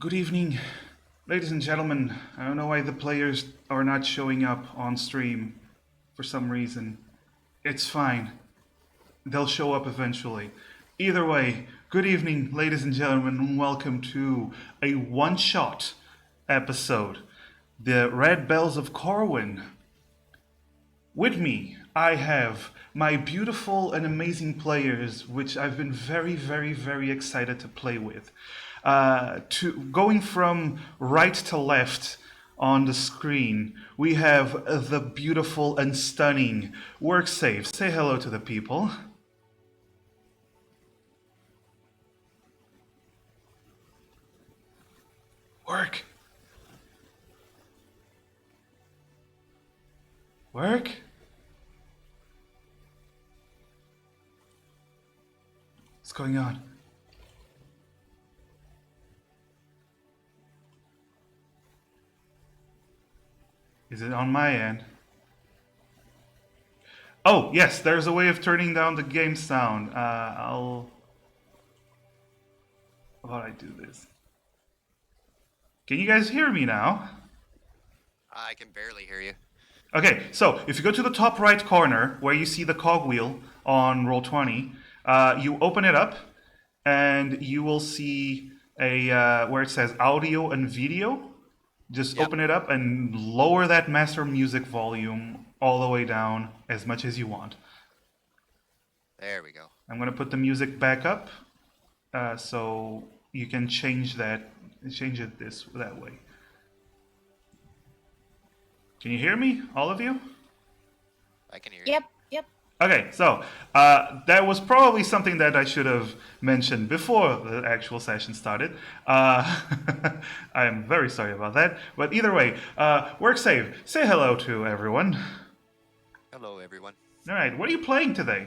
Good evening, ladies and gentlemen. I don't know why the players are not showing up on stream for some reason. It's fine. They'll show up eventually. Either way, good evening, ladies and gentlemen, and welcome to a one-shot episode, The Red Bells of Korwyn. With me, I have my beautiful and amazing players, which I've been very, very, very excited to play with. To going from right to left on the screen, we have the beautiful and stunning Worksave. Say hello to the people. Work. Work. What's going on? Is it on my end? Oh, yes, there's a way of turning down the game sound. How about I do this? Can you guys hear me now? I can barely hear you. Okay, so if you go to the top right corner where you see the cogwheel on Roll20, you open it up and you will see a where it says audio and video. Just open it up and lower that master music volume all the way down as much as you want. There we go. I'm going to put the music back up so you can change it that way. Can you hear me, all of you? I can hear you. Yep. Okay, so that was probably something that I should have mentioned before the actual session started. I'm very sorry about that. But either way, Worksave, say hello to everyone. Hello, everyone. All right, what are you playing today?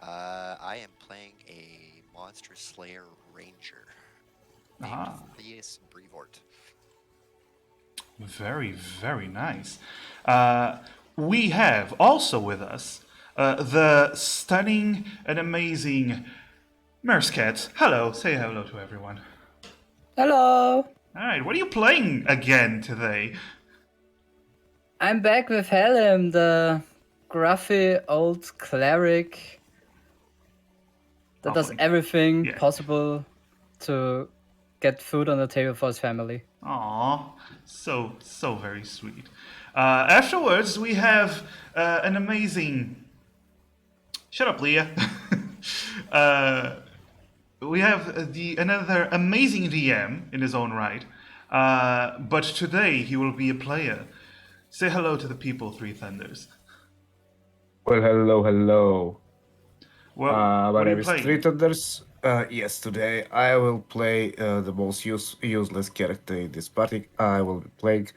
I am playing a Monster Slayer Ranger named Theus Brevort. Very, very nice. We have also with us the stunning and amazing Marez. Hello, say hello to everyone. Hello! All right, what are you playing again today? I'm back with Helm, the gruffy old cleric that does everything possible to get food on the table for his family. Aw, so very sweet. Afterwards, we have an amazing... Shut up, Leah. We have another amazing DM in his own right. But today, he will be a player. Say hello to the people, 3Thunders. Well, hello. Well, My what are name you is playing? 3Thunders. Yes, today I will play the most useless character in this party. I will be playing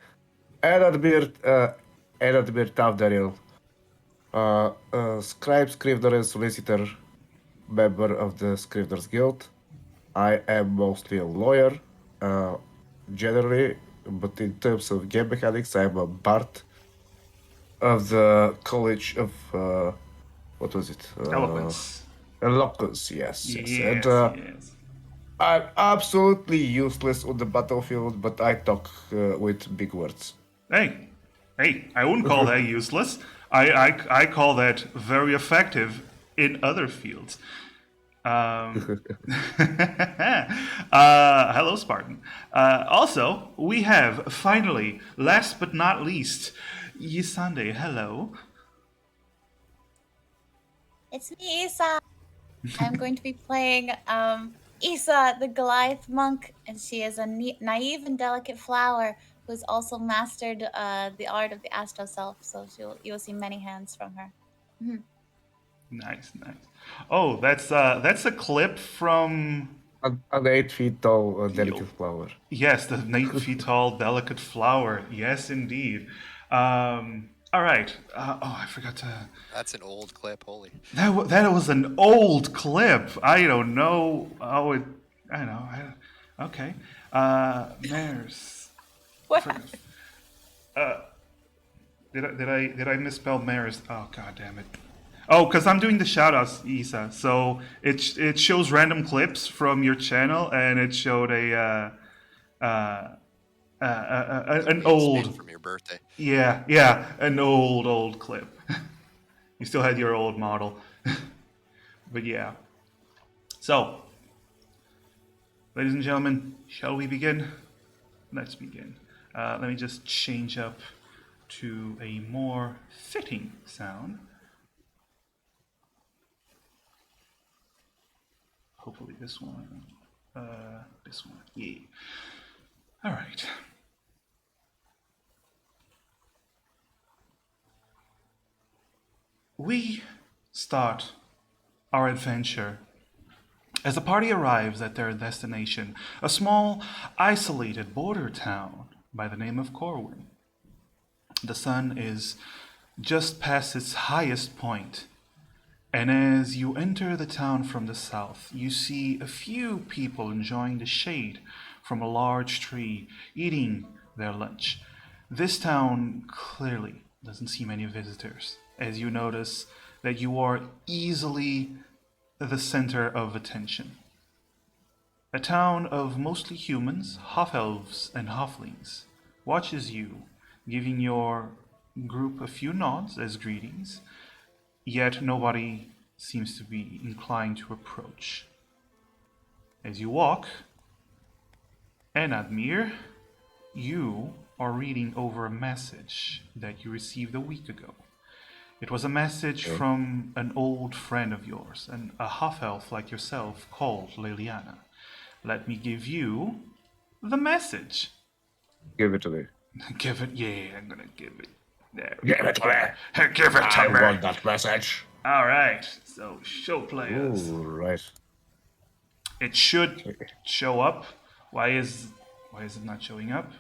Edadbir Tavdaril, Scribe, Scrivener, and Solicitor, member of the Scriveners Guild. I am mostly a lawyer, generally, but in terms of game mechanics, I am a bard of the College of... what was it? Eloquence. Eloquence, yes. Yes, And yes. I'm absolutely useless on the battlefield, but I talk with big words. Hey, I wouldn't call that useless. I call that very effective in other fields. Hello, Spartan. Also, we have, finally, last but not least, Ysande. Hello. It's me, Isa. I'm going to be playing Isa, the Goliath monk, and she is a naive and delicate flower who has also mastered the art of the Astro Self. So you'll see many hands from her. Mm-hmm. Nice. Oh, that's a clip from... An 8 feet tall delicate flower. Yes, the 8 feet tall delicate flower. Yes, indeed. All right. I forgot to... That's an old clip, holy. That was an old clip. I don't know how it... I know. Okay. Mares. What? Did I misspell Mares? Oh, god damn it. Oh, because I'm doing the shoutouts, Isa. So it shows random clips from your channel, and it showed a an Spin old, from your birthday. yeah, an old clip. You still had your old model, but yeah. So, ladies and gentlemen, shall we begin? Let's begin. Let me just change up to a more fitting sound. Hopefully this one. This one. Yeah. All right. We start our adventure as the party arrives at their destination, a small, isolated border town by the name of Korwyn. The sun is just past its highest point, and as you enter the town from the south, you see a few people enjoying the shade from a large tree, eating their lunch. This town clearly doesn't see many visitors, as you notice that you are easily the center of attention. A town of mostly humans, half-elves, and halflings watches you, giving your group a few nods as greetings, yet nobody seems to be inclined to approach. As you walk, and Admir, you are reading over a message that you received a week ago. It was a message from an old friend of yours, a half-elf like yourself called Liliana. Let me give you the message. Give it to me. Give it, yeah, I'm gonna give it. There. Give it to me. Give it to me. I want that message. All right, so show players. Ooh, right. It should show up. Why is it not showing up?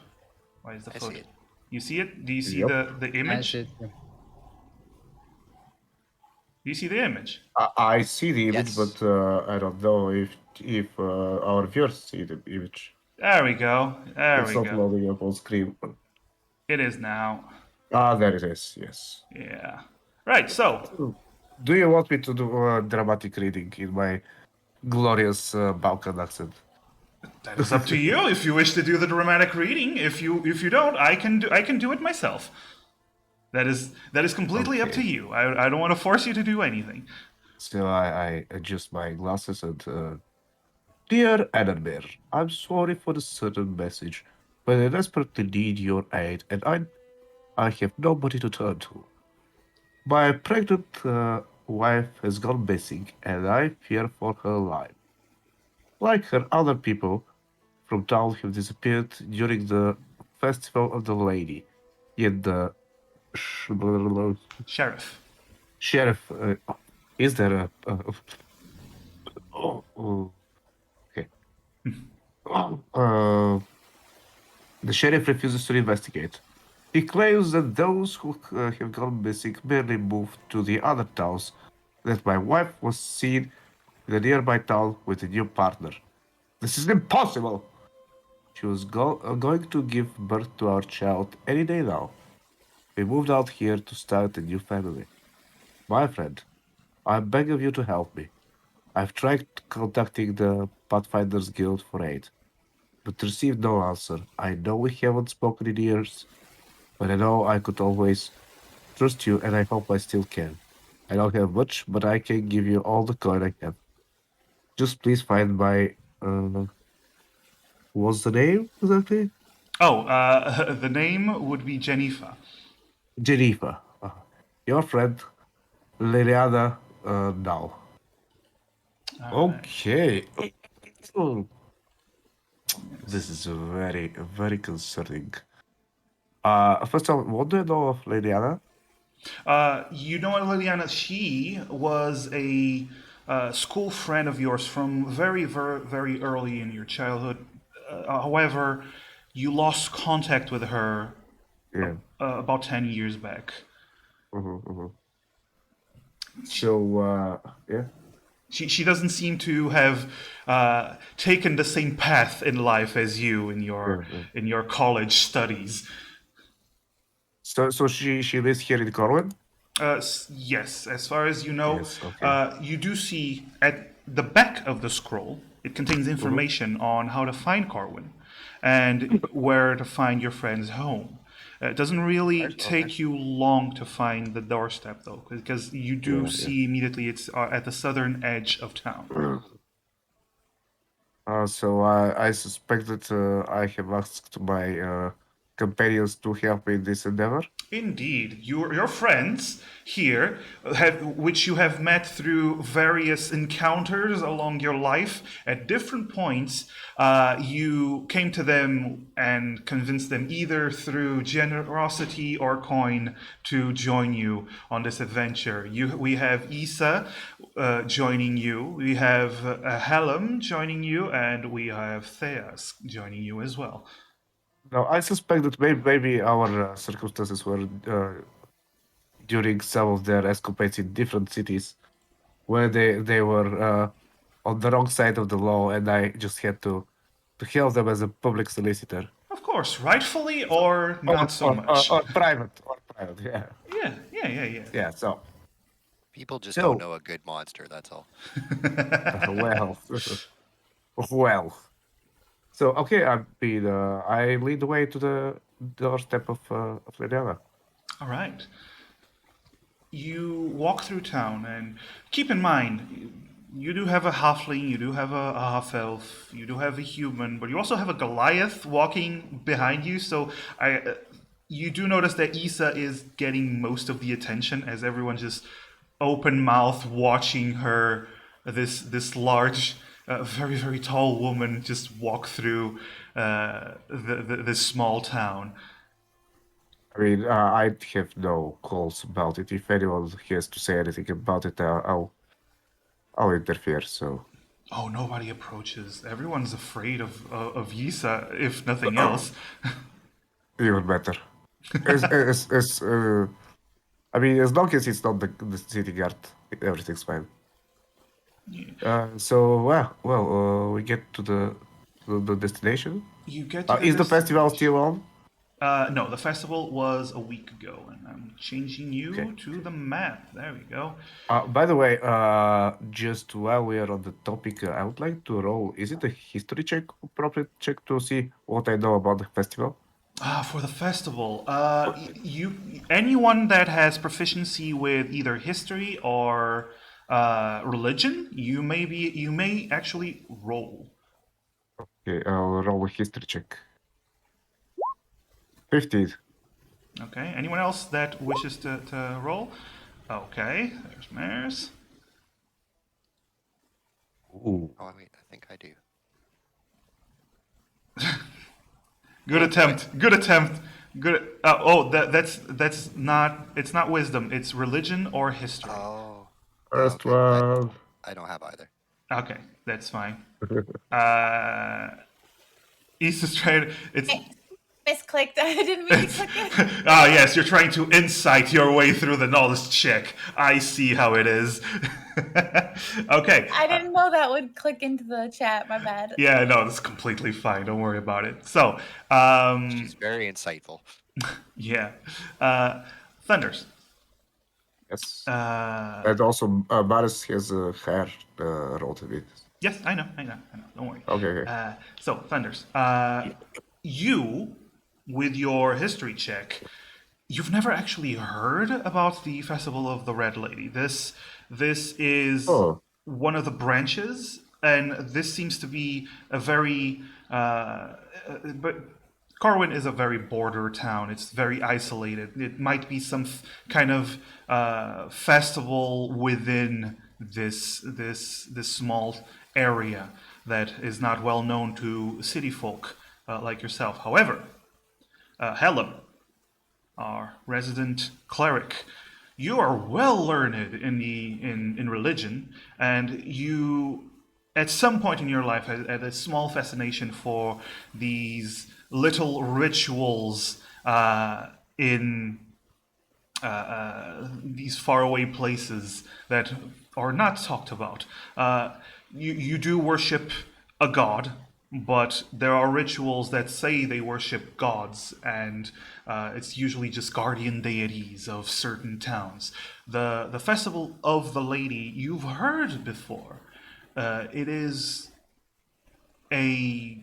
Why is the I photo? see it. You see it? Do you see Yep. the I image? see Do it. you see the image? I see the image, Yes. but I don't know if our viewers see the image. There we go. There It's we not go. loading up on screen. It is now. Ah, there it is. Yes. Yeah. Right. So Do you want me to do a dramatic reading in my glorious Balkan accent? that is up to you. If you wish to do the dramatic reading, if you don't, I can do it myself. That is completely up to Okay. you. I don't want to force you to do anything. So I adjust my glasses and dear Adamir, I'm sorry for the sudden message, but I desperately need your aid, and I have nobody to turn to. My pregnant wife has gone missing, and I fear for her life. Like her other people from town have disappeared during the festival of the lady. Yet the Sheriff. sheriff, is there oh, okay. The sheriff refuses to investigate. He claims that those who have gone missing merely moved to the other towns, that my wife was seen in a nearby town with a new partner. This is impossible! She was going to give birth to our child any day now. We moved out here to start a new family. My friend, I beg of you to help me. I've tried contacting the Pathfinders Guild for aid, but received no answer. I know we haven't spoken in years, but I know I could always trust you, and I hope I still can. I don't have much, but I can give you all the coin I have. Just please find my. What's the name exactly? Oh, the name would be Jennifer. Geneva. Your friend, Liliana, now. Okay. This is very concerning. First of all, what do you know of Liliana? You know what, Liliana? She was a school friend of yours from very early in your childhood. However, you lost contact with her Yeah. about 10 years back. So, yeah. She doesn't seem to have taken the same path in life as you in your college studies. So she lives here in Korwyn? Yes, as far as you know, Yes, okay. you do see at the back of the scroll, it contains information on how to find Korwyn. and where to find your friend's home. It doesn't really take you long to find the doorstep, though, because you do see immediately it's at the southern edge of town. So I suspect that I have asked my companions to help me in this endeavor. Indeed, your friends here, which you have met through various encounters along your life at different points, you came to them and convinced them either through generosity or coin to join you on this adventure. We have Isa joining you, we have Helm joining you, and we have Theas joining you as well. Now, I suspect that maybe our circumstances were during some of their escapades in different cities, where they were on the wrong side of the law, and I just had to help them as a public solicitor. Of course, rightfully or not so much. Or private, yeah. Yeah. Yeah, so. People just don't know a good monster, that's all. Well. So, okay, I lead the way to the doorstep of Liliana. All right. You walk through town, and keep in mind, you do have a halfling, you do have a half-elf, you do have a human, but you also have a Goliath walking behind you, so you do notice that Isa is getting most of the attention as everyone just open mouth watching her, this large, very, very tall woman just walk through this small town. I mean, I have no calls about it. If anyone has to say anything about it, I'll interfere. So. Oh, nobody approaches. Everyone's afraid of Isa, if nothing else. Even better. I mean, as long as it's not the city guard, everything's fine. Yeah. We get to the destination. You get to is the festival still on? No, the festival was a week ago, and I'm changing you to the map. There we go. By the way, just while we are on the topic, I would like to roll. Is it a history check, appropriate check to see what I know about the festival? For the festival, anyone that has proficiency with either history or religion, you may actually roll. Okay, I'll roll a history check. 15. Okay. Anyone else that wishes to roll? Okay. There's Marez. Ooh. Oh, wait. I think I do. Good attempt. Good attempt. Good. That's not. It's not wisdom. It's religion or history. Oh. First one. I don't have either. Okay, that's fine. Isa's trying. It's. Misclicked. I didn't mean to click it. Ah, yes, you're trying to insight your way through the knowledge check. I see how it is. Okay. I didn't know that would click into the chat. My bad. Yeah, no, that's completely fine. Don't worry about it. So, she's very insightful. Yeah. Thunders. Yes. And also, Marez has hair rolled a bit. Yes, I know. Don't worry. Okay. So, Thunders, you, with your history check, you've never actually heard about the Festival of the Red Lady. This is one of the branches, and this seems to be a very... but Korwyn is a very border town. It's very isolated. It might be some kind of festival within this small area that is not well known to city folk like yourself. However, Helm, our resident cleric, you are well learned in religion, and you, at some point in your life, had a small fascination for these little rituals in these faraway places that are not talked about. You do worship a god, but there are rituals that say they worship gods, and it's usually just guardian deities of certain towns. The Festival of the Lady, you've heard before. It is a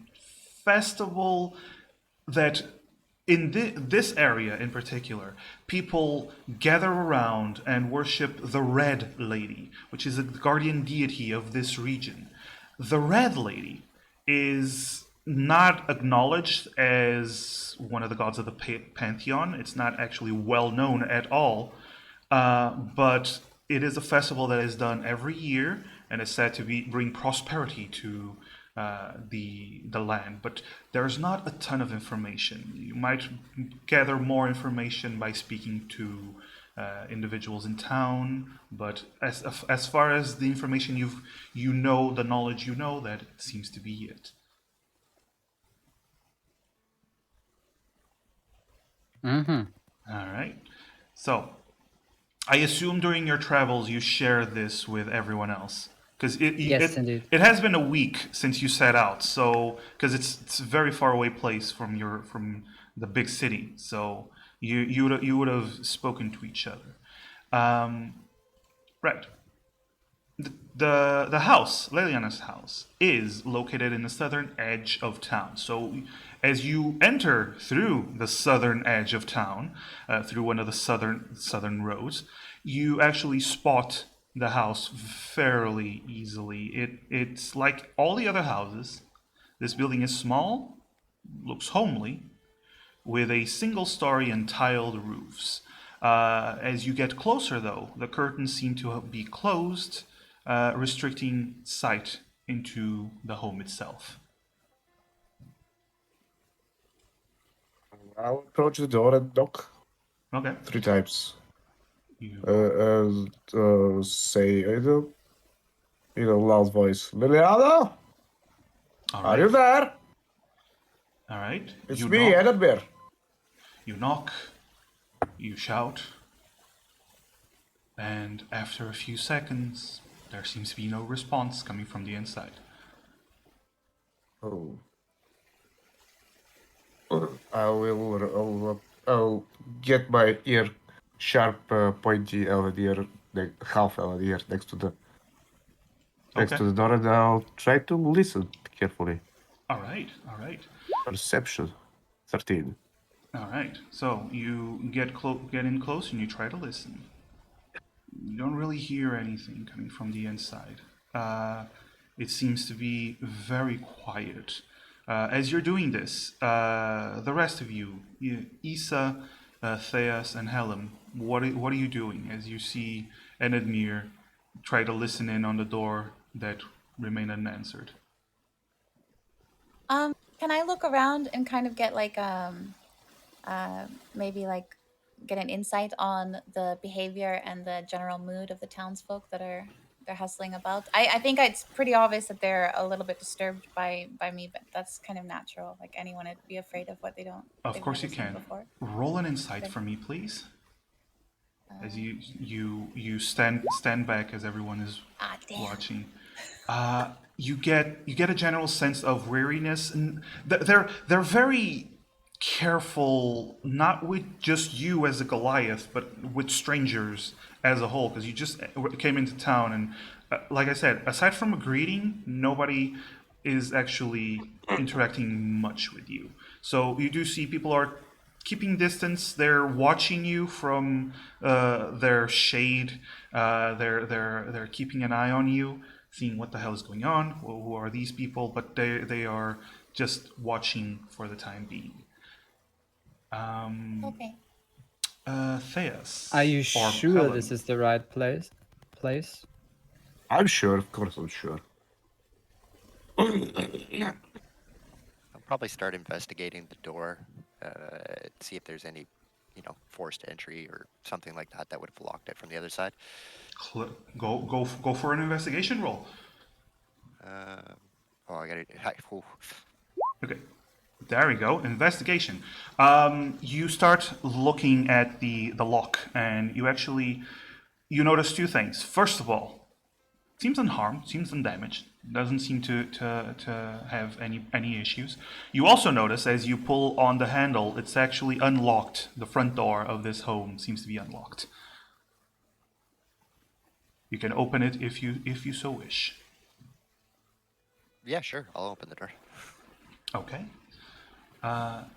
festival that in this area in particular, people gather around and worship the Red Lady, which is a guardian deity of this region. The Red Lady is not acknowledged as one of the gods of the pantheon. It's not actually well known at all, but it is a festival that is done every year and is said to bring prosperity to the land. But there's not a ton of information. You might gather more information by speaking to individuals in town, but as far as the information the knowledge that seems to be it. Mm-hmm. All right. So, I assume during your travels you share this with everyone else, because Yes, indeed. it has been a week since you set out. So, because it's a very far away place from the big city, so you would have spoken to each other. Right. The house, Leliana's house, is located in the southern edge of town. So, as you enter through the southern edge of town, through one of the southern roads, you actually spot the house fairly easily. It's like all the other houses. This building is small, looks homely, with a single story and tiled roofs. As you get closer, though, the curtains seem to be closed, restricting sight into the home itself. I'll approach the door and knock Okay. 3 times. You Say in a loud voice, Liliana, all are you there? All right. It's you me, knock, Edinburgh. You knock, you shout, and after a few seconds, there seems to be no response coming from the inside. Oh. I'll get my ear sharp, pointy elven ear, half elven ear next to the door, and I'll try to listen carefully. All right. Perception, 13. All right. So you get in close and you try to listen. You don't really hear anything coming from the inside. It seems to be very quiet. As you're doing this, the rest of you, Issa, Theas, and Helm, what are you doing as you see Enedmir try to listen in on the door that remain unanswered? Can I look around and kind of get like maybe like get an insight on the behavior and the general mood of the townsfolk they're hustling about? I think it's pretty obvious that they're a little bit disturbed by me, but that's kind of natural. Like anyone would be afraid of what they've Course you never seen can. before. Roll an insight for me, please. As you stand back as everyone is watching. You get a general sense of weariness, and they're very careful, not with just you as a Goliath, but with strangers as a whole, because you just came into town, and like I said, aside from a greeting, nobody is actually interacting much with you. So you do see people are keeping distance. They're watching you from their shade. They're keeping an eye on you, seeing what the hell is going on. Who are these people? But they are just watching for the time being. Okay. Theas. Are you sure this is the right place? I'm sure, of course I'm sure. I'll probably start investigating the door, see if there's any, forced entry or something like that would have locked it from the other side. Go for an investigation roll. I got it. Okay. There we go. Investigation. You start looking at the lock, and you notice two things. First of all, seems unharmed, seems undamaged, doesn't seem to have any issues. You also notice as you pull on the handle, it's actually unlocked. The front door of this home seems to be unlocked. You can open it if you so wish. Yeah, sure. I'll open the door. Okay.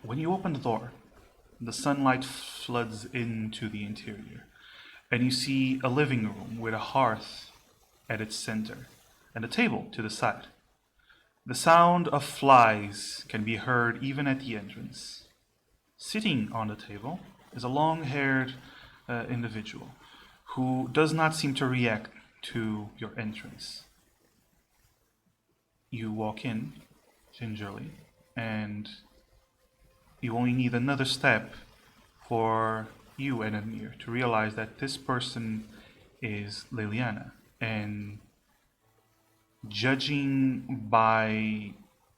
When you open the door, the sunlight floods into the interior, and you see a living room with a hearth at its center and a table to the side. The sound of flies can be heard even at the entrance. Sitting on the table is a long haired individual who does not seem to react to your entrance. You walk in gingerly, and you only need another step for you, Enamir, to realize that this person is Liliana. And judging by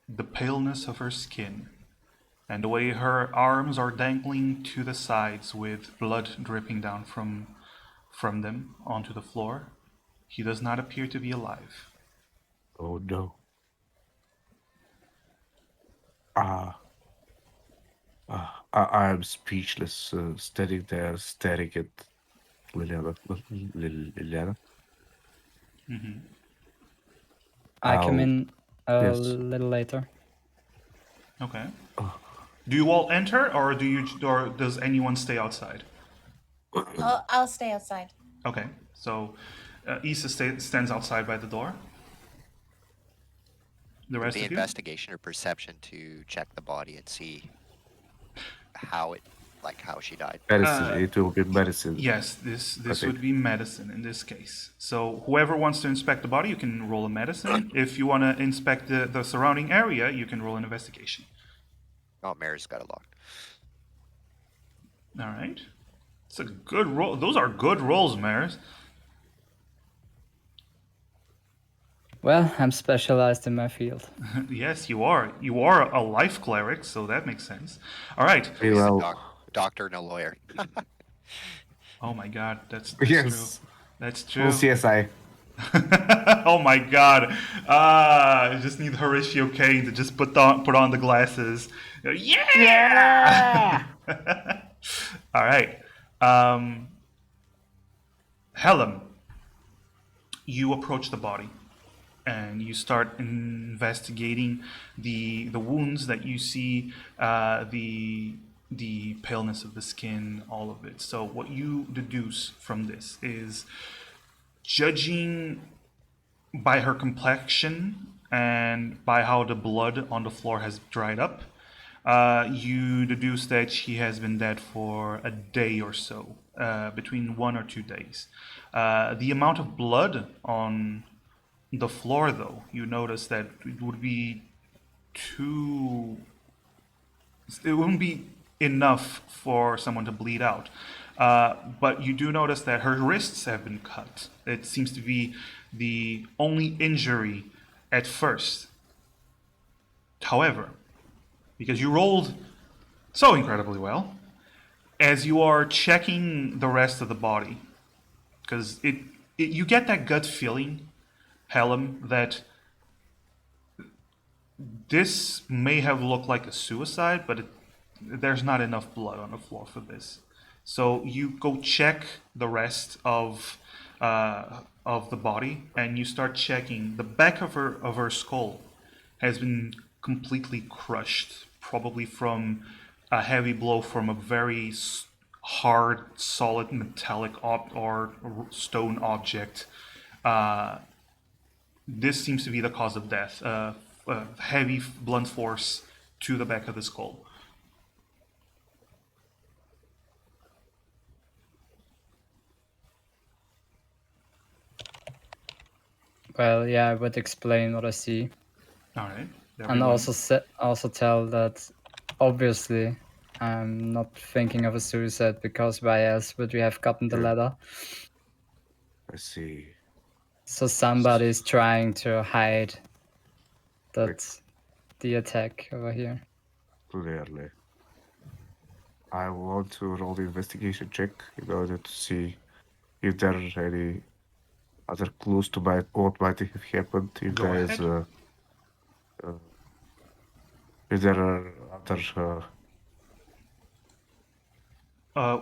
the paleness of her skin and the way her arms are dangling to the sides with blood dripping down from them onto the floor, he does not appear to be alive. Oh no. I am speechless, standing there, staring at Liliana. Liliana. I come I'll- in a yes. little later. Okay. Do you all enter, or does anyone stay outside? I'll stay outside. Okay. So, Issa stands outside by the door. The Would rest be of you. investigation or perception to check the body and see how she died. Medicine. It will be medicine. Yes, this Okay. would be medicine in this case. So whoever wants to inspect the body, you can roll a medicine. If you want to inspect the surrounding area, you can roll an investigation. Oh, Marez got it locked. All right. It's a good roll. Those are good rolls, Marez. Well, I'm specialized in my field. Yes, you are. You are a life cleric, so that makes sense. All right. He's a Well, doctor and a lawyer. Oh my God, that's yes. true. That's true. Full CSI. Oh my God! I just need Horatio Kane to just put on the glasses. Yeah! All right. Helen, you approach the body and you start investigating the wounds that you see, the paleness of the skin, all of it. So what you deduce from this is, judging by her complexion and by how the blood on the floor has dried up, you deduce that she has been dead for a day or so, between 1 or 2 days. The amount of blood on the floor, though, you notice that it would be it wouldn't be enough for someone to bleed out. But you do notice that her wrists have been cut. It seems to be the only injury at first. However, because you rolled so incredibly well, as you are checking the rest of the body, because you get that gut feeling, Helen, that this may have looked like a suicide, but there's not enough blood on the floor for this. So you go check the rest of the body, and you start checking the back of her skull has been completely crushed, probably from a heavy blow from a very hard, solid, metallic or stone object. This seems to be the cause of death. Heavy blunt force to the back of the skull. Well, yeah, I would explain what I see. All right. And also tell that obviously I'm not thinking of a suicide, because why else would we have gotten the letter? I see. So somebody is trying to hide that the attack over here. Clearly. I want to roll the investigation check in order to see if there are any other clues to what might have happened. If Go there is, ahead. if there are other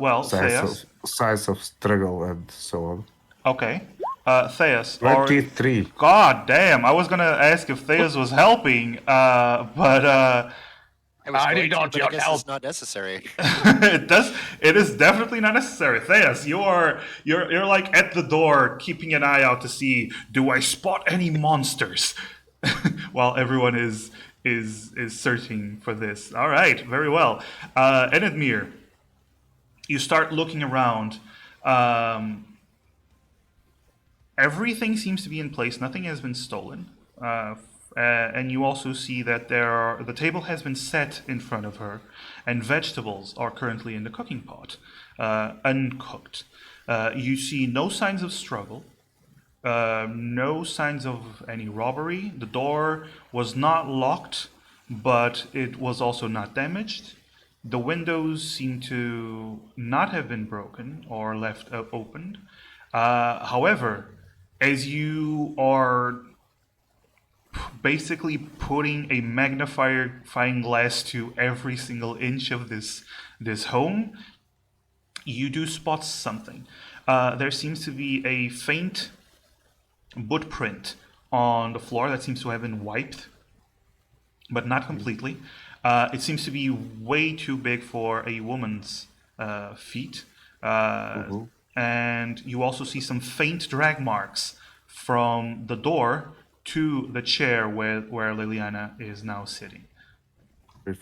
Well, say yes. signs of struggle and so on. Okay. Theus. 23. God damn! I was gonna ask if Theus was helping, but I was I going need to, not but I your guess help. it's not necessary. it is definitely not necessary. Theus, you're like at the door, keeping an eye out to see, do I spot any monsters? While everyone is searching for this. All right, very well. Enedmir, you start looking around. Everything seems to be in place. Nothing has been stolen. And you also see that the table has been set in front of her, and vegetables are currently in the cooking pot, uncooked. You see no signs of struggle, no signs of any robbery. The door was not locked, but it was also not damaged. The windows seem to not have been broken or left opened. However, as you are basically putting a magnifying glass to every single inch of this home, you do spot something. There seems to be a faint boot print on the floor that seems to have been wiped, but not completely. It seems to be way too big for a woman's feet. And you also see some faint drag marks from the door to the chair where Liliana is now sitting.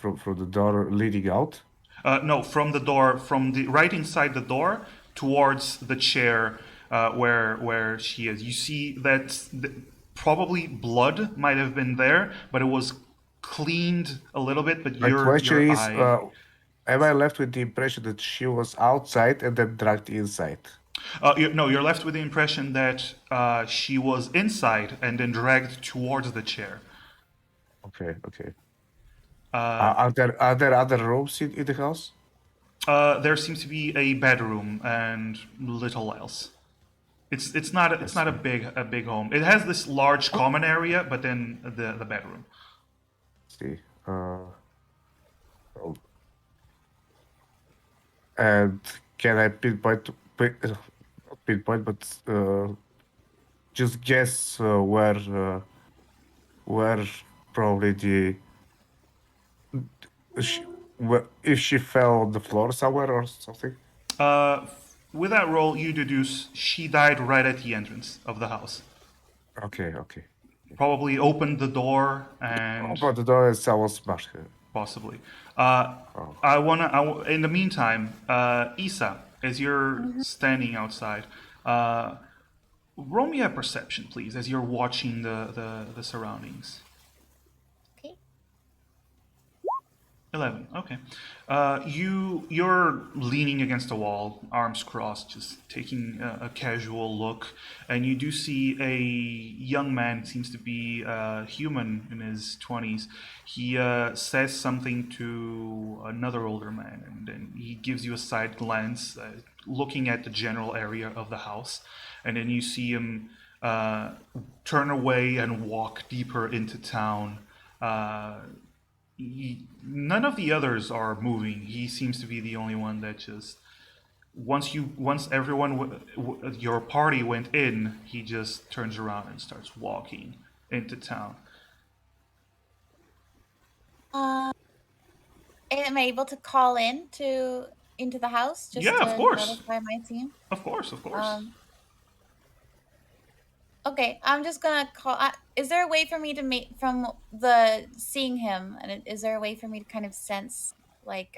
From the door leading out? No, from the door, from the right inside the door towards the chair where she is. You see that probably blood might have been there, but it was cleaned a little bit. But My question your is, eye... am I left with the impression that she was outside and then dragged inside? No, you're left with the impression that she was inside and then dragged towards the chair. Okay. Are there other rooms in the house? There seems to be a bedroom and little else. It's not a big home. It has this large common area, but then the bedroom. Let's see. And can I pinpoint, but just guess where probably if she fell on the floor somewhere or something? With that roll, you deduce she died right at the entrance of the house. Okay. Probably opened the door and... But the door is someone smashed her. Possibly. In the meantime, Isa, as you're standing outside, roll me a perception, please, as you're watching the surroundings. Okay. 11. Okay. You're leaning against a wall, arms crossed, just taking a casual look, and you do see a young man, seems to be human in his 20s. He says something to another older man, and then he gives you a side glance, looking at the general area of the house, and then you see him turn away and walk deeper into town. None of the others are moving. He seems to be the only one that just once everyone your party went in, he just turns around and starts walking into town. Am I able to call into the house just Yeah, to of course. notify my team? Of course. Okay, I'm just gonna call. Is there a way for me to make from the seeing him, and is there a way for me to kind of sense like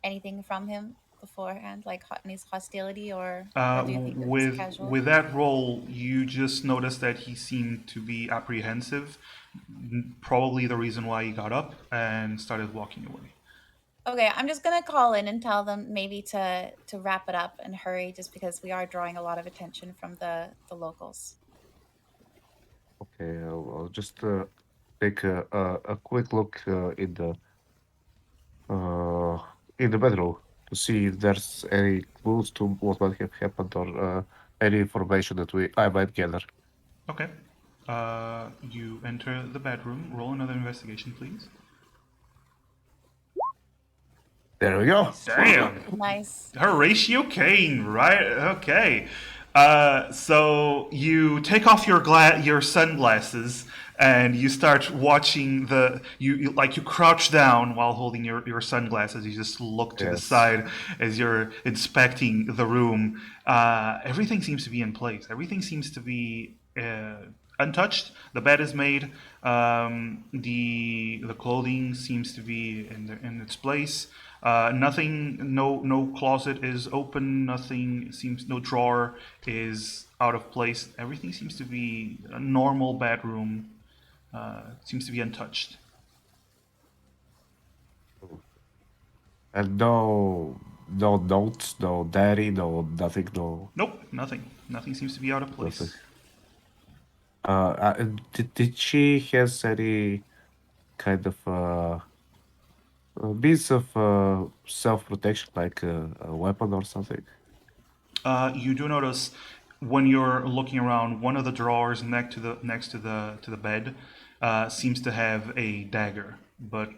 anything from him beforehand, like any hostility, or do you think it's casual? With that roll, you just noticed that he seemed to be apprehensive. Probably the reason why he got up and started walking away. Okay, I'm just gonna call in and tell them maybe to wrap it up and hurry, just because we are drawing a lot of attention from the locals. Okay, I'll just take a quick look in the bedroom to see if there's any clues to what might have happened or any information that I might gather. Okay. You enter the bedroom. Roll another investigation, please. There we go. Damn. Nice. Horatio Kane, right? Okay. So you take off your sunglasses and you start watching you crouch down while holding your sunglasses. You just look to the Yes. side as you're inspecting the room. Everything seems to be in place. Everything seems to be untouched. The bed is made. The clothing seems to be in its place. Nothing. No closet is open. No drawer is out of place. Everything seems to be a normal bedroom. Seems to be untouched. And no notes, no diary, no nothing, no Nope. Nothing. Nothing seems to be out of place. nothing. Did she has any kind of means of self-protection, like a weapon or something? You do notice when you're looking around, one of the drawers next to the bed seems to have a dagger, but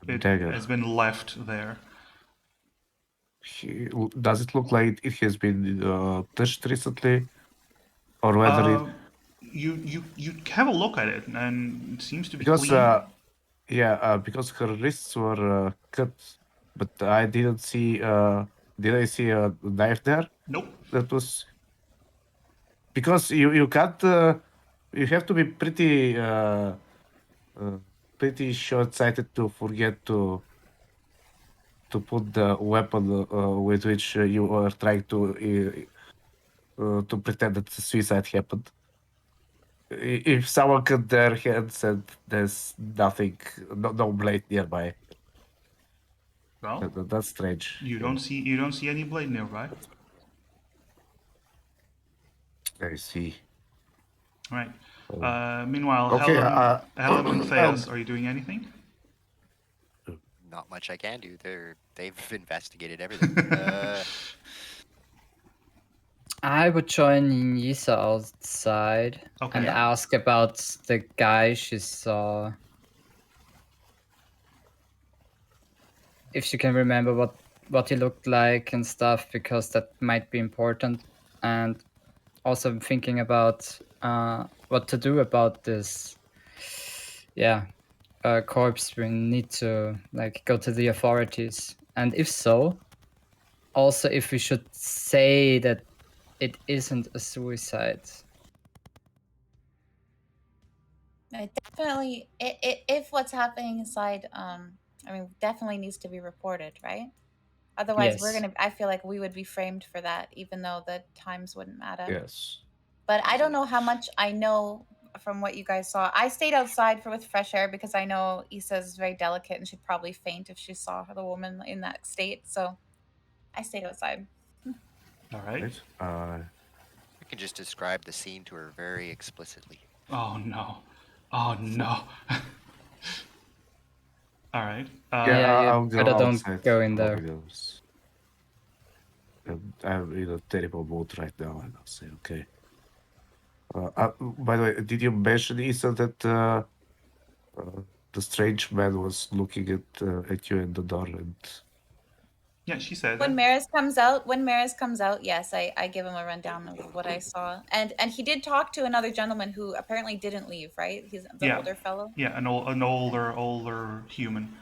it Dagger. has been left there. Does it look like it has been touched recently, or whether it? You have a look at it, and it seems to be Because clean. because her wrists were cut, but I didn't see. Did I see a knife there? Nope. That was because you can't. You have to be pretty short-sighted to forget to put the weapon with which you are trying to pretend that the suicide happened. If someone cut their hands and there's nothing, no blade nearby, Well, that's strange. you don't see any blade nearby. I see. Right. Meanwhile, Okay, Helen and Thales, are you doing anything? Not much I can do. They've investigated everything. I would join Yisa outside Okay. and Yeah. ask about the guy she saw. If she can remember what he looked like and stuff, because that might be important. And also I'm thinking about what to do about this. Yeah, corpse. We need to go to the authorities, and if so, also if we should say that it isn't a suicide. Definitely, if what's happening inside, definitely needs to be reported, right? Otherwise, Yes. I feel like we would be framed for that, even though the times wouldn't matter. Yes. But I don't know how much I know from what you guys saw. I stayed outside with fresh air because I know Issa's very delicate and she'd probably faint if she saw the woman in that state. So I stayed outside. All right. We can just describe the scene to her very explicitly. Oh no. Oh no. All right. I'll go better don't outside. go in there. I'm in a terrible mood right now, and I'll say, okay. By the way, did you mention, Issa, that the strange man was looking at you in the door? And Yeah, she said when that. Marez comes out, yes, I give him a rundown of what I saw, and he did talk to another gentleman who apparently didn't leave. Right, he's the older fellow. Yeah, an older human.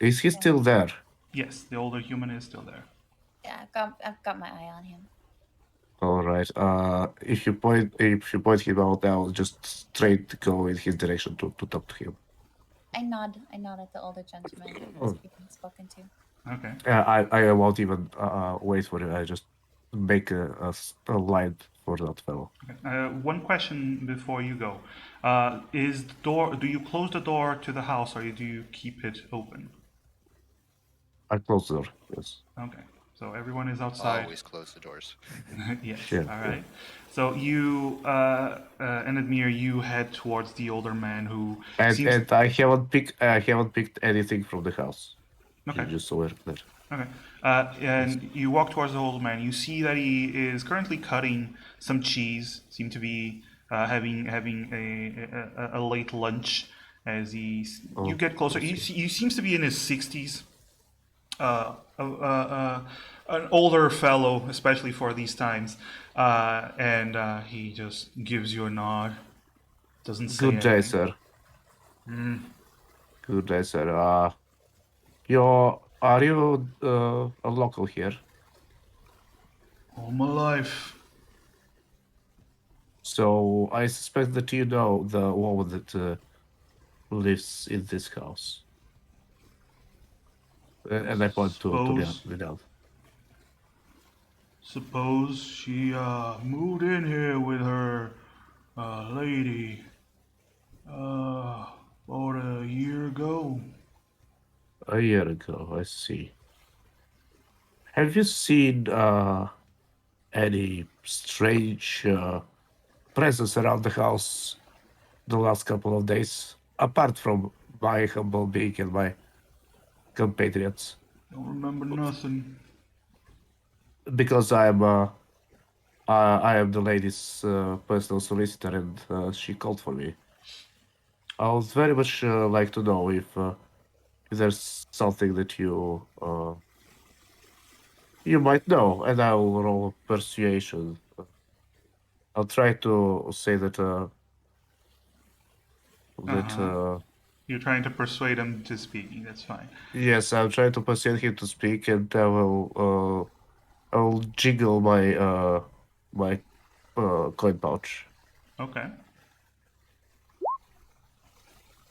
is he still there? Yes, the older human is still there. Yeah, I've got my eye on him. All right. If you point him out, I'll just straight go in his direction to talk to him. I nod at the older gentleman who's being spoken to. Okay. I won't even wait for it. I just make a line for that fellow. Okay. One question before you go: is the door? Do you close the door to the house, or do you keep it open? I close the door. Yes. Okay. So everyone is outside. Always close the doors. Yes. Yeah. All right. So you and Admir, you head towards the older man who seems. And I haven't picked anything from the house. Okay. Just so we're clear. Okay. And you walk towards the old man. You see that he is currently cutting some cheese. Seem to be having a late lunch. As you get closer, he seems to be in his 60s. an older fellow, especially for these times, and he just gives you a nod. Doesn't say Good day, anything. sir. Mm. Good day, sir. Are you a local here? All my life. So I suspect that you know the woman that lives in this house. And I point to the dog. Suppose she moved in here with her lady about a year ago. A year ago, I see. Have you seen any strange presence around the house the last couple of days, apart from my humble being and my compatriots? Don't remember nothing. Because I am the lady's personal solicitor, and she called for me. I would very much like to know if there's something that you might know, and I'll roll persuasion. I'll try to say that Uh-huh. You're trying to persuade him to speak. That's fine. yes, I'll try to persuade him to speak, and I'll jiggle my coin pouch. Okay.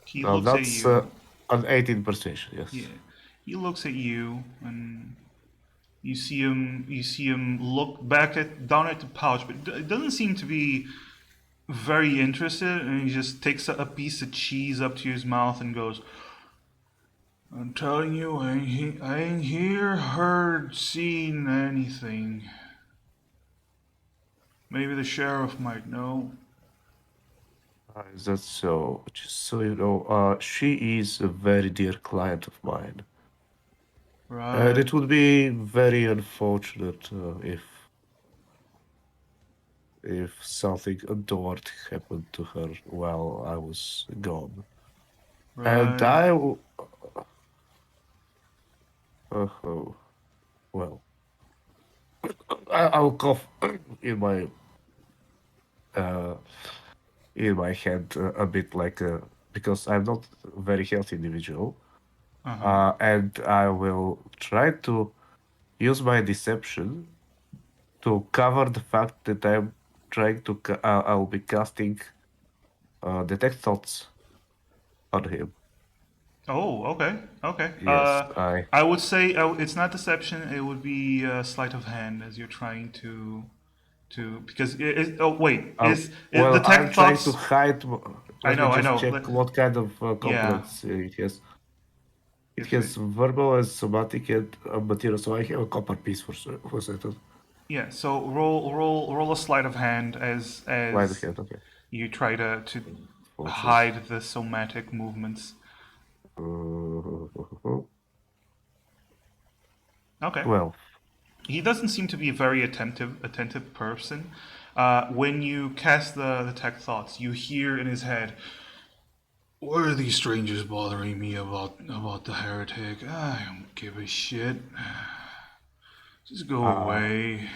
He Now looks at that's you. an 18 persuasion. Yes. Yeah. He looks at you, and you see him. You see him look back down at the pouch, but it doesn't seem to be very interested. And he just takes a piece of cheese up to his mouth and goes, "I'm telling you, I ain't here, heard, seen anything. Maybe the sheriff might know." Is that so? Just so you know, she is a very dear client of mine. And Right. it would be very unfortunate if something untoward happened to her while I was gone. And Right. oh, well, I'll cough in my uh, in my head a bit like because I'm not a very healthy individual, and I will try to use my deception to cover the fact that I'm trying to. I'll be casting detect thoughts on him. Oh, okay, okay. Yes, I would say it's not deception. It would be sleight of hand as you're trying to because oh wait, is well, I'm detect trying to thoughts? hide. I Let me know, I just know. check what kind of Yeah, components it has. It if it, has verbal and somatic and material, so I have a copper piece for certain. yeah. So roll a sleight of hand Why the as head? Okay. you try to Forces. hide the somatic movements. Okay. 12. He doesn't seem to be a very attentive person. When you cast the detect thoughts, you hear in his head, "Why are these strangers bothering me about the heretic? I don't give a shit. Just go away."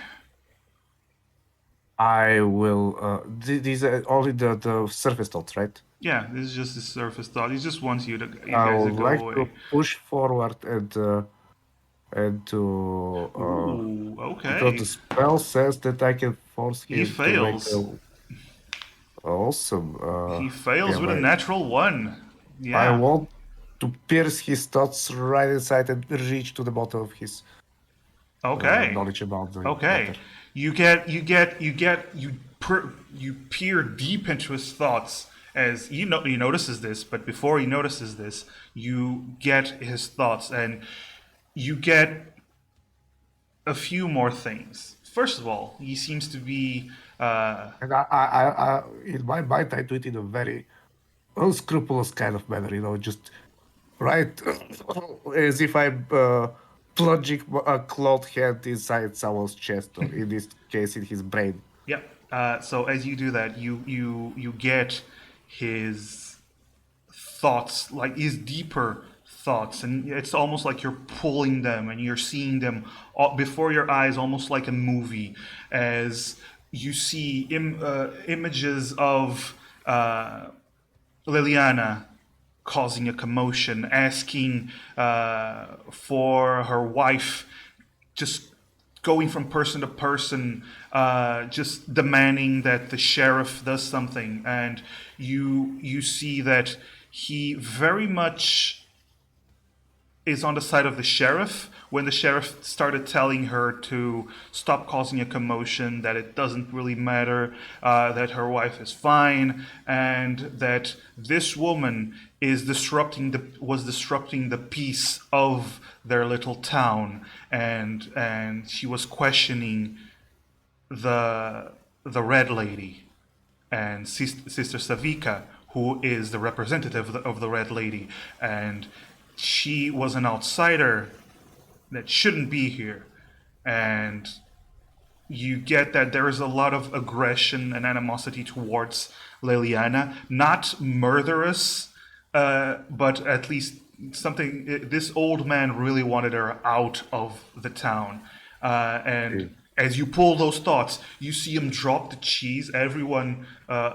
I will. These are only the surface thoughts, right? Yeah, this is just the surface thought. He just wants you I guys to would go like to away. push forward and to Ooh, because the okay. spell says that I can force He him to make fails. a awesome. He fails Yeah, with a natural one. I Yeah. want to pierce his thoughts right inside and reach to the bottom of his Okay. knowledge about the Okay. matter. You peer deep into his thoughts as he notices this, but before he notices this, you get his thoughts and you get a few more things. First of all, he seems to be And in my mind, I do it in a very unscrupulous kind of manner, just right as if I'm plunging a cloth hand inside someone's chest, or in this case, in his brain. yep. So as you do that, you get his thoughts, like his deeper thoughts, and it's almost like you're pulling them and you're seeing them before your eyes, almost like a movie, as you see images of Liliana causing a commotion, asking for her wife, just going from person to person, just demanding that the sheriff does something. And you see that he very much is on the side of the sheriff when the sheriff started telling her to stop causing a commotion, that it doesn't really matter, that her wife is fine, and that this woman was disrupting the peace of their little town, and she was questioning the Red Lady and Sister Savika, who is the representative of the Red Lady, and she was an outsider that shouldn't be here. And you get that there is a lot of aggression and animosity towards Liliana, not murderous, but at least something. This old man really wanted her out of the town, and as you pull those thoughts, you see him drop the cheese. Everyone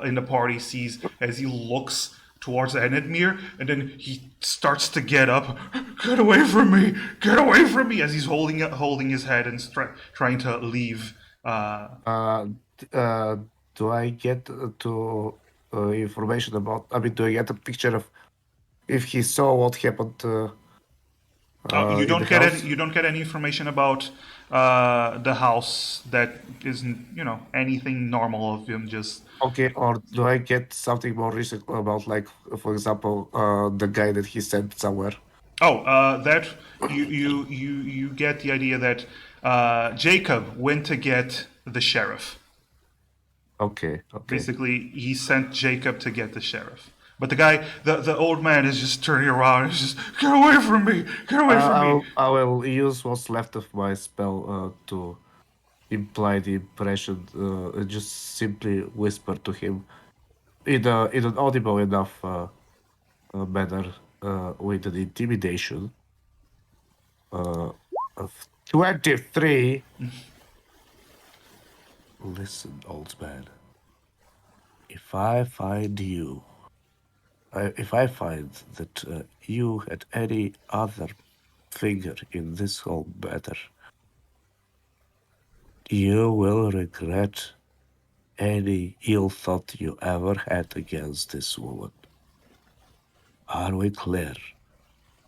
in the party sees as he looks towards Enedmir, and then he starts to get up. Get away from me! Get away from me! As he's holding his head and trying to leave. Do I get to information about? I mean, do I get a picture of if he saw what happened? You don't get any information about the house that isn't, anything normal of him. Just okay. Or do I get something more recent about, like, for example, the guy that he sent somewhere? That you get the idea that Jacob went to get the sheriff. Okay. Basically, he sent Jacob to get the sheriff. But the guy, the old man, is just turning around. He's just, get away from me! Get away from me! I will use what's left of my spell to imply the impression. Just simply whisper to him in an audible enough manner with an intimidation of 23. Listen, old man. If I find that you had any other finger in this whole matter, you will regret any ill thought you ever had against this woman. Are we clear?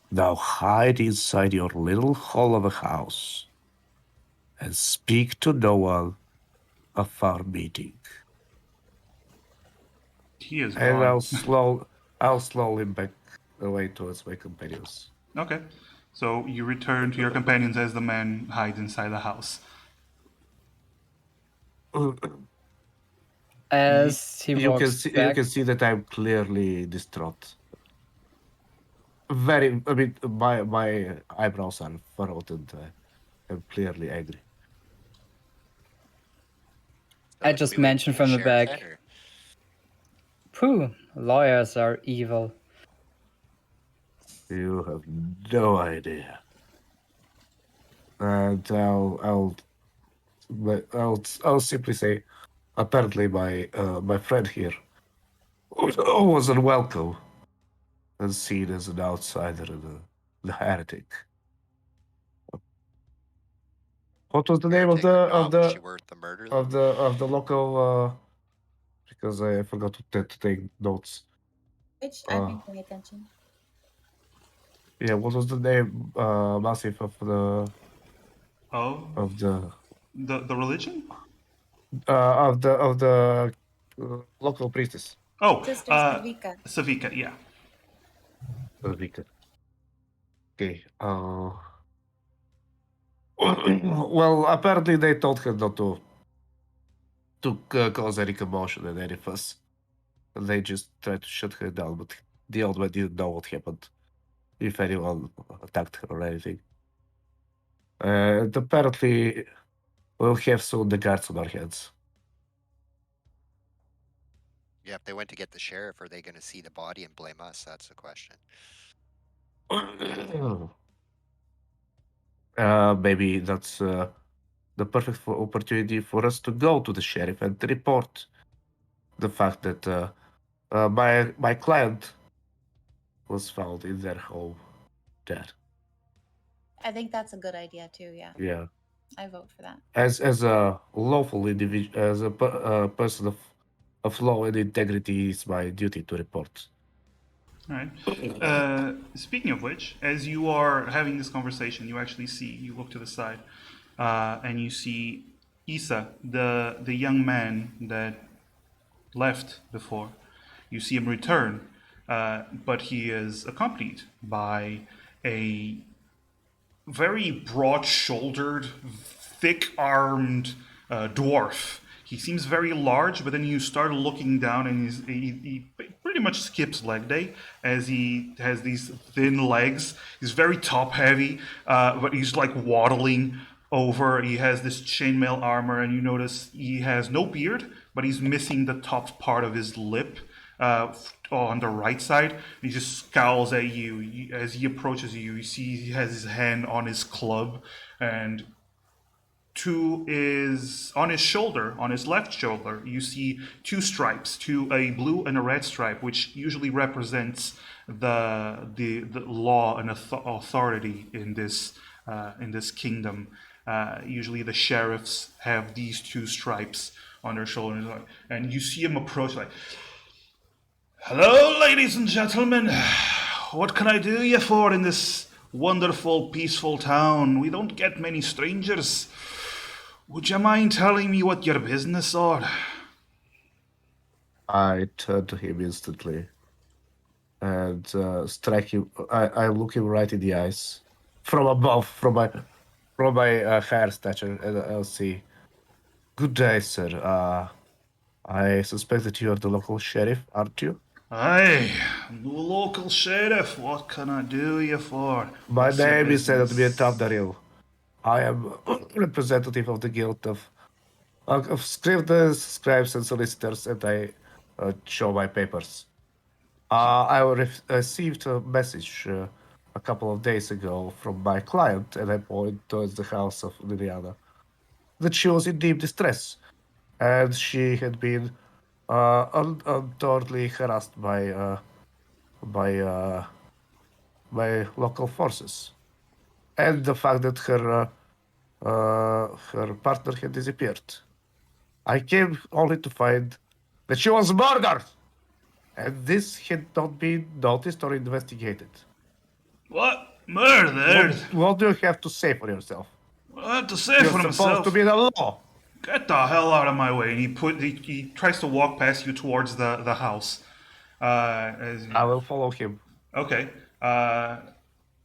Now hide inside your little hole of a house and speak to no one of our meeting. He is And gone. I'll slowly back away towards my companions. Okay. So you return to your companions as the man hides inside the house. As he walks back, you can see that I'm clearly distraught. My eyebrows are furrowed and I'm clearly angry. I just mentioned from the back. Pooh, lawyers are evil. You have no idea. And I'll simply say, apparently my friend here was unwelcome and seen as an outsider and a heretic. What was the name of the local? Because I forgot to take notes. Which I can pay attention. Yeah, what was the name, Massive, of the the religion? Of the local priestess. Sister Savika. Savika, yeah. Savika. Okay. Well, apparently they told her not to cause any commotion and any fuss. They just tried to shut her down, but the old man didn't know what happened, if anyone attacked her or anything. And apparently, we'll have soon the guards on our hands. Yeah, if they went to get the sheriff, are they going to see the body and blame us? That's the question. Maybe that's the perfect opportunity for us to go to the sheriff and report the fact that my client was found in their home dead. I think that's a good idea too. Yeah, Yeah. I vote for that. As a lawful individual, as a person of law and integrity, it's my duty to report. All right. Speaking of which, as you are having this conversation, you actually see, you look to the side, and you see Isa, the young man that left before. You see him return, but he is accompanied by a very broad-shouldered, thick-armed dwarf. He seems very large, but then you start looking down, and he pretty much skips leg day as he has these thin legs. He's very top-heavy, but he's like waddling over. He has this chainmail armor, and you notice he has no beard, but he's missing the top part of his lip. On the right side, he just scowls at you. As he approaches you, you see he has his hand on his club, and on his shoulder, on his left shoulder, you see two stripes, a blue and a red stripe, which usually represents the law and authority in this kingdom. Usually, the sheriffs have these two stripes on their shoulders, and you see him approach like, "Hello, ladies and gentlemen. What can I do you for in this wonderful, peaceful town? We don't get many strangers. Would you mind telling me what your business are?" I turn to him instantly and strike him. I look him right in the eyes from above, from my higher stature, and I'll say, "Good day, sir. I suspect that you are the local sheriff, aren't you?" Aye, the local sheriff. What can I do you for? My What's your name is business?" Tavdaril. I am representative of the guild of scribes and solicitors, and I show my papers. I received a message a couple of days ago from my client, and I point towards the house of Liliana, that she was in deep distress, and she had been untowardly harassed by by local forces, and the fact that her partner had disappeared. I came only to find that she was murdered, and this had not been noticed or investigated. What? Murdered? What do you have to say for yourself? What do I have to say You're for supposed myself? to be the law. Get the hell out of my way! And he tries to walk past you towards the house. I will follow him. Okay.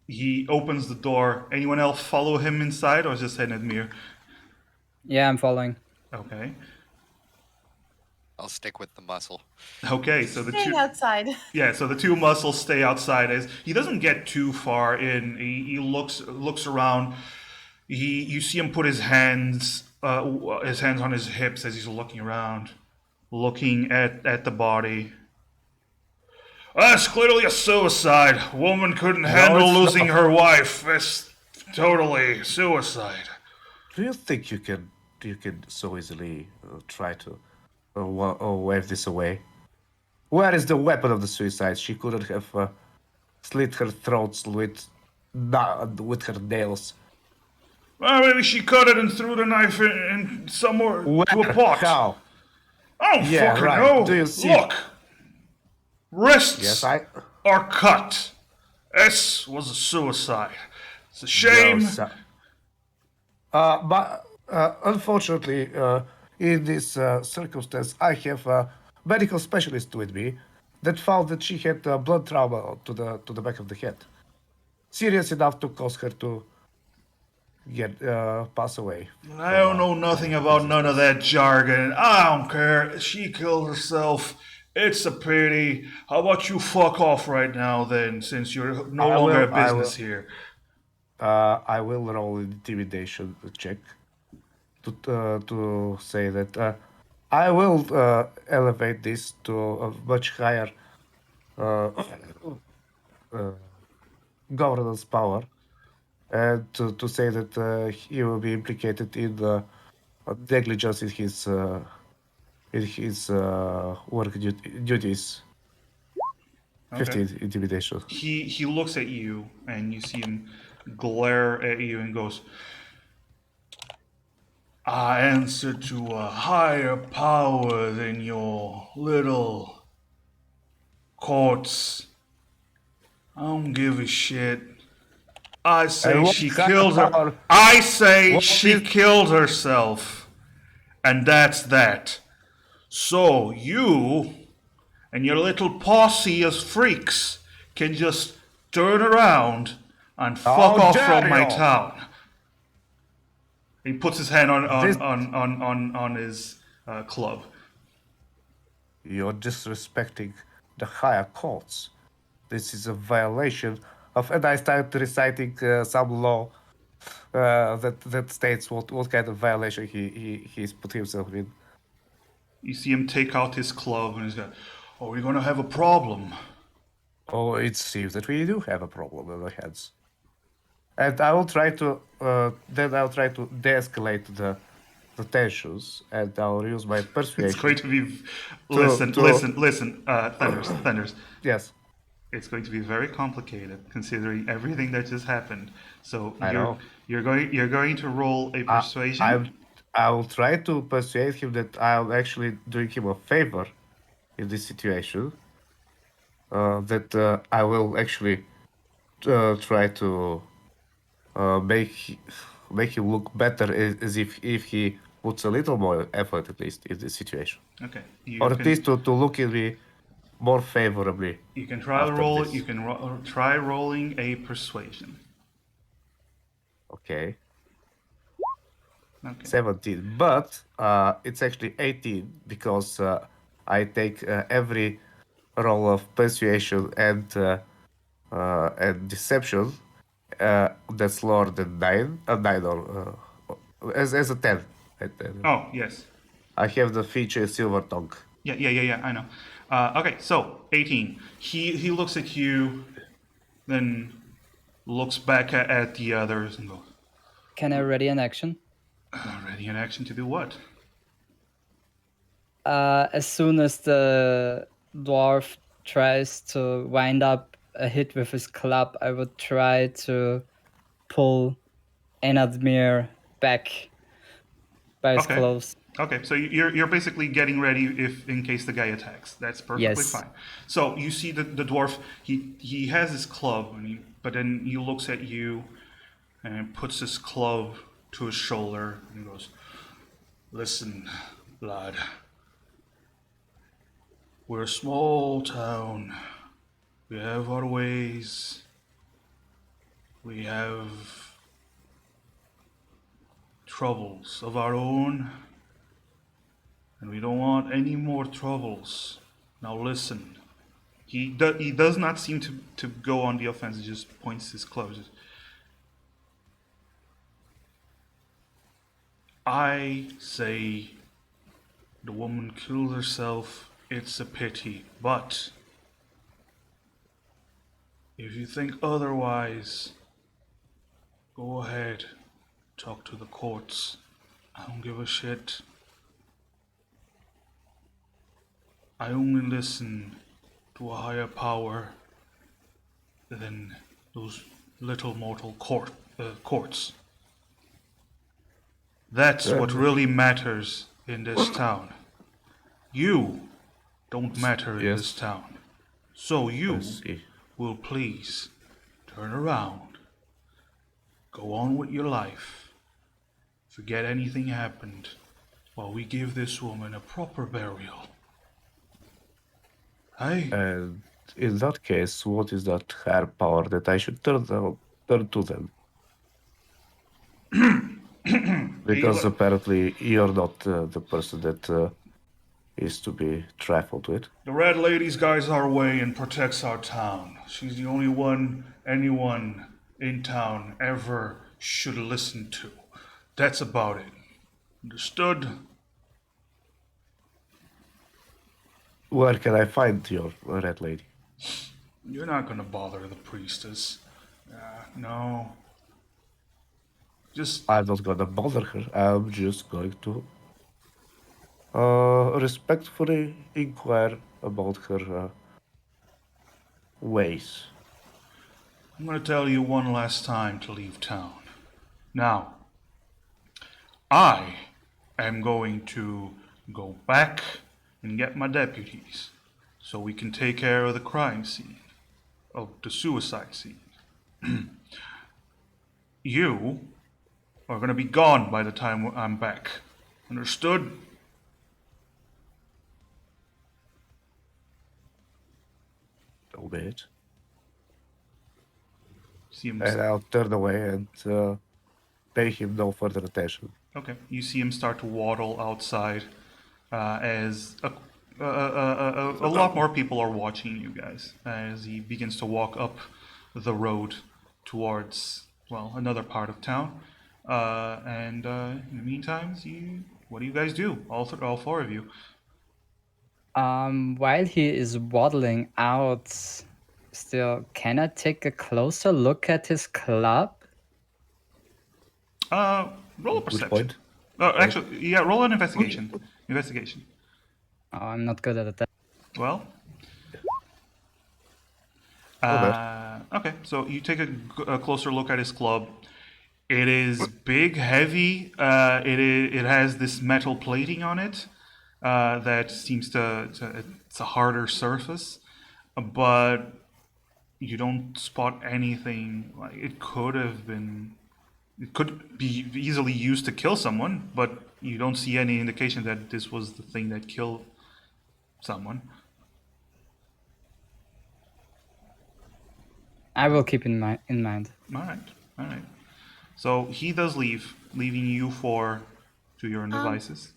He opens the door. Anyone else follow him inside, or just Edmir? Yeah, I'm following. Okay. I'll stick with the muscle. Okay, so the Staying two outside. Yeah, so the two muscles stay outside. As he doesn't get too far in, he looks around. You see him put his hands on his hips as he's looking around, looking at the body. That's clearly a suicide. Woman couldn't handle it's losing not. her wife. That's totally suicide. Do you think you can so easily try to wave this away? Where is the weapon of the suicide? She couldn't have slit her throat with her nails. Well, maybe she cut it and threw the knife in somewhere Where? to a pot. How? I don't Yeah, fucking right. know. Do you see- Look, wrists Yes, I. are cut. S was a suicide. It's a shame. But unfortunately, in this circumstance, I have a medical specialist with me that found that she had blood trauma to the back of the head, serious enough to cause her to pass away. I don't know nothing about none of that jargon. I don't care. She killed herself. It's a pity. How about you fuck off right now then, since you're no longer a business here. I will roll an intimidation check to say that I will elevate this to a much higher governance power, and to say that he will be implicated in negligence in his work duties. Okay. 15 intimidation. He looks at you, and you see him glare at you, and goes, "I answer to a higher power than your little courts. I don't give a shit. I say And what she higher killed her. power? I say What she is- killed herself, and that's that. So you and your little posse of freaks can just turn around and fuck How off dare from my you! town." He puts his hand This on his club. You're disrespecting the higher courts. This is a violation of, and I start reciting some law that states what kind of violation he's put himself in. You see him take out his club, and he's got, "Oh, we're gonna have a problem." Oh, it seems that we do have a problem on our hands. And I will try to then I'll try to de-escalate the tensions, and I'll use my persuasion. It's going to be. To- Listen, Thunders. Yes, It's going to be very complicated considering everything that just happened. So I know. you're going to roll a persuasion. I will try to persuade him that I'm actually doing him a favor in this situation. That I will actually try to make him look better, as if he puts a little more effort, at least, in this situation, Okay. or at least to look at me more favorably. You can try after roll. this. You can try rolling a persuasion. Okay. Okay. 17, but it's actually 18 because I take every roll of persuasion and deception that's lower than 9 or as a 10. Oh yes. I have the feature silver tongue. Yeah. I know. Okay, so 18. He looks at you, then looks back at the others and goes, Can I ready an action? "Ready in action to do what?" As soon as the dwarf tries to wind up a hit with his club, I would try to pull Enadmir back by his Okay. clothes. Okay, so you're basically getting ready if in case the guy attacks. That's perfectly Yes. fine. So you see the dwarf. He has his club, but then he looks at you and puts his club to his shoulder and goes, "Listen, lad. We're a small town. We have our ways. We have troubles of our own. And we don't want any more troubles. Now listen." He does not seem to go on the offense. He just points his club. "I say the woman killed herself. It's a pity. But if you think otherwise, go ahead. Talk to the courts. I don't give a shit. I only listen to a higher power than those little mortal courts. That's what really matters in this town. You don't matter in this town. So you will please turn around. Go on with your life. Forget anything happened while we give this woman a proper burial." Hey? And in that case, what is that higher power that I should turn to them? Because apparently you're not the person that is to be trifled with. The Red Lady's guides our way and protects our town. She's the only one anyone in town ever should listen to. That's about it. Understood? Where can I find your Red Lady? You're not gonna bother the priestess. No. Just I'm not gonna bother her. I'm just going to respectfully inquire about her ways. I'm going to tell you one last time to leave town. Now, I am going to go back and get my deputies so we can take care of the crime scene, of the suicide scene. You are going to be gone by the time I'm back. Understood? Obey it. See him. And I'll turn away and pay him no further attention. Okay. You see him start to waddle outside as a lot more people are watching you guys as he begins to walk up the road towards, well, another part of town. And in the meantime, what do you guys do? All four of you. While he is waddling out, still, can I take a closer look at his club? Roll a Which perception. point? Actually, yeah, roll an investigation. Investigation. Oh, I'm not good at that. Well. Okay, so you take a closer look at his club. It is big, heavy. It has this metal plating on it that seems to it's a harder surface, but you don't spot anything. Like it could be easily used to kill someone, but you don't see any indication that this was the thing that killed someone. I will keep in mind. All right. So he does leave, leaving you four to your own devices.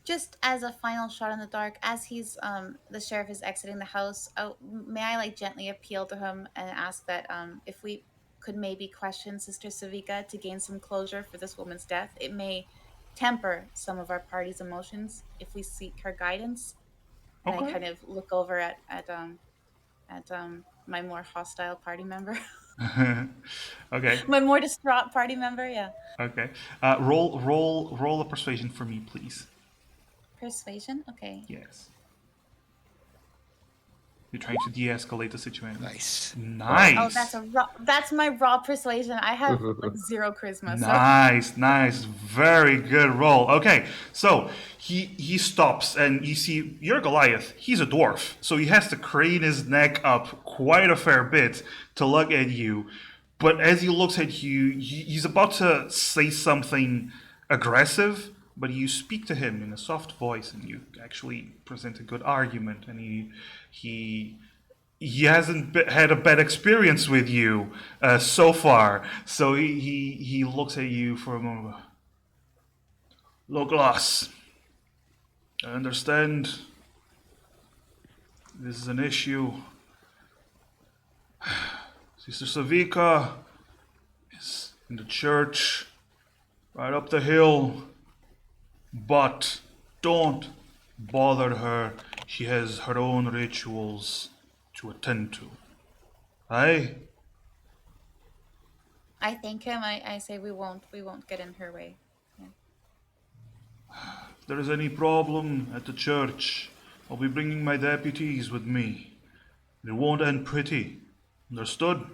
Just as a final shot in the dark, as the sheriff is exiting the house, may I gently appeal to him and ask that if we could maybe question Sister Savika to gain some closure for this woman's death? It may temper some of our party's emotions if we seek her guidance. And Okay. I kind of look over at my more hostile party member. Okay. My more distraught party member, yeah. Okay. Roll a persuasion for me, please. Persuasion? Okay. Yes. You're trying to de-escalate the situation. Nice. Nice. Oh, that's my raw persuasion. I have zero charisma. So. Nice. Very good roll. Okay, so he stops and you see you're Goliath. He's a dwarf, so he has to crane his neck up quite a fair bit to look at you. But as he looks at you, he's about to say something aggressive, but you speak to him in a soft voice and you actually present a good argument, and he hasn't had a bad experience with you so far. So he looks at you for a moment. Look, lass, I understand this is an issue. Sister Savika is in the church right up the hill, but don't bother her. She has her own rituals to attend to. Aye? I thank him. I say we won't get in her way. Yeah. If there is any problem at the church, I'll be bringing my deputies with me. It won't end pretty. Understood?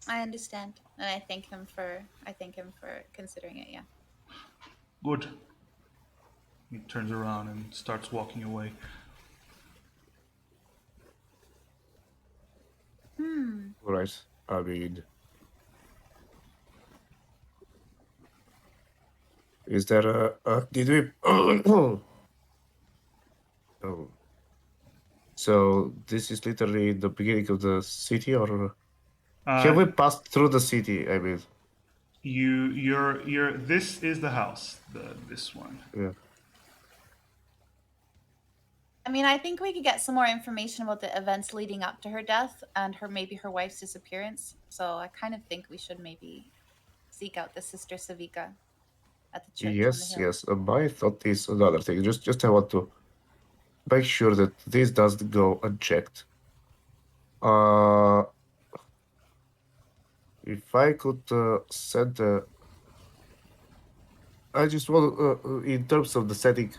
I understand, and I thank him for considering it. Yeah. Good. He turns around and starts walking away. Right. I mean, is there did we? Oh. So this is literally the beginning of the city, or have we passed through the city? I mean, you're. This is the house. This one. yeah. I mean, I think we could get some more information about the events leading up to her death and maybe her wife's disappearance. So I kind of think we should maybe seek out the Sister Savika at the church. Yes, on the hill. yes. My thought is another thing. Just I want to make sure that this doesn't go unchecked. If I could send I just want, in terms of the setting,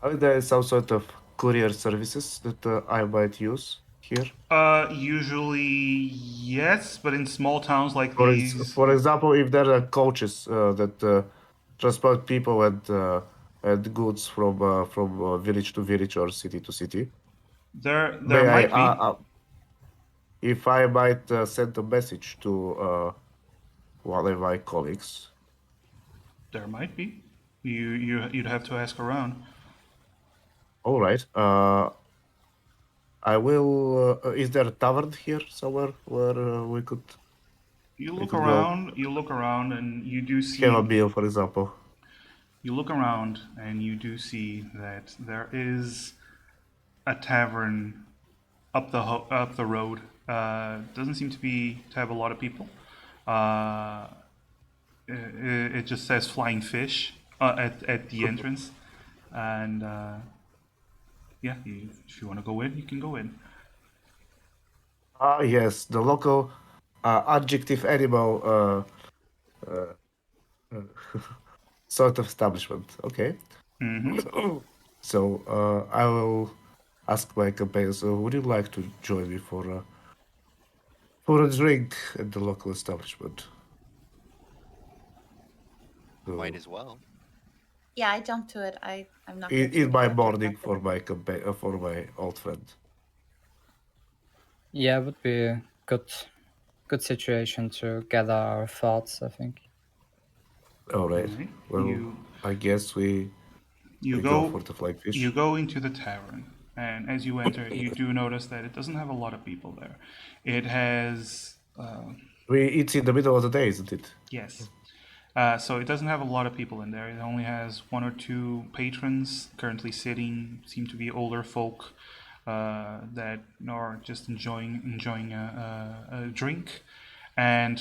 are there some sort of courier services that I might use here? Usually yes, but in small towns like these, For example, if there are coaches that transport people and goods from village to village or city to city, there may I might be. if I might send a message to one of my colleagues. There might be. You'd have to ask around. All right. I will. Is there a tavern here somewhere where we could? You We look could go around. You look around, and you do have a see. meal, for example. You look around, and you do see that there is a tavern up the road. Doesn't seem to have a lot of people. It just says Flying Fish at the entrance, and yeah, if you want to go in, you can go in. Ah, yes, the local adjective animal sort of establishment. Okay. So I will ask my companions, would you like to join me for a drink at the local establishment? So, Might as well. Yeah, I jumped to it. I'm not going to in my interrupt your morning breakfast. for my old friend. Yeah, it would be a good situation to gather our thoughts, I think. All right. All right. Well, I guess we You go go for the flying fish. you go into the tavern, and as you enter, you do notice that it doesn't have a lot of people there. It has It's in the middle of the day, isn't it? yes. So it doesn't have a lot of people in there. It only has one or two patrons currently sitting. Seem to be older folk that are just enjoying a drink. And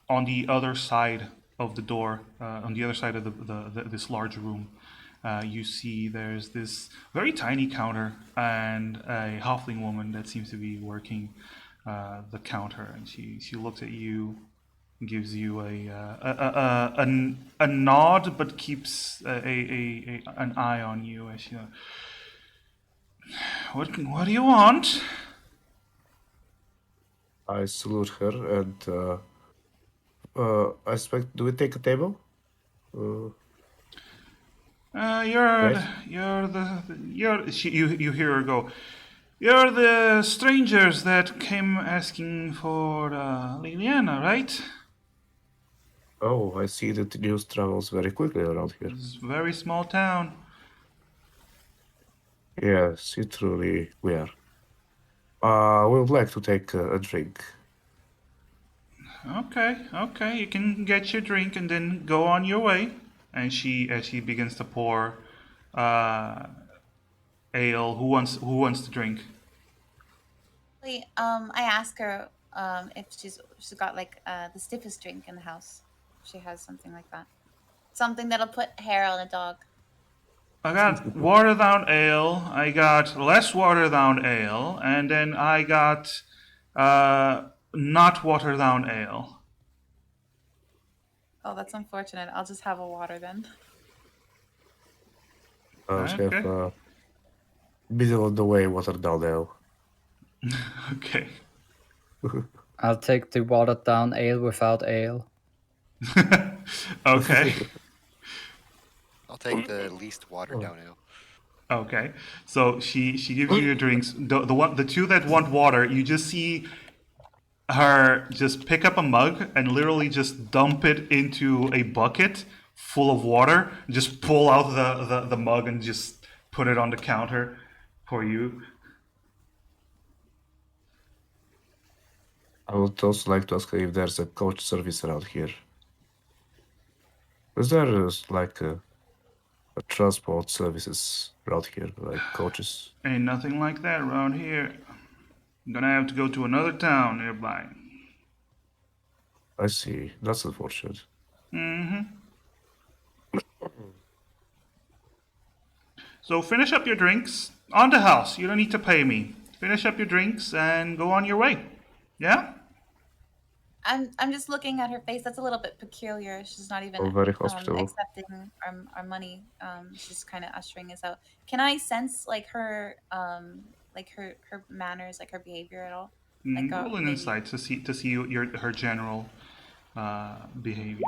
on the other side of the door, on the other side of this large room, you see there's this very tiny counter and a halfling woman that seems to be working the counter, and she looks at you, gives you a nod, but keeps an eye on you as you. What do you want? I salute her and I expect. Do we take a table? You hear her go. You're the strangers that came asking for Liliana, right? Oh, I see that the news travels very quickly around here. It's a very small town. Yes, it truly we are. We would like to take a drink. Okay, you can get your drink and then go on your way. And as she begins to pour ale, who wants to drink? I ask her if she's got like the stiffest drink in the house. If she has something like that, something that'll put hair on a dog. I got watered down ale. I got less watered down ale, and then I got not watered down ale. Oh, that's unfortunate. I'll just have a water then. Have middle of the way watered down ale. Okay. I'll take the watered down ale without ale. Okay. I'll take the least watered down ale. Okay. So she gives you your drinks. The two that want water, you just see her just pick up a mug and literally just dump it into a bucket full of water. Just pull out the mug and just put it on the counter for you. I would also like to ask her if there's a coach service around here. Is there like a transport services around here, like coaches? Ain't nothing like that around here. I'm gonna have to go to another town nearby. I see. That's unfortunate. So finish up your drinks on the house. You don't need to pay me. Finish up your drinks and go on your way. Yeah? I'm just looking at her face. That's a little bit peculiar. She's not even Very hospitable. accepting our money. She's kind of ushering us out. Can I sense her her manners, like her behavior at all? Roll an insight to see her general behavior.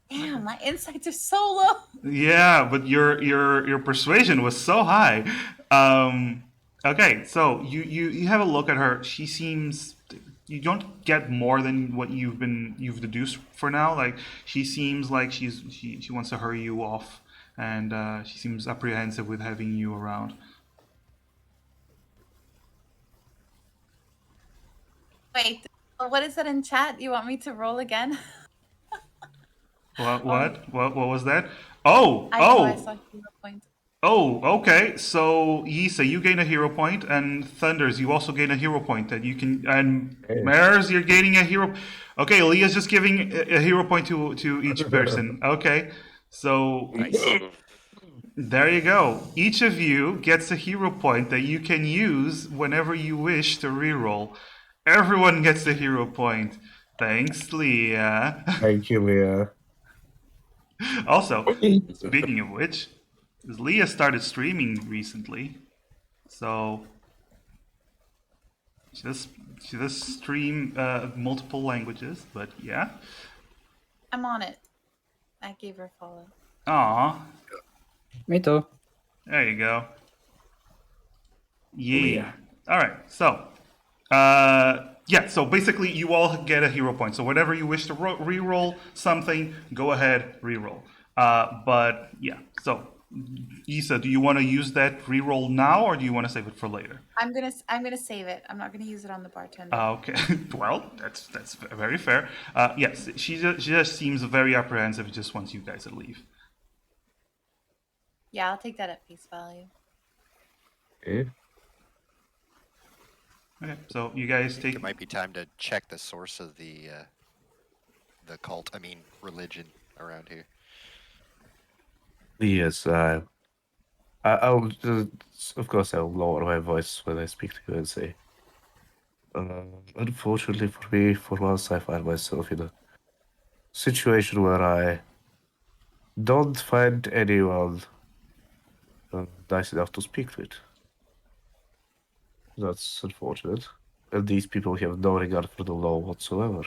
Damn, my insights are so low. Yeah, but your persuasion was so high. Okay, so you have a look at her. She seems, you don't get more than what you've deduced for now. Like, she seems like she wants to hurry you off, and she seems apprehensive with having you around. Wait, what is that in chat? You want me to roll again? What was that? Oh, I know I saw hero point. Oh, okay. So Yisa, you gain a hero point, and Thunders, you also gain a hero point that you can. And Marez, you're gaining a hero. Okay, Leah's just giving a hero point to each person. Okay, so there you go. Each of you gets a hero point that you can use whenever you wish to reroll. Everyone gets a hero point. Thanks, Leah. Thank you, Leah. Also, speaking of which, Leah started streaming recently, so she does stream multiple languages. But yeah, I'm on it. I gave her a follow. Aw, Me too. there you go. Yeah. All right. So, yeah. So basically, you all get a hero point. So whenever you wish to re-roll something, go ahead, re-roll. But yeah. So, Isa, do you want to use that re-roll now, or do you want to save it for later? I'm gonna save it. I'm not gonna use it on the bartender. Okay. Well, that's very fair. Yes, she just seems very apprehensive. Just wants you guys to leave. Yeah, I'll take that at face value. Okay. Okay. So you guys take. It might be time to check the source of the cult. I mean, religion around here. Yes, I'll of course I'll lower my voice when I speak to you and say, unfortunately for me, for once I find myself in a situation where I don't find anyone nice enough to speak with. That's unfortunate. And these people have no regard for the law whatsoever.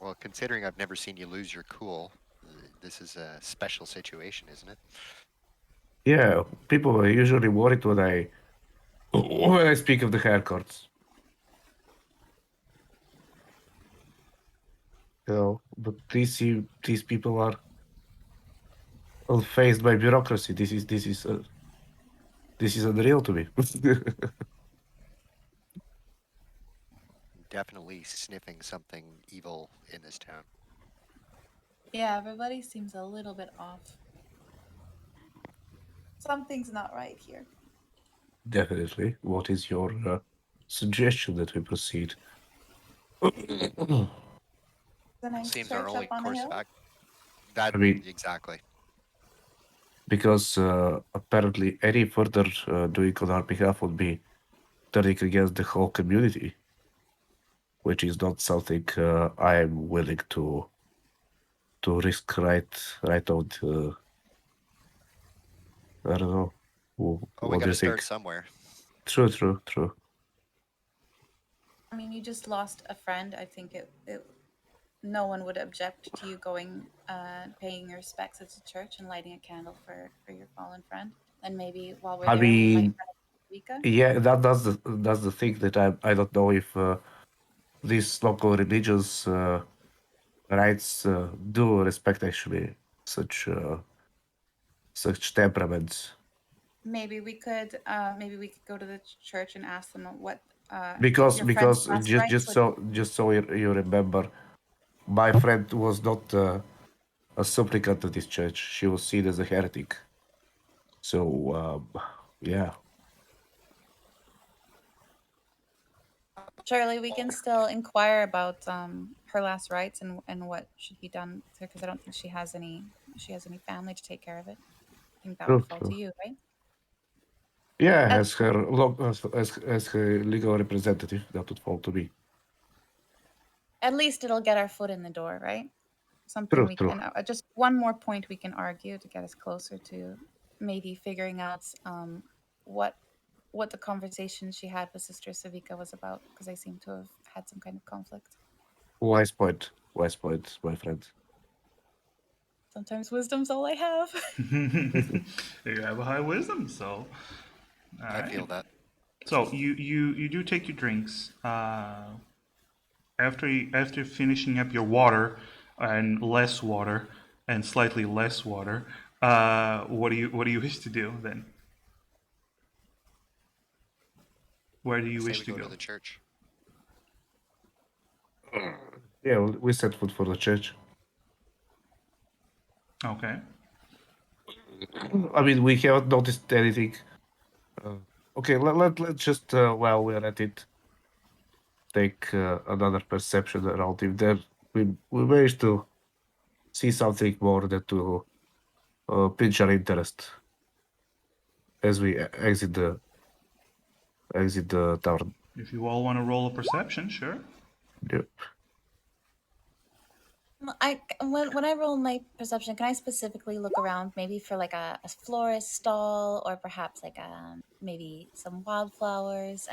Well, considering I've never seen you lose your cool, this is a special situation, isn't it? Yeah, people are usually worried when I speak of the haircuts. You know, but these people are unfazed by bureaucracy. This is unreal to me. Definitely sniffing something evil in this town. Yeah, everybody seems a little bit off. Something's not right here. Definitely. What is your suggestion that we proceed? Seems our only course back. I mean, exactly. Because apparently any further doing on our behalf would be turning against the whole community, which is not something I am willing to risk right out. I don't know. Well, we gotta start somewhere. True. I mean, you just lost a friend. I think no one would object to you going, paying your respects at the church and lighting a candle for your fallen friend. And maybe while we're there, we might Vika. Yeah, that's the thing that I don't know if these local religious rights do respect actually such temperaments. Maybe we could go to the church and ask them what. Because just so you remember, my friend was not a supplicant to this church. She was seen as a heretic. So yeah. Surely we can still inquire about her last rites and what should be done to her, because I don't think she has any family to take care of it. I think that would fall to you, right? Yeah, as her legal representative, that would fall to me. At least it'll get our foot in the door, right? Something True, we true. can just one more point we can argue to get us closer to maybe figuring out what the conversation she had with Sister Savika was about, because I seem to have had some kind of conflict. Wise point, my friend. Sometimes wisdom's all I have. You have a high wisdom, so. I feel that. So you do take your drinks. After finishing up your water and less water and slightly less water, what do you wish to do then? Where do you Say wish we to go go? to the church. Yeah, we set foot for the church. Okay. I mean, we haven't noticed anything. Okay, let's just while we're at it, take another perception around. If there we manage to see something more that will pinch our interest as we exit the town. If you all want to roll a perception, sure. Yep. When I roll my perception, can I specifically look around, maybe for like a florist stall, or perhaps like maybe some wildflowers,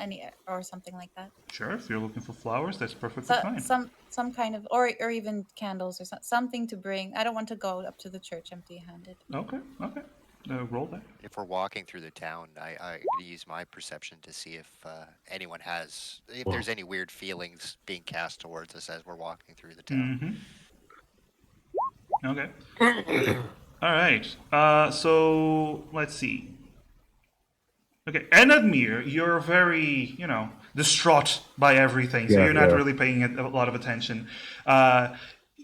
or something like that? Sure, if you're looking for flowers, that's perfectly So, fine. some kind of, or even candles, or something to bring. I don't want to go up to the church empty-handed. Okay. Roll that. If we're walking through the town, I use my perception to see if anyone has, if Well. there's any weird feelings being cast towards us as we're walking through the town. Okay. All right. So let's see. Okay, Enadmir, you're very, distraught by everything, so Yeah, you're not yeah. really paying a lot of attention.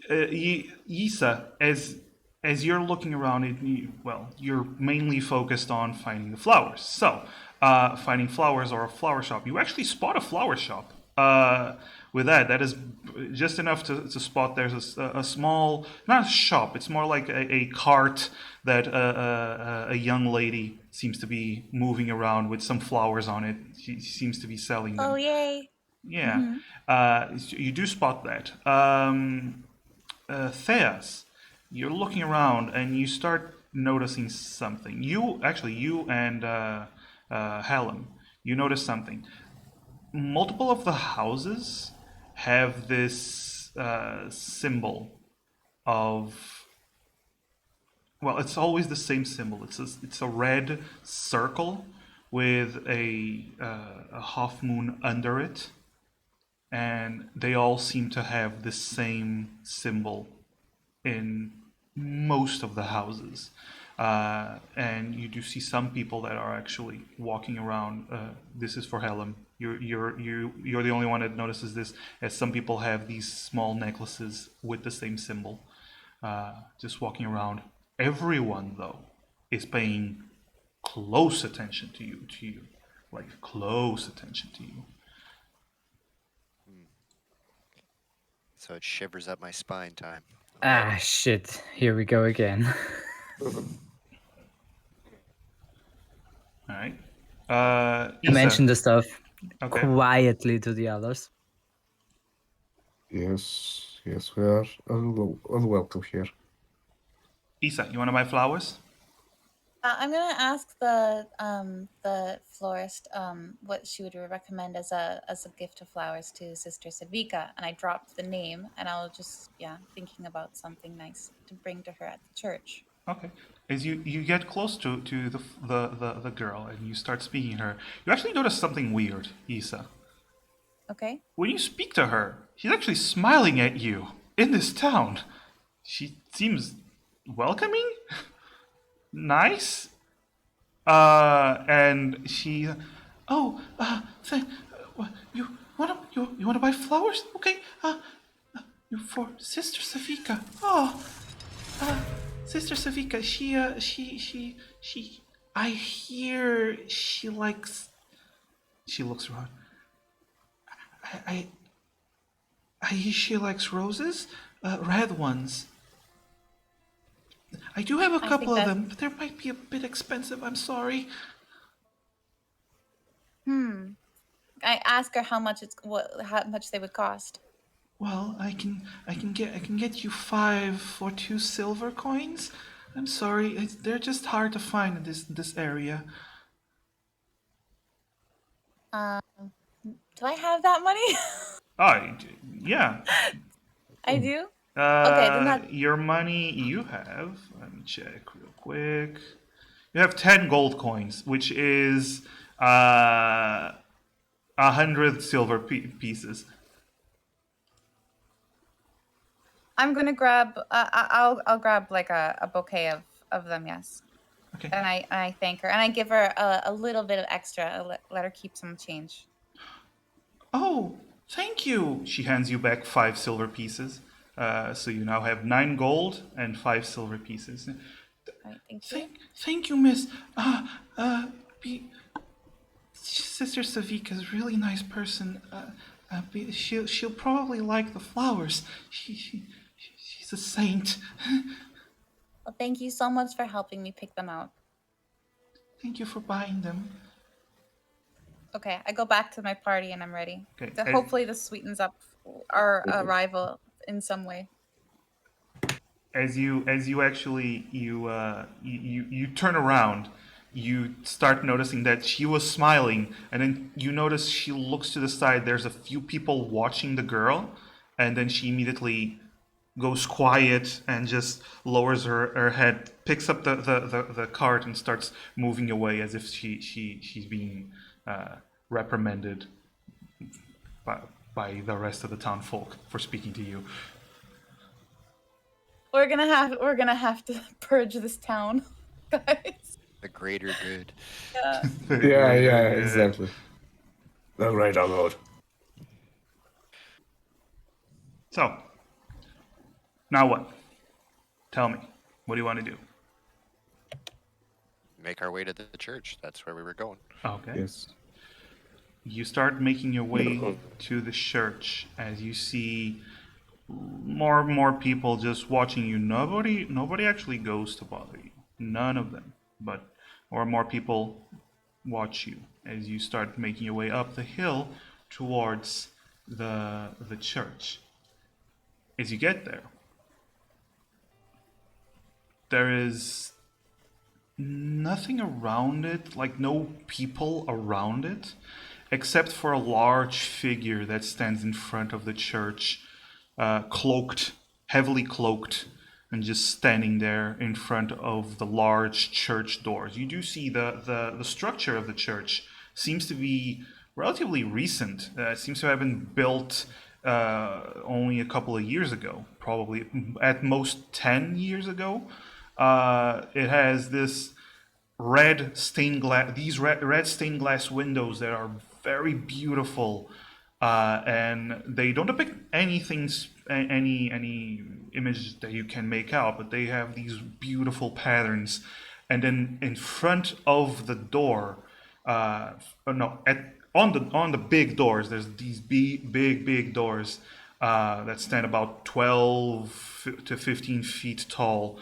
Isa, as you're looking around, you're mainly focused on finding the flowers. So, finding flowers or a flower shop. You actually spot a flower shop. With that is just enough to spot there's a small, not a shop, it's more like a cart that a young lady seems to be moving around with some flowers on it. She seems to be selling them. Oh, yay! Yeah, you do spot that. Theas, you're looking around and you start noticing something. You and Hallam, you notice something. Multiple of the houses have this symbol of. Well, it's always the same symbol. It's a red circle with a half moon under it, and they all seem to have the same symbol in most of the houses. And you do see some people that are actually walking around. This is for Helen. You're the only one that notices this, as some people have these small necklaces with the same symbol, just walking around. Everyone, though, is paying close attention to you, like close attention to you. So it shivers up my spine time. Ah, shit. Here we go again. All right. I Isa. mentioned the stuff Okay. quietly to the others. Yes, we are unwelcome here. Isa, you want to buy flowers? I'm gonna ask the florist what she would recommend as a gift of flowers to Sister Savika, and I dropped the name, and I'll just thinking about something nice to bring to her at the church. Okay. As you get close to the girl and you start speaking to her, you actually notice something weird, Isa. Okay. When you speak to her, she's actually smiling at you in this town. She seems welcoming, nice, and she. Oh, you wanna buy flowers? Okay. You for Sister Savika. Oh, Sister Savika. She. I hear she likes. She looks around. I hear she likes roses, red ones. I do have a couple of them, but they might be a bit expensive. I'm sorry. I ask her how much they would cost. Well, I can get you 5 for 2 silver coins. I'm sorry, they're just hard to find in this area. Do I have that money? Yeah. I do. Okay, then that. Your money you have. Let me check real quick. You have 10 gold coins, which is 100 silver pieces. I'm gonna grab. I'll grab like a bouquet of them. Yes. Okay. And I thank her and I give her a little bit of extra. Let her keep some change. Oh, thank you. She hands you back 5 silver pieces. So you now have 9 gold and 5 silver pieces. All right, thank you. Thank you, Miss. Be, Sister Savika's a really nice person. She'll probably like the flowers. She's a saint. Well, thank you so much for helping me pick them out. Thank you for buying them. Okay, I go back to my party and I'm ready. Okay. So hopefully this sweetens up our arrival in some way. As you actually you turn around, you start noticing that she was smiling, and then you notice she looks to the side. There's a few people watching the girl, and then she immediately goes quiet and just lowers her head, picks up the cart, and starts moving away as if she's being reprimanded by the rest of the town folk for speaking to you. We're gonna have to purge this town, guys. The greater good. Yeah, exactly. The greater good. So, now what? Tell me. What do you want to do? Make our way to the church. That's where we were going. Okay. Yes. You start making your way to the church as you see more and more people just watching you. Nobody actually goes to bother you. None of them. But more and more people watch you as you start making your way up the hill towards the church. As you get there, there is nothing around it, like no people around it, except for a large figure that stands in front of the church, cloaked, heavily cloaked, and just standing there in front of the large church doors. You do see the structure of the church seems to be relatively recent. It seems to have been built only a couple of years ago, probably at most 10 years ago. It has this red stained glass, these red stained glass windows that are very beautiful, and they don't depict anything, any image that you can make out, but they have these beautiful patterns. And then in front of the door, on the big doors, there's these big doors that stand about 12 to 15 feet tall.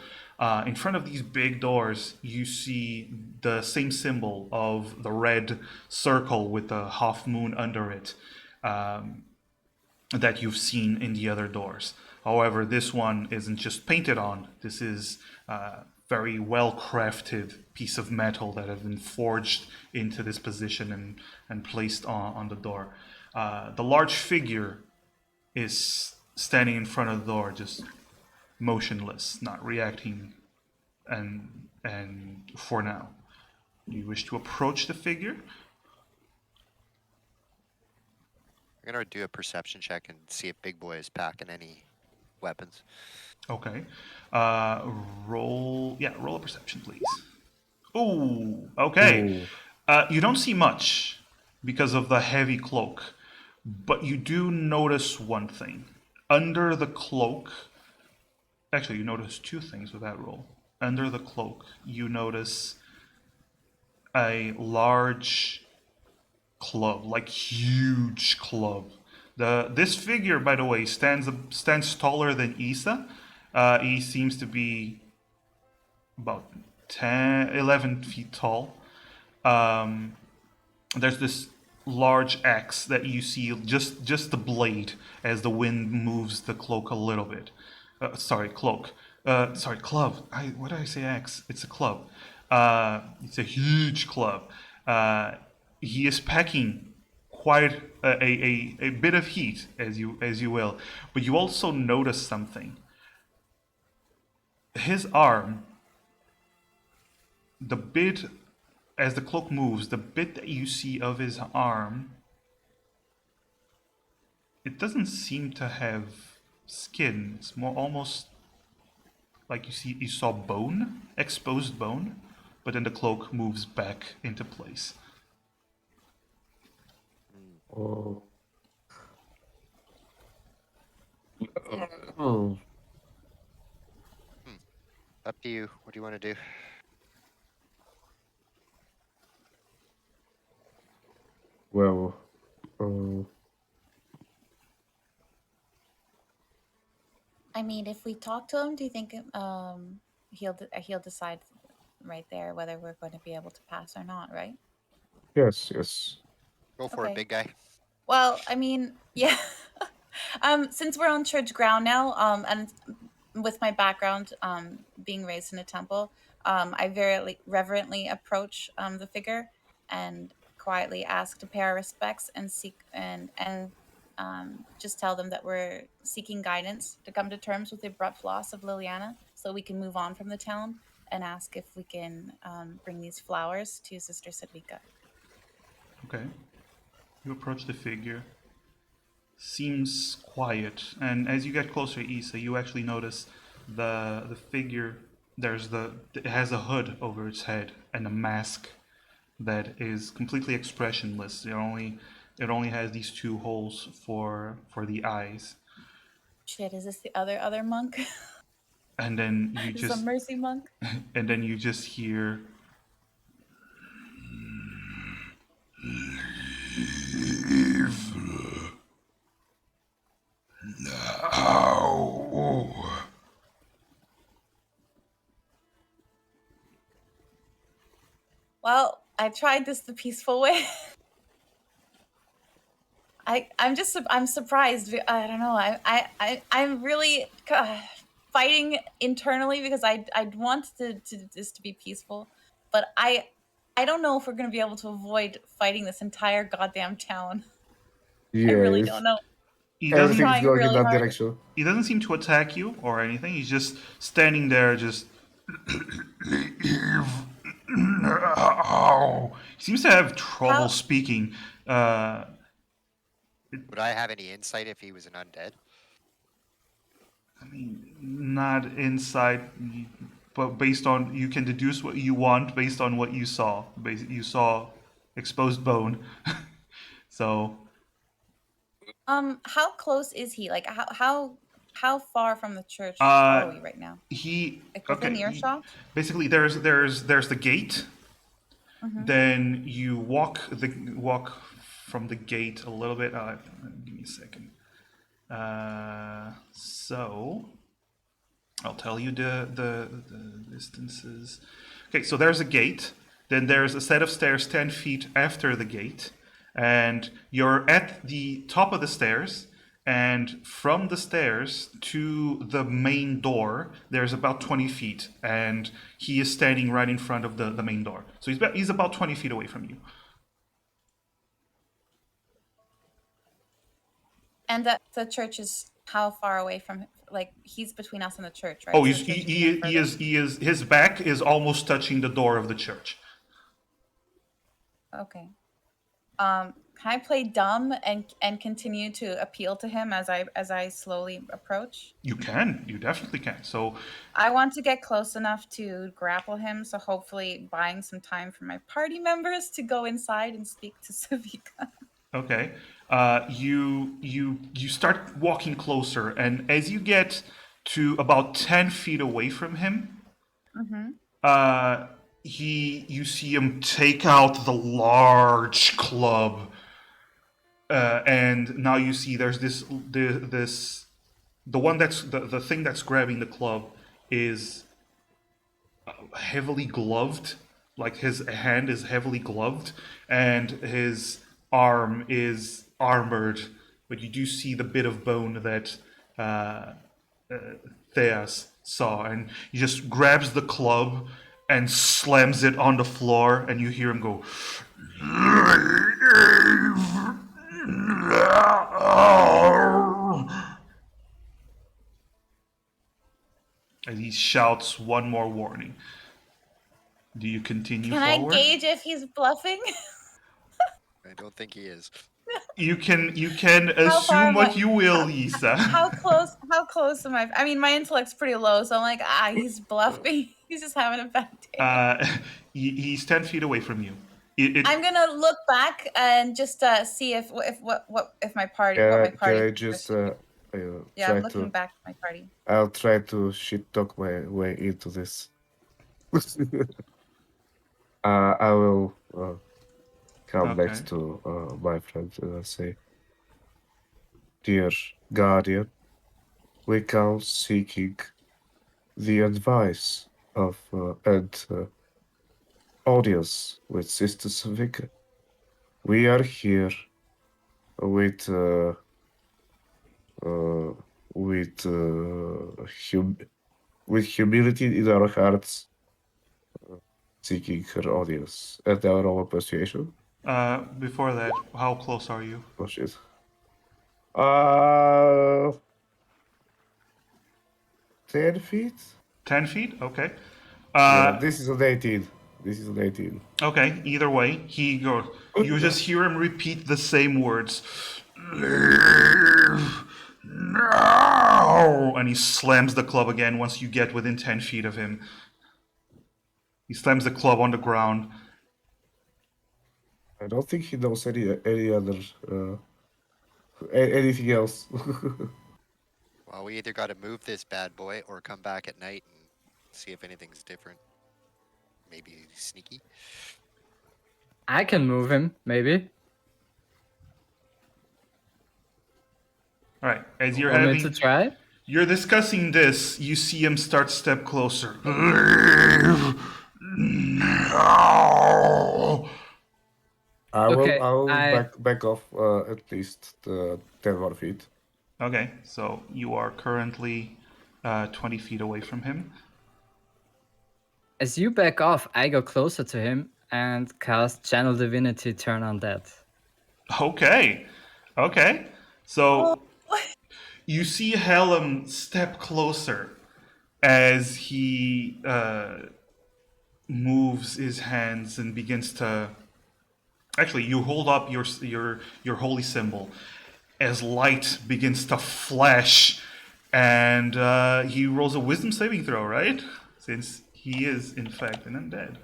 In front of these big doors, you see the same symbol of the red circle with the half moon under it that you've seen in the other doors. However, this one isn't just painted on. This is very well crafted piece of metal that has been forged into this position and placed on the door. The large figure is standing in front of the door, just motionless, not reacting, and for now. Do you wish to approach the figure? I'm gonna do a perception check and see if Big Boy is packing any weapons. Okay. Roll a perception, please. Ooh, okay. You don't see much because of the heavy cloak, but you do notice one thing. Under the cloak, actually, you notice two things with that roll. Under the cloak, you notice a large club, like huge club. This figure, by the way, stands taller than Issa. He seems to be about 11 feet tall. There's this large axe that you see, just the blade as the wind moves the cloak a little bit. Sorry, cloak. Sorry, club. What did I say? Axe. It's a club. It's a huge club. He is packing quite a bit of heat, as you will, but you also notice something. His arm, the bit as the cloak moves, the bit that you see of his arm, it doesn't seem to have skin. It's more almost like you saw bone, exposed bone, but then the cloak moves back into place. Oh. Oh. Up to you. What do you want to do? Well, I mean, if we talk to him, do you think he'll decide right there whether we're going to be able to pass or not, right? yes. Go for it, Okay. big guy. Well, I mean, yeah. Since we're on church ground now, and with my background, being raised in a temple, I very reverently approach the figure and quietly ask to pay our respects and seek and just tell them that we're seeking guidance to come to terms with the abrupt loss of Liliana, so we can move on from the town, and ask if we can bring these flowers to Sister Sidvika. Okay. You approach the figure. Seems quiet, and as you get closer, Issa, you actually notice the figure. It has a hood over its head and a mask that is completely expressionless. It only has these two holes for the eyes. Shit, is this the other monk? And then you Is this a just mercy monk? and then you just hear now. Well, I tried this the peaceful way. I'm surprised. I don't know. I'm really fighting internally because I want this to be peaceful, but I don't know if we're gonna be able to avoid fighting this entire goddamn town. Yeah, I really don't know. He I'm everything is trying going in really that hard. direction. He doesn't seem to attack you or anything. He's just standing there, just. He seems to have trouble How- speaking. Would I have any insight if he was an undead? I mean, not inside, but based on you can deduce what you want based on what you saw. You saw exposed bone, so. How close is he? Like how far from the church are we right now? He Like within okay. earshot? Basically, there's the gate. Mm-hmm. Then you walk from the gate a little bit. Give me a second. So I'll tell you the distances. Okay, so there's a gate. Then there's a set of stairs 10 feet after the gate, and you're at the top of the stairs. And from the stairs to the main door, there's about 20 feet, and he is standing right in front of the main door. So he's about 20 feet away from you. And the church is how far away from? Like he's between us and the church, right? Oh, So the church is even further? he is. His back is almost touching the door of the church. Okay. Can I play dumb and continue to appeal to him as I slowly approach? You can. You definitely can. So I want to get close enough to grapple him, so hopefully buying some time for my party members to go inside and speak to Savika. okay, you start walking closer, and as you get to about 10 feet away from him, you see him take out the large club, and now you see there's the one that's the thing that's grabbing the club is heavily gloved, like his hand is heavily gloved, and his arm is armored, but you do see the bit of bone that Theas saw, and he just grabs the club and slams it on the floor, and you hear him go. And he shouts one more warning. Do you continue forward? Can I gauge if he's bluffing? I don't think he is. You can assume what you will, Isa. How close am I? I mean, my intellect's pretty low, so I'm like, he's bluffing. He's just having a bad day. He's 10 feet away from you. I'm gonna look back and just see if my party. Can what my party. I just yeah, I'm looking back at my party. I'll try to shit talk my way into this. I will come next to my friend and say, "Dear Guardian, we come seeking the advice of and audience with Sister Savika. We are here with humility in our hearts, seeking her audience and our own persuasion." Before that, how close are you? Oh shit. 10 feet? 10 feet? Okay. Yeah, this is an 18. This is an 18. Okay, either way, he goes. You just hear him repeat the same words. No! And he slams the club again once you get within 10 feet of him. He slams the club on the ground. I don't think he knows any other anything else. Well, we either got to move this bad boy or come back at night and see if anything's different. Maybe sneaky. I can move him, maybe. All right, as you're Want me to try? You're discussing this. You see him start step closer. I will back off at least 10 more feet. Okay, so you are currently 20 feet away from him. As you back off, I go closer to him and cast Channel Divinity Turn Undead. Okay. So you see Helm step closer as he moves his hands and begins to. Actually, you hold up your holy symbol as light begins to flash, and he rolls a wisdom saving throw, right? Since he is, in fact, an undead.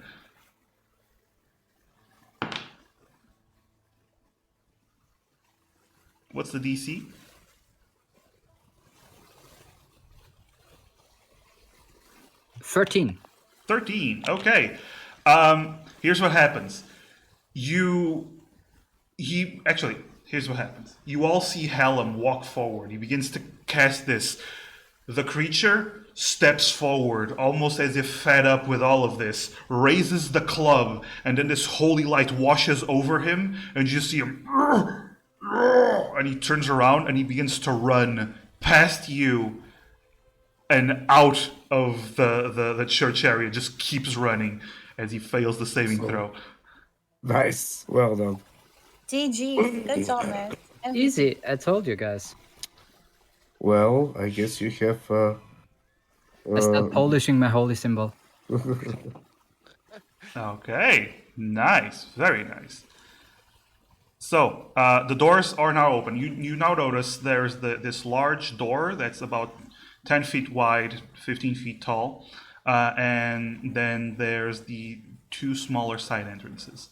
What's the DC? $13. 13. Okay. Here's what happens. Here's what happens. You all see Hallam walk forward. He begins to cast this. The creature steps forward, almost as if fed up with all of this, raises the club, and then this holy light washes over him, and you see him. And he turns around and he begins to run past you and out of the church area, just keeps running as he fails the saving throw. Nice. Well done. GG. Good job, man. Easy. I told you guys. Well, I guess you have... I start polishing my holy symbol. Okay. Nice. Very nice. So, the doors are now open. You now notice there's this large door that's about 10 feet wide, 15 feet tall, and then there's the two smaller side entrances.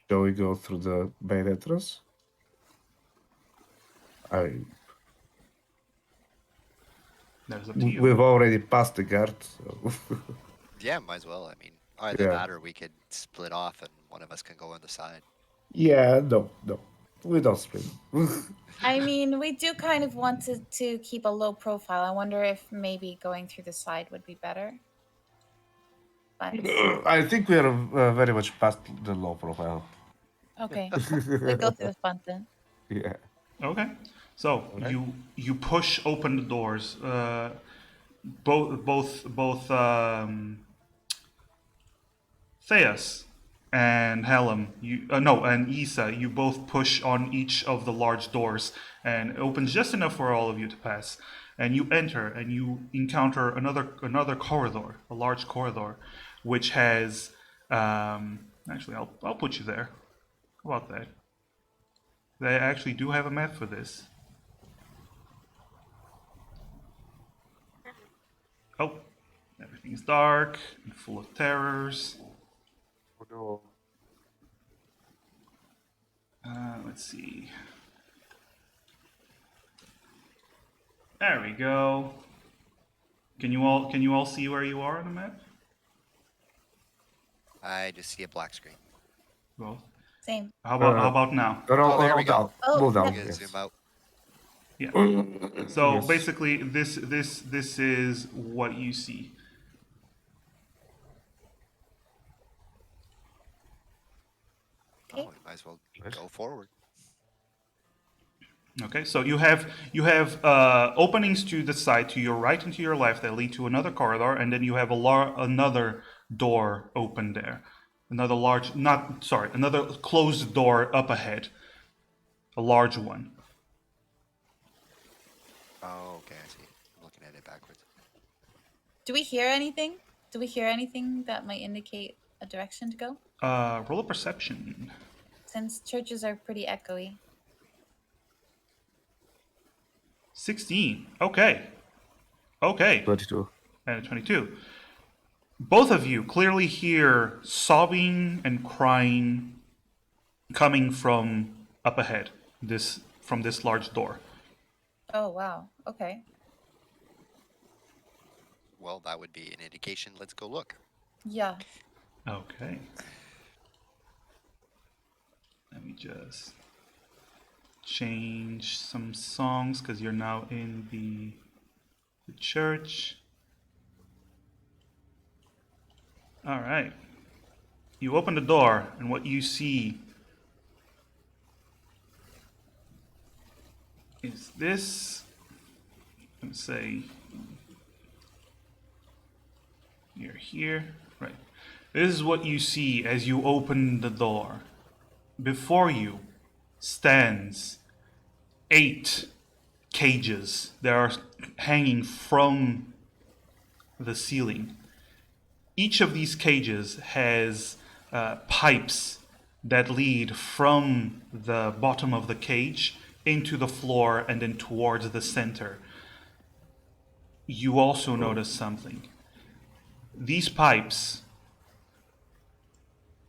Shall we go through the main entrance? There's up to you. We've already passed the guard. So. Yeah, might as well. I mean, either that or we could split off and one of us can go on the side. Yeah, no. We don't split. I mean, we do kind of want to keep a low profile. I wonder if maybe going through the side would be better. vibes. I think we are very much past the low profile. Okay, we go through the front then. Yeah. Okay. So Okay. you push open the doors. Both Theus and Helm, and Isa, you both push on each of the large doors, and it opens just enough for all of you to pass. And you enter, and you encounter another corridor, a large corridor, which has. Actually, I'll put you there. How about that? They actually do have a map for this. Oh, everything's dark and full of terrors. Oh, no. Let's see. There we go. Can you all see where you are on the map? I just see a black screen. Well, Same. how about now? There we go. Down. Oh, Move down. You can Yes. zoom out. Yeah. So Yes. basically, this is what you see. Okay. Oh, we might as well go forward. Okay, so you have openings to the side, to your right and to your left, that lead to another corridor, and then you have another door open there, another closed door up ahead, a large one. Oh, okay, I see. I'm looking at it backwards. Do we hear anything? Do we hear anything that might indicate a direction to go? Roll a perception. Since churches are pretty echoey. 16. Okay. Okay. 22. And a 22. Both of you clearly hear sobbing and crying coming from up ahead, from this large door. Oh wow. Okay. Well, that would be an indication. Let's go look. Yeah. Okay. Let me just change some songs because you're now in the church. All right. You open the door, and what you see is this. Let's say you're here. Right. This is what you see as you open the door. Before you stands 8 cages that are hanging from the ceiling. Each of these cages has pipes that lead from the bottom of the cage into the floor and then towards the center. You also notice something. These pipes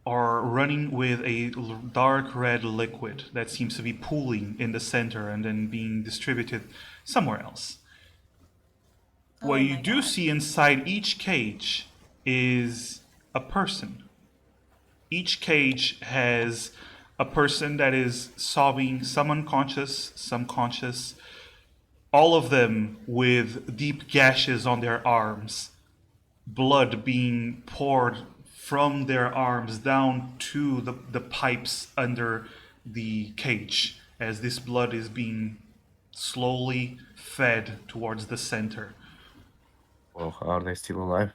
are running with a dark red liquid that seems to be pooling in the center and then being distributed somewhere else. What you do see inside each cage is a person. Each cage has a person that is sobbing, some unconscious, some conscious, all of them with deep gashes on their arms, blood being poured from their arms down to the pipes under the cage as this blood is being slowly fed towards the center. Well, are they still alive?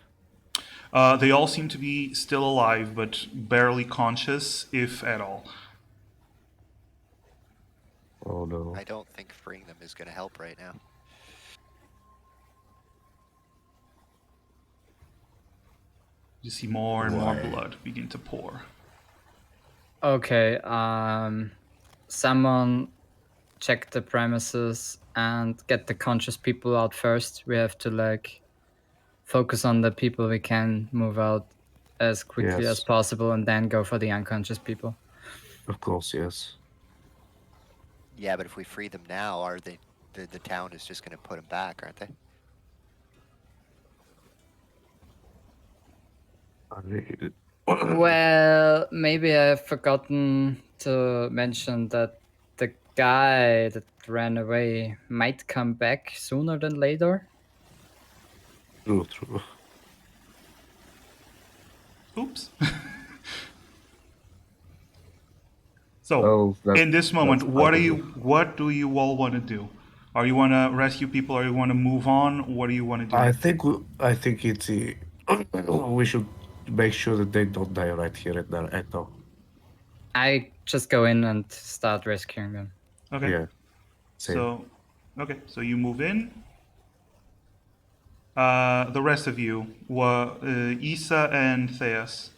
They all seem to be still alive, but barely conscious, if at all. Oh no. I don't think freeing them is going to help right now. You see more and more blood begin to pour. Okay, someone check the premises and get the conscious people out first. We have to focus on the people we can move out as quickly as possible and then go for the unconscious people. Of course, yes. Yeah, but if we free them now, the town is just going to put them back, aren't they? Well, maybe I've forgotten to mention that the guy that ran away might come back sooner than later. True. Oops. So, in this moment, what do you all want to do? Are you want to rescue people? Or you want to move on? What do you want to do? I think it's we should make sure that they don't die right here at now. I just go in and start rescuing them. Okay. Yeah. Same. So you move in. The rest of you, Issa and Theas.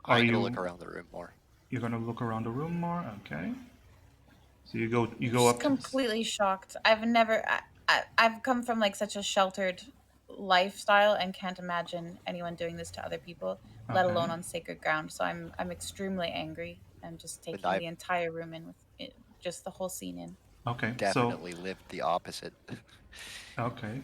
I'm gonna look around the room more. You're gonna look around the room more. Okay. So you go Just up. completely shocked. I've come from like such a sheltered lifestyle and can't imagine anyone doing this to other people, let Okay. alone on sacred ground. So I'm extremely angry. I'm just taking the entire room in with it, just the whole scene in. Okay. Definitely lived the opposite. Okay.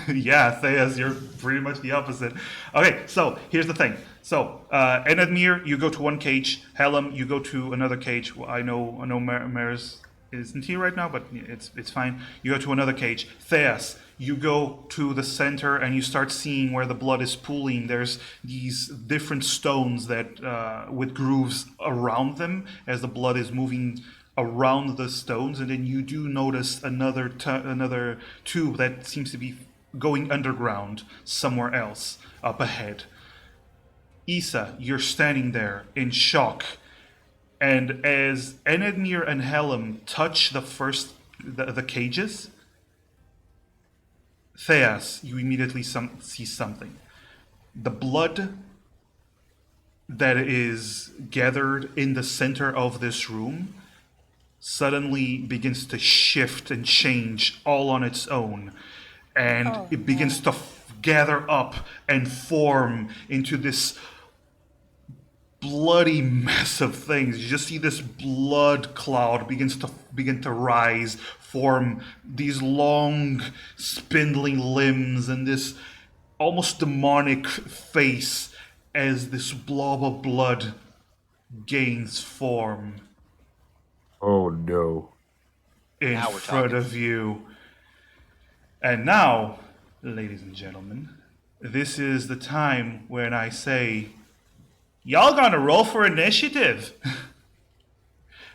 Yeah, Theas, you're pretty much the opposite. Okay, so here's the thing. So, Enedmir, you go to one cage. Helm, you go to another cage. Well, I know Marez isn't here right now, but it's fine. You go to another cage. Theas, you go to the center and you start seeing where the blood is pooling. There's these different stones that with grooves around them as the blood is moving around the stones, and then you do notice another tube that seems to be going underground somewhere else up ahead. Issa, you're standing there in shock, and as Enedmir and Helm touch the cages, Theas, you immediately see something. The blood that is gathered in the center of this room suddenly begins to shift and change all on its own. And it begins to gather up and form into this bloody mess of things. You just see this blood cloud begin to rise, form these long, spindling limbs and this almost demonic face as this blob of blood gains form. Oh no. In front of you. And now, ladies and gentlemen, this is the time when I say, y'all gonna roll for initiative.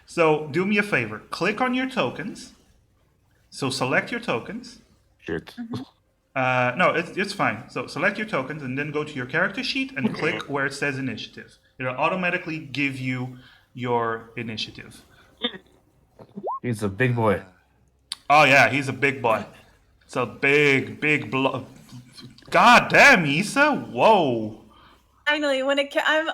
So do me a favor, click on your tokens. So select your tokens. Shit. No, it's fine. So select your tokens and then go to your character sheet and click where it says initiative. It'll automatically give you your initiative. He's a big boy. Oh yeah, he's a big boy. It's a big blood. God damn, Issa! Whoa. Finally, when I'm.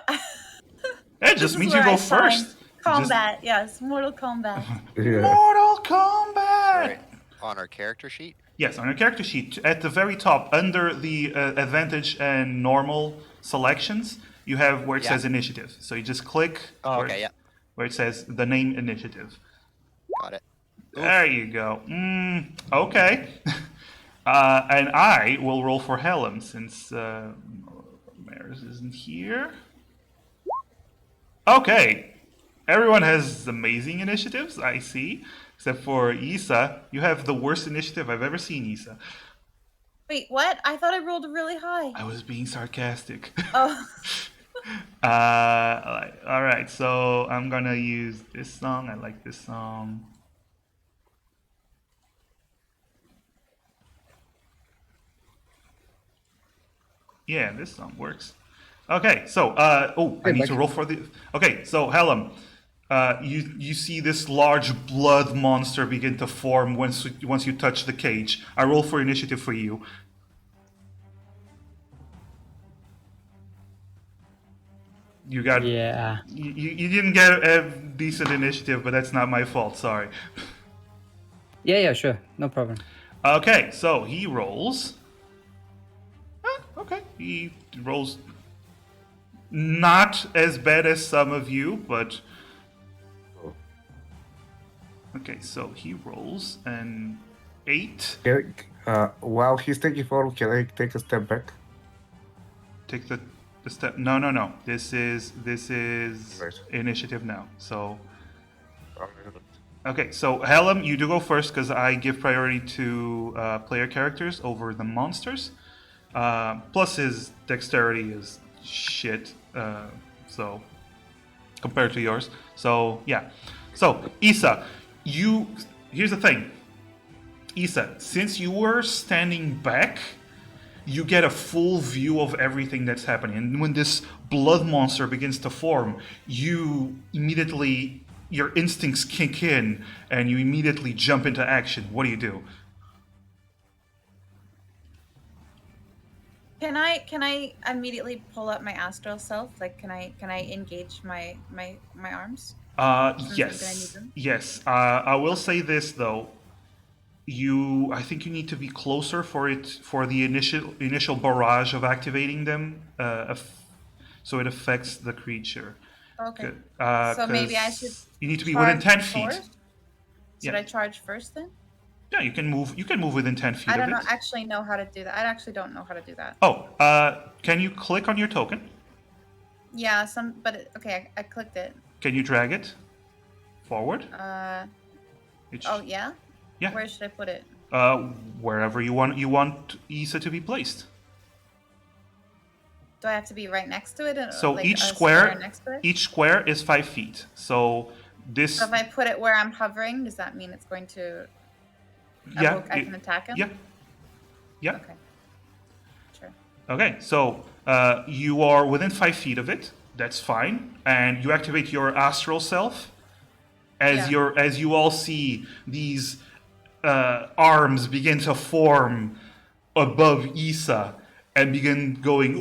It just means you go first. Combat, yes, Mortal Kombat. Yeah. Mortal Kombat. Sorry, on our character sheet. Yes, on your character sheet, at the very top, under the advantage and normal selections, you have where it says initiative. So you just click. Where it says the name initiative. Got it. There you go. Okay. And I will roll for Helm since Marez isn't here. Okay. Everyone has amazing initiatives, I see. Except for Issa. You have the worst initiative I've ever seen, Issa. Wait, what? I thought I rolled really high. I was being sarcastic. Oh. Alright, so I'm gonna use this song. I like this song. Yeah, this song works. Okay, so I need to roll for the. Okay, so Helm, you see this large blood monster begin to form once you touch the cage. I roll for initiative for you. You got. Yeah. You didn't get a decent initiative, but that's not my fault. Sorry. Yeah, sure, no problem. Okay, so he rolls. Okay, he rolls not as bad as some of you, but okay. So he rolls an 8. While he's taking form, can I take a step back? Take the step. No. This is Right. initiative now. So okay. So Helm, you do go first because I give priority to player characters over the monsters. Plus his dexterity is shit. So compared to yours. So yeah. So Issa, here's the thing. Issa, since you were standing back, you get a full view of everything that's happening. And when this blood monster begins to form, you immediately, your instincts kick in and you immediately jump into action. What do you do? Can I immediately pull up my astral self? Like, can I engage my arms? Since I'm gonna need Yes. them? Yes. I will say this though. I think you need to be closer for the initial barrage of activating them, so it affects the creature. Okay. Good. So maybe I 'Cause should you need to be within 10 charge feet. first? Should Yeah. I charge first then? Yeah, you can move. You can move within 10 feet I of don't it. actually know how to do that. I actually don't know how to do that. Oh, can you click on your token? Yeah, okay, I clicked it. Can you drag it forward? Oh yeah? Yeah. Where should I put it? Wherever you want Issa to be placed. Do I have to be right next to it? So like each a square next to it? each square is 5 feet. So this. So if I put it where I'm hovering, does that mean it's going to Yeah. I can attack him? Yeah. Yeah. Okay. Sure. Okay, so you are within 5 feet of it. That's fine, and you activate your astral self as Yeah. as you all see these arms begin to form above Issa and begin going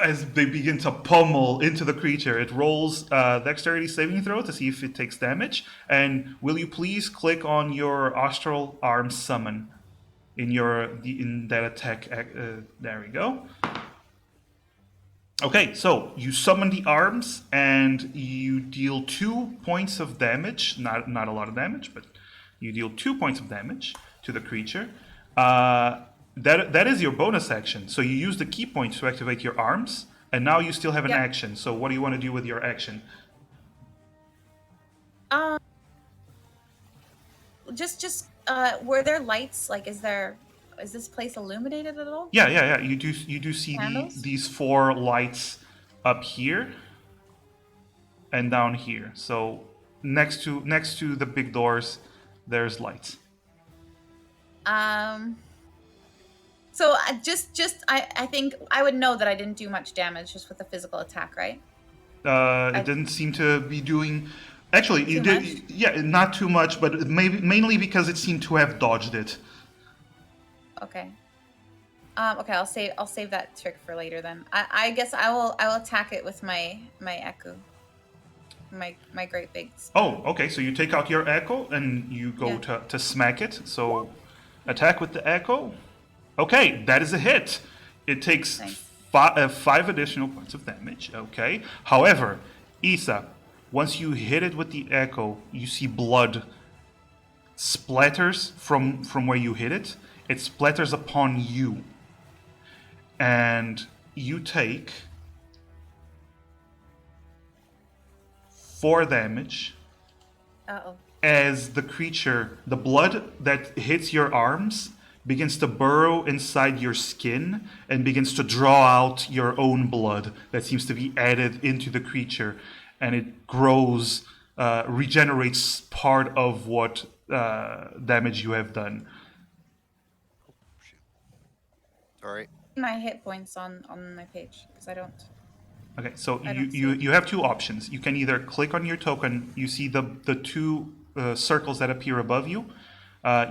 as they begin to pummel into the creature. It rolls dexterity saving throw to see if it takes damage. And will you please click on your astral arm summon in that attack? There we go. Okay, so you summon the arms and you deal 2 points of damage. Not a lot of damage, but you deal 2 points of damage to the creature. That is your bonus action. So you use the key point to activate your arms, and now you still have an action. So what do you want to do with your action? Just were there lights? Like, is this place illuminated at all? Yeah. You do see these 4 lights up here and down here. So next to the big doors, there's lights. So I think I would know that I didn't do much damage just with the physical attack, right? It didn't seem to be doing. Actually, you did. Much? Yeah, not too much, but mainly because it seemed to have dodged it. Okay. Okay, I'll save that trick for later then. I guess I will attack it with my echo. My great big. Oh, okay. So you take out your echo and you go to smack it. So attack with the echo. Okay, that is a hit. It takes 5 additional points of damage. Okay. However, Issa, once you hit it with the echo, you see blood splatters from where you hit it. It splatters upon you. And you take 4 damage. Uh-oh. As the creature, the blood that hits your arms begins to burrow inside your skin and begins to draw out your own blood that seems to be added into the creature, and it grows, regenerates part of what damage you have done. All right. My hit points on my page because I don't. Okay, so you have 2 options. You can either click on your token. You see the 2 circles that appear above you.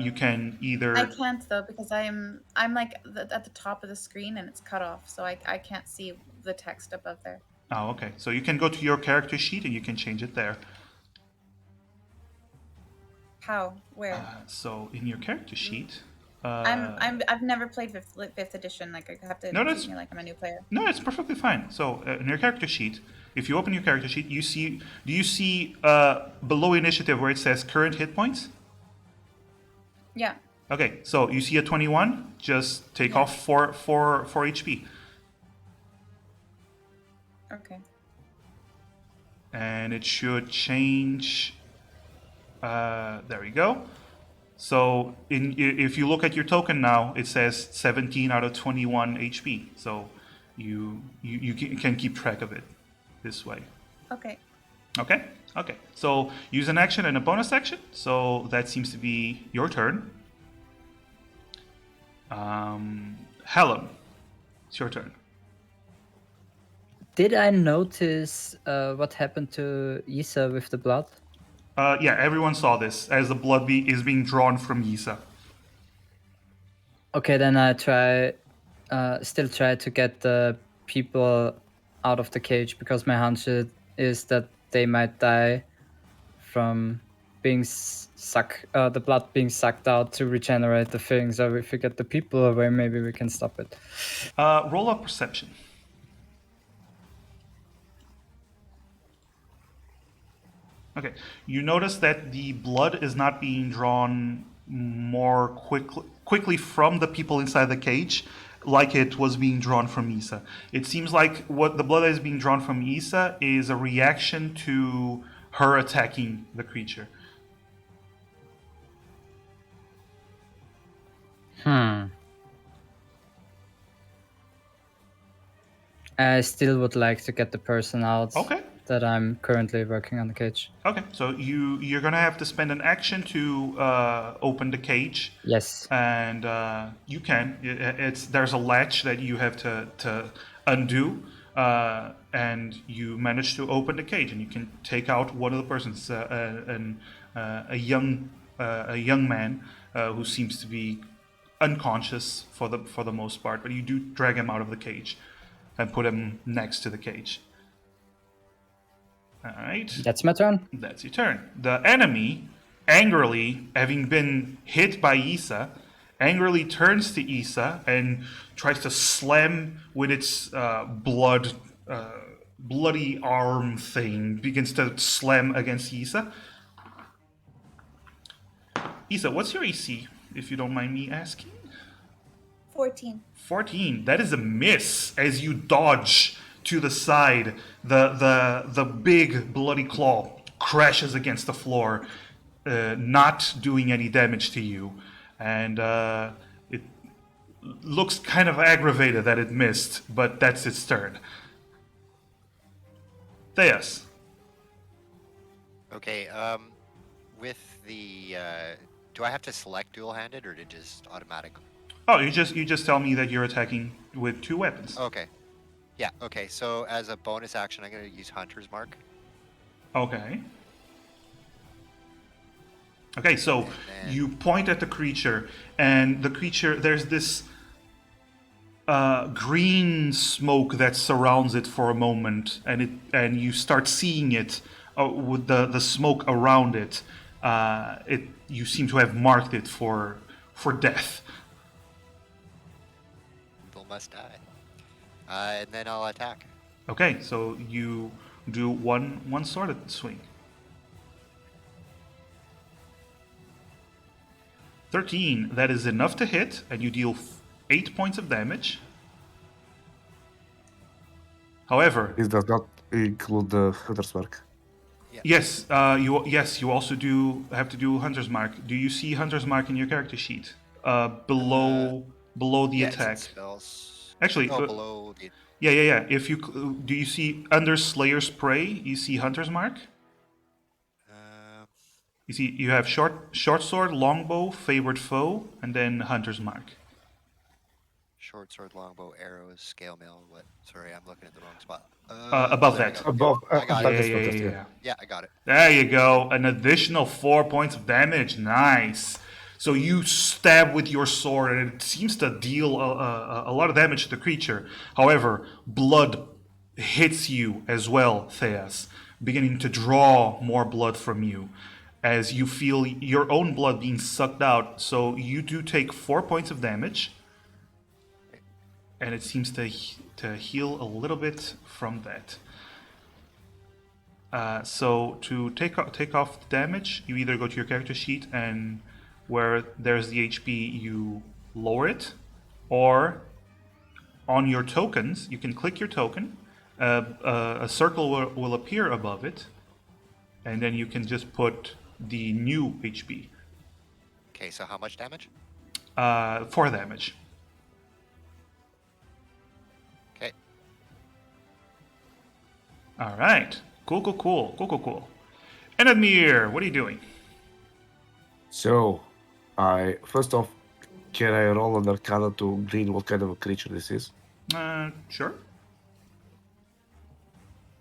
You can either. I can't though because I'm like at the top of the screen and it's cut off, so I can't see the text above there. Oh, okay. So you can go to your character sheet and you can change it there. How? Where? So in your character sheet. I've never played fifth edition. Like I have to treat me like I'm a new player. No, it's perfectly fine. So in your character sheet, if you open your character sheet, you see. Do you see below initiative where it says current hit points? Yeah. Okay, so you see a 21. Just take off 4 HP. Okay. And it should change. There we go. So if you look at your token now, it says 17 out of 21 HP. So you can keep track of it this way. Okay. Okay? Okay. So use an action and a bonus action. So that seems to be your turn. Hallam, it's your turn. Did I notice what happened to Isa with the blood? Yeah, everyone saw this as the blood is being drawn from Isa. Okay, then I still try to get the people out of the cage because my hunch is that they might die from being the blood being sucked out to regenerate the thing. So if we get the people away, maybe we can stop it. Roll up perception. Okay, you notice that the blood is not being drawn more quickly from the people inside the cage, like it was being drawn from Isa. It seems like what the blood that is being drawn from Isa is a reaction to her attacking the creature. I still would like to get the person out. Okay. That I'm currently working on the cage. Okay, so you're gonna have to spend an action to open the cage. Yes. And you can. There's a latch that you have to undo, and you manage to open the cage, and you can take out one of the persons, a young man who seems to be unconscious for the most part, but you do drag him out of the cage and put him next to the cage. All right. That's my turn. That's your turn. The enemy, angrily, having been hit by Isa, angrily turns to Isa and tries to slam with its bloody arm thing, begins to slam against Isa. Isa, what's your AC, if you don't mind me asking? 14. 14. That is a miss as you dodge to the side. The big bloody claw crashes against the floor, not doing any damage to you. And it looks kind of aggravated that it missed, but that's its turn. Theas. Okay, with the... do I have to select dual-handed, or did it just automatic? Oh, you just tell me that you're attacking with two weapons. Okay. Yeah, okay, so as a bonus action, I'm going to use Hunter's Mark. Okay. Okay, so you point at the creature, and the creature, there's this green smoke that surrounds it for a moment, and you start seeing it with the smoke around it. You seem to have marked it for death. People must die. And then I'll attack. Okay, so you do one sword swing. 13, that is enough to hit, and you deal 8 points of damage. However, This does not include the Hunter's Mark. Yeah. yes, you also do have to do Hunter's Mark. Do you see Hunter's Mark in your character sheet? Below the attack. It's in spells. Actually, below the... Yeah. If you do, you see under Slayer's Prey, you see Hunter's Mark. You see, you have short sword, longbow, favored foe, and then Hunter's Mark. Short sword, longbow, arrows, scale mail. What? Sorry, I'm looking at the wrong spot. Above there we that. go. Above, I got above it. this Yeah. protest, Yeah, I got it. There you go. An additional 4 points of damage. Nice. So you stab with your sword, and it seems to deal a lot of damage to the creature. However, blood hits you as well, Theas, beginning to draw more blood from you as you feel your own blood being sucked out. So you do take 4 points of damage, and it seems to heal a little bit from that. So to take off the damage, you either go to your character sheet and where there's the HP, you lower it, or on your tokens, you can click your token, a circle will appear above it, and then you can just put the new HP. Okay, so how much damage? 4 damage. Okay. All right. Cool. And Admir, what are you doing? So, first off, can I roll an Arcana to glean what kind of a creature this is? Sure.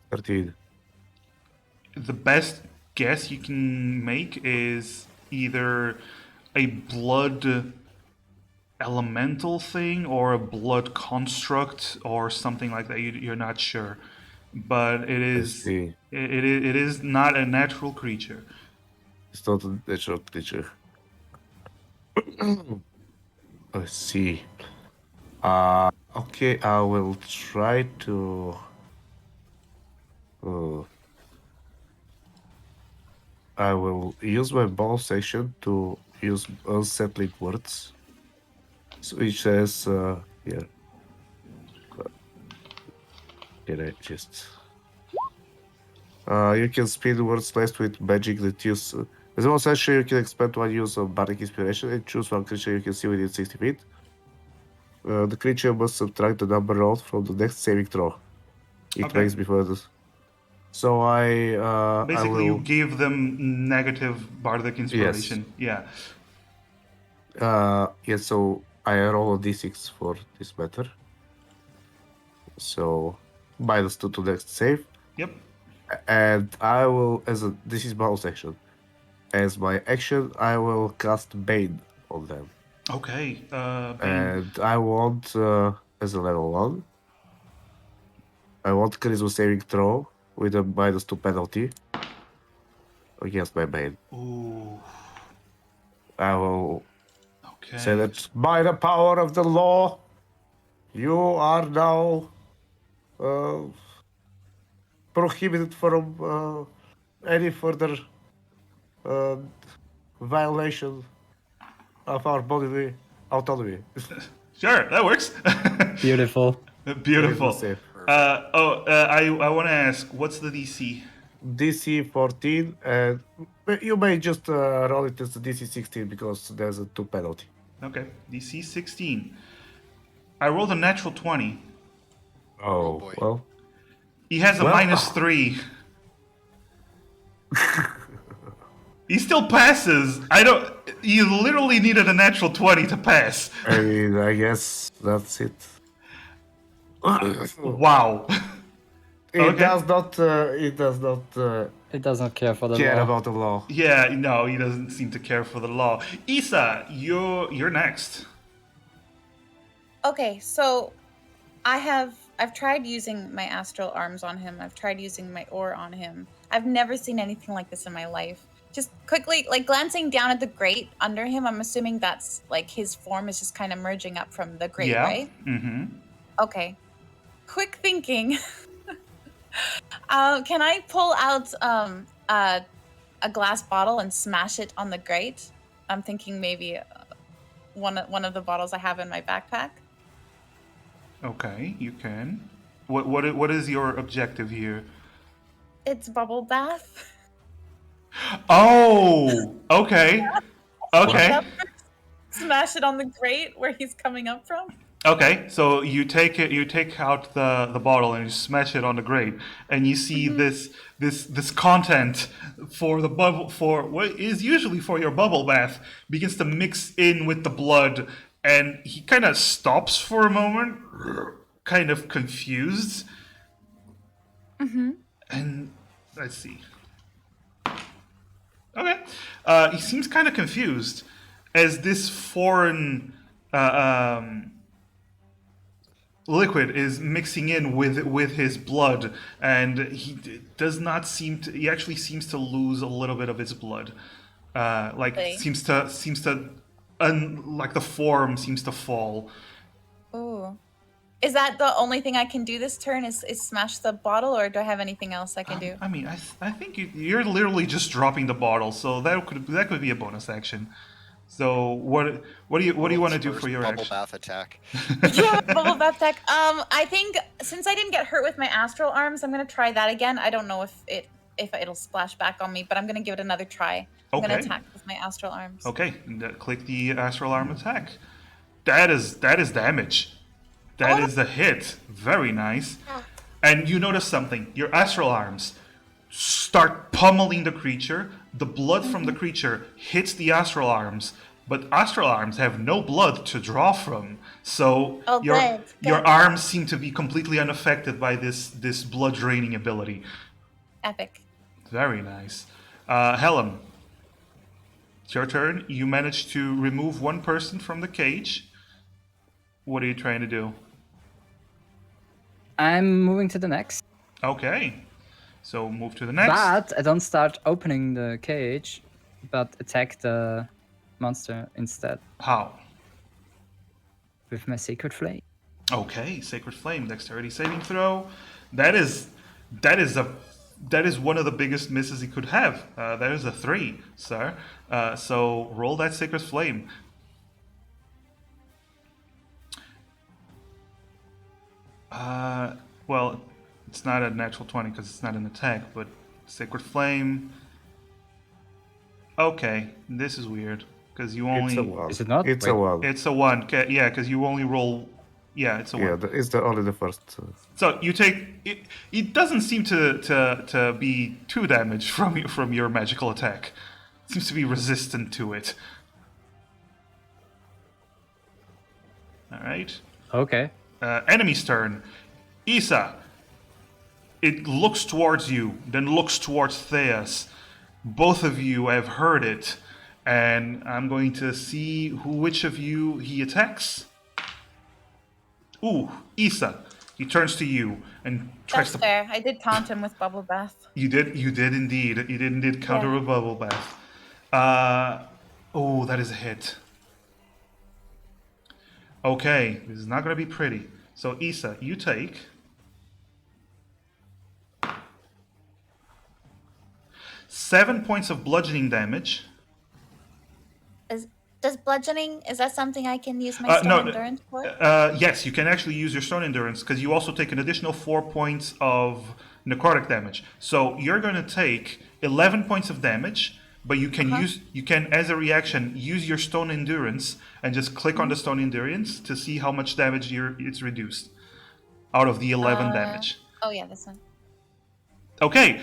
13. The best guess you can make is either a blood elemental thing or a blood construct or something like that. You're not sure, but it is see. it is not a natural creature. It's not a natural creature. I see. Okay, I will try to. I will use my bonus action to use unsettling words, which says here. Can I just? You can speed words laced with magic that use. As a bonus action, you can expend one use of bardic inspiration and choose one creature you can see within 60 feet. The creature must subtract the number rolled from the next saving throw it Okay. makes before this. So Basically, I will, you give them negative bardic inspiration. Yeah. yeah. So I roll a d6 for this matter. So -2 to next save, Yep. and I will this is bonus action. As my action, I will cast Bane on them, Okay. Bane. and I want as a level 1. I want charisma saving throw with a -2 penalty against my Bane. Ooh. I will Okay. say that by the power of the law, you are now prohibited from any further violation of our bodily autonomy. Sure, that works. Beautiful. Beautiful. Save. I want to ask, what's the DC? DC 14, and you may just roll it as a DC 16 because there's a 2 penalty. Okay, DC 16. I rolled a natural 20. Oh, boy. well. He has a Well- -3. He still passes. You literally needed a natural 20 to pass. I mean, I guess that's it. Wow. It Okay. does not. It does not It does not care for the care law. about the law. Yeah, no, he doesn't seem to care for the law. Isa, you're next. Okay, so I've tried using my astral arms on him. I've tried using my ore on him. I've never seen anything like this in my life. Just quickly, like glancing down at the grate under him, I'm assuming that's like his form is just kind of merging up from the grate, Yeah. right? Mm-hmm. Okay. Quick thinking. Can I pull out a glass bottle and smash it on the grate? I'm thinking maybe one of the bottles I have in my backpack. Okay, you can. What is your objective here? It's bubble bath. Oh, okay. Okay. Smash it on the grate where he's coming up from. Okay, so you take out the bottle and you smash it on the grate, and you see this content for the bubble for what is usually for your bubble bath begins to mix in with the blood, and he kind of stops for a moment, kind of confused. And let's see. Okay, he seems kind of confused as this foreign. Liquid is mixing in with his blood, and does not seem to. He actually seems to lose a little bit of his blood. Really? Seems to, like the form seems to fall. Ooh. Is that the only thing I can do this turn? Is smash the bottle, or do I have anything else I can do? I mean, I think you're literally just dropping the bottle, so that could be a bonus action. So what do you want to do for your bubble action? bath attack? Yeah, bubble bath tech. I think since I didn't get hurt with my astral arms, I'm gonna try that again. I don't know if it if it'll splash back on me, but I'm going to give it another try. I'm going Okay. to attack with my astral arms. Okay, click the astral arm attack. That is damage. That is a hit. Very nice. And you notice something. Your astral arms start pummeling the creature. The blood from the creature hits the astral arms, but astral arms have no blood to draw from. So your arms seem to be completely unaffected by this blood draining ability. Epic. Very nice. Helen, it's your turn. You managed to remove one person from the cage. What are you trying to do? I'm moving to the next. Okay. So move to the next. But I don't start opening the cage, but attack the monster instead. How? With my Sacred Flame. Okay, Sacred Flame, dexterity saving throw. That is one of the biggest misses he could have. That is a 3, sir. So roll that Sacred Flame. Well, it's not a natural 20 because it's not an attack, but Sacred Flame. Okay, this is weird because you only. It's a 1. Is it not? It's Wait. a 1. It's a 1. Yeah, because you only roll. Yeah, it's a 1. Yeah, it's only the first. So you take it. It doesn't seem to be 2 damage from your magical attack. It seems to be resistant to it. All right. Okay. Enemy's turn. Isa. It looks towards you, then looks towards Theas. Both of you have heard it, and I'm going to see which of you he attacks. Ooh, Isa. He turns to you and tries That's fair. I did taunt him with bubble bath. You did indeed. You did indeed counter with bubble bath. Oh, that is a hit. Okay, this is not going to be pretty. So Isa, you take 7 points of bludgeoning damage. Does bludgeoning, is that something I can use my stone endurance for? Yes, you can actually use your stone endurance because you also take an additional 4 points of necrotic damage. So you're going to take 11 points of damage, but you can as a reaction use your stone endurance and just click on the stone endurance to see how much damage it's reduced out of the 11 damage. Oh yeah, this one. Okay,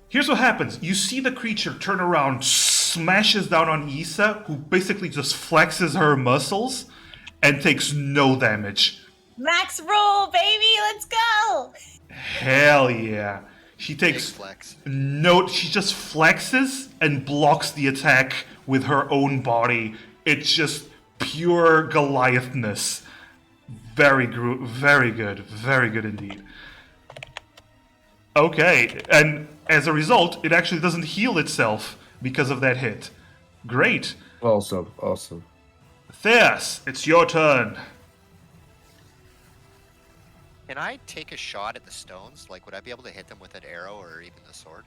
here's what happens. You see the creature turn around, smashes down on Isa, who basically just flexes her muscles and takes no damage. Max roll, baby, let's go! Hell yeah. She takes flex. She just flexes and blocks the attack with her own body. It's just pure Goliathness. Very good, very good indeed. Okay, and as a result, it actually doesn't heal itself because of that hit. Great. Awesome. Theas, it's your turn. Can I take a shot at the stones? Like, would I be able to hit them with an arrow or even the sword?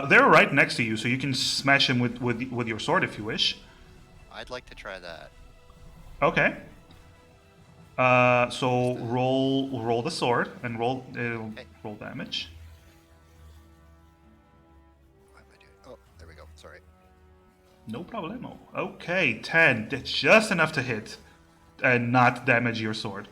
They're right next to you, so you can smash him with your sword if you wish. I'd like to try that. Okay. So roll the sword and roll damage. What am I doing? Oh, there we go. Sorry. No problemo. Okay, 10. That's just enough to hit and not damage your sword.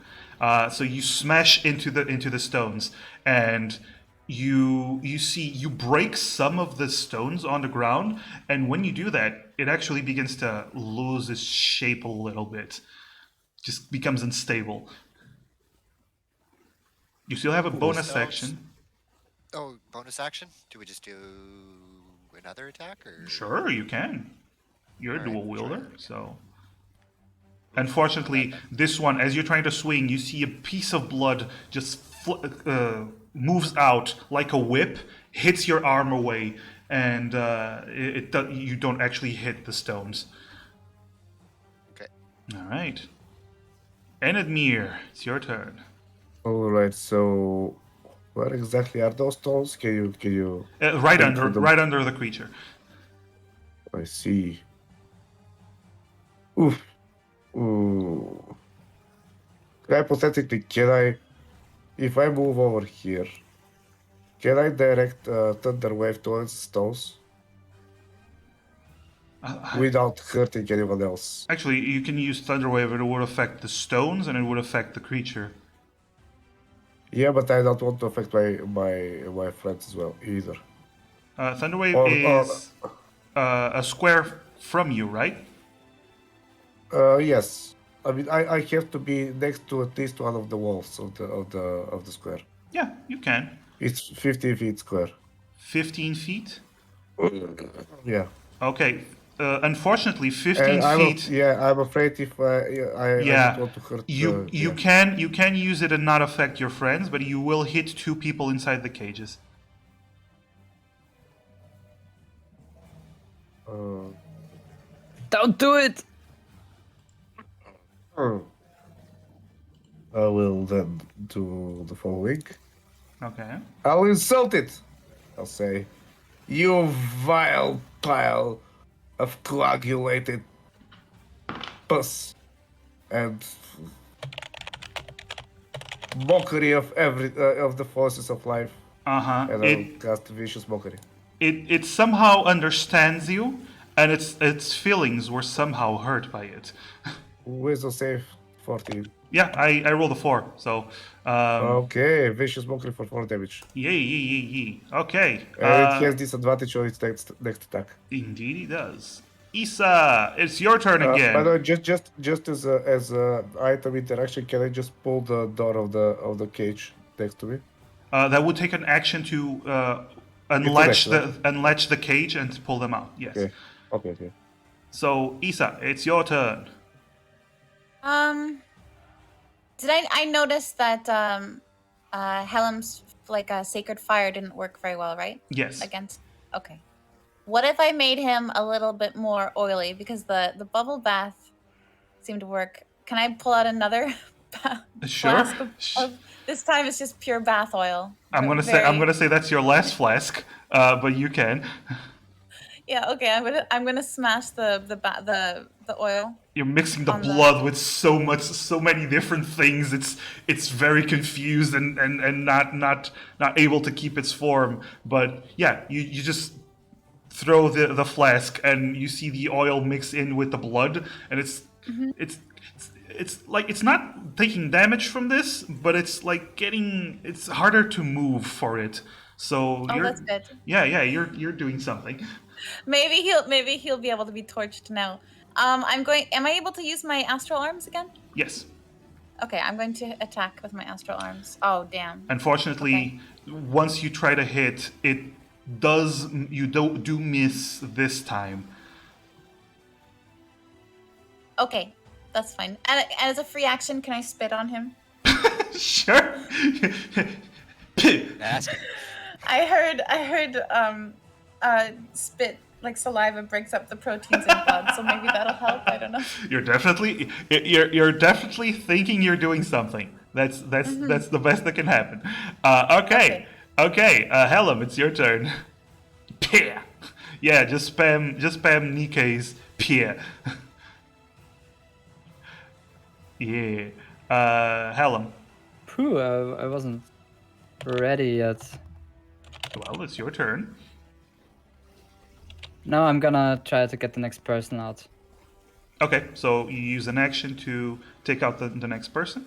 So you smash into the stones, and you break some of the stones on the ground, and when you do that, it actually begins to lose its shape a little bit. Just becomes unstable. You still have a bonus action. Oh, bonus action? Do we just do another attack, or? Sure, you can. You're a All right, dual try wielder, it again. so. Unfortunately, this one, as you're trying to swing, you see a piece of blood just moves out like a whip, hits your arm away, and you don't actually hit the stones. Okay. All right. Enedmir, it's your turn. All right. So, where exactly are those stones? Can you? Right Into under, the- right under the creature. I see. Oof. Ooh. Hypothetically, if I move over here, Can I direct Thunder Wave towards stones without hurting anyone else? Actually, you can use Thunder Wave, and it would affect the stones, and it would affect the creature. Yeah, but I don't want to affect my friends as well either. Thunder Wave Or- is a square from you, right? Yes. I mean, I have to be next to at least one of the walls of the square. Yeah, you can. It's 15 feet square. 15 feet? Yeah. Okay. Unfortunately, 15 And feet. I'm afraid if I don't want to hurt. You can use it and not affect your friends, but you will hit 2 people inside the cages. Don't do it! I will then do the following. Okay. I'll insult it. I'll say, "You vile pile of coagulated pus and mockery of of the forces of life." Uh-huh. And I'll cast vicious mockery. It somehow understands you, and its feelings were somehow hurt by it. Wisdom save 14. Yeah, I rolled a 4, so Okay, vicious mockery for 4 damage. yay. Okay. And it has disadvantage on its next attack. Indeed it does. Issa, it's your turn again. By the way, just as a item interaction, can I just pull the door of the cage next to me? That would take an action to unlatch the cage and pull them out. Yes. Okay. So Issa, it's your turn. Did I notice that Helm's like a sacred fire didn't work very well, right? Yes. Against. Okay. What if I made him a little bit more oily, because the bubble bath seemed to work? Can I pull out another Sure. flask of this time it's just pure bath oil. I'm gonna say that's your last flask, but you can. Yeah. Okay. I'm gonna smash the oil. You're mixing the blood with so many different things. It's very confused and not able to keep its form. But yeah, you just throw the flask and you see the oil mix in with the blood, and it's like it's not taking damage from this, but it's like it's harder to move for it. So that's good. Yeah, you're doing something. Maybe he'll be able to be torched now. Am I able to use my astral arms again? Yes. Okay, I'm going to attack with my astral arms. Oh, damn. Unfortunately, once you try to hit, you do miss this time. Okay, that's fine. And as a free action, can I spit on him? Sure. Ask him. I heard spit, like saliva, breaks up the proteins in blood, so maybe that'll help. I don't know. You're definitely thinking you're doing something. That's the best that can happen. Okay. Helm, it's your turn. Peer. Yeah, just spam Nikke's peer. Yeah. Helm. Phew, I wasn't ready yet. Well, it's your turn. Now I'm gonna try to get the next person out. Okay, so you use an action to take out the next person.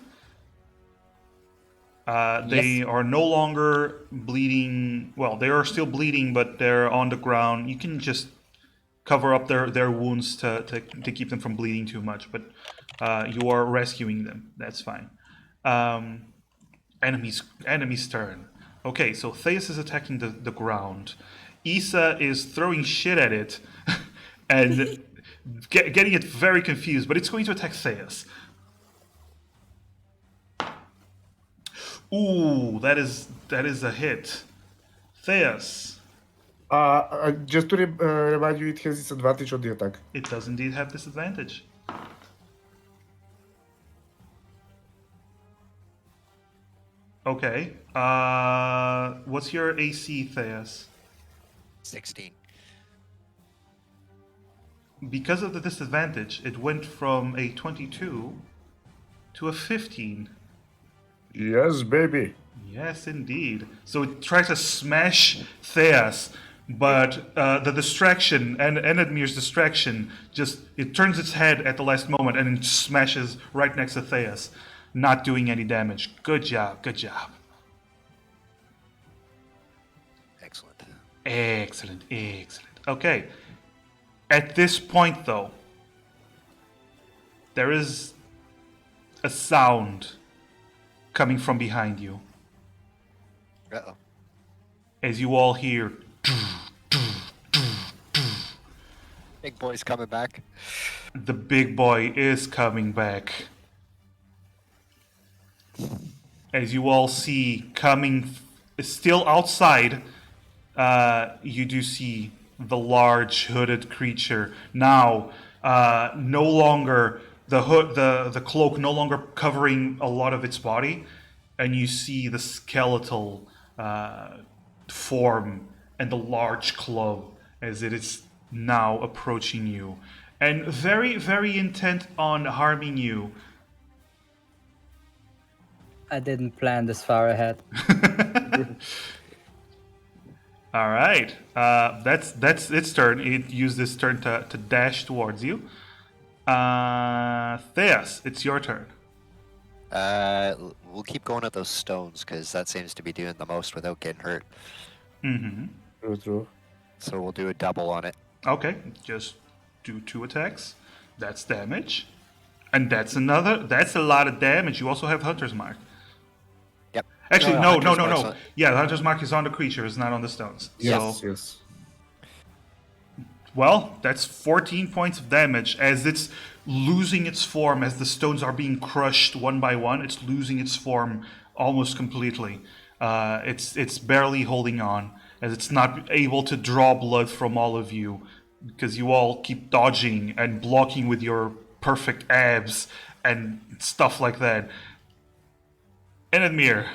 They are no longer bleeding. Well, they are still bleeding, but they're on the ground. You can just cover up their wounds to keep them from bleeding too much, but you are rescuing them. That's fine. Enemy's turn. Okay, so Theus is attacking the ground. Issa is throwing shit at it and getting it very confused, but it's going to attack Theus. Ooh, that is a hit. Theus. Just to remind you, it has disadvantage on the attack. It does indeed have disadvantage. Okay. What's your AC, Theus? 16. Because of the disadvantage, it went from a 22 to a 15. Yes, baby. Yes, indeed. So it tries to smash Theas, but the distraction and Edmir's distraction it turns its head at the last moment and it smashes right next to Theas, not doing any damage. Good job, good job. Excellent. Excellent, excellent. Okay. At this point, though, there is a sound coming from behind you. Uh-oh. As you all hear, Big boy's coming back. the big boy is coming back. As you all see coming, still outside, you do see the large hooded creature. Now, no longer the hood, the cloak no longer covering a lot of its body, and you see the skeletal form and the large club as it is now approaching you, and very, very intent on harming you. I didn't plan this far ahead. All right, that's its turn. It used this turn to dash towards you. Theas, it's your turn. We'll keep going at those stones because that seems to be doing the most without getting hurt. Mm-hmm. True. So we'll do a double on it. Okay, just do 2 attacks. That's damage, and that's a lot of damage. You also have Hunter's Mark. Yep. Actually, no. Hunter's Mark's on- Yeah, the Hunter's Mark is on the creature. It's not on the stones. Yes, So, yes. well, that's 14 points of damage as it's losing its form, as the stones are being crushed one by one. It's losing its form almost completely. It's barely holding on, as it's not able to draw blood from all of you, because you all keep dodging and blocking with your perfect abs and stuff like that. Enedmir,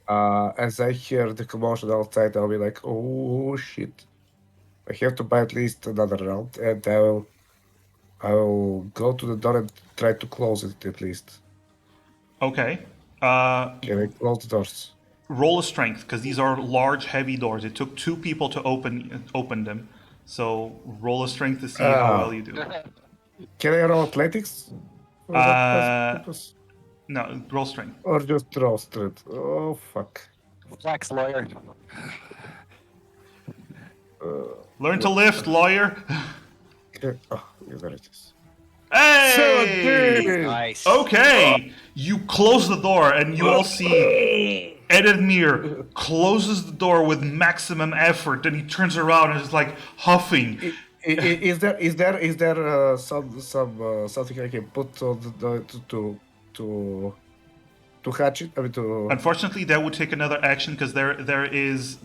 As I hear the commotion outside, I'll be like, oh shit. I have to buy at least another round, and I will go to the door and try to close it at least. okay. Can I close the doors? Roll a strength, because these are large, heavy doors. It took 2 people to open them. So roll a strength to see how well you do. Can I roll athletics? For that purpose? No, roll strength. Or just draw straight? Oh, fuck. Flex lawyer. Learn to lift, lawyer. Okay. Oh, yeah, there it is. Hey! Nice. Okay, you close the door, and you all see Edmir closes the door with maximum effort. Then he turns around and is like huffing. Is there something I can put on to hatch it? I mean, to Unfortunately, that would take another action because there is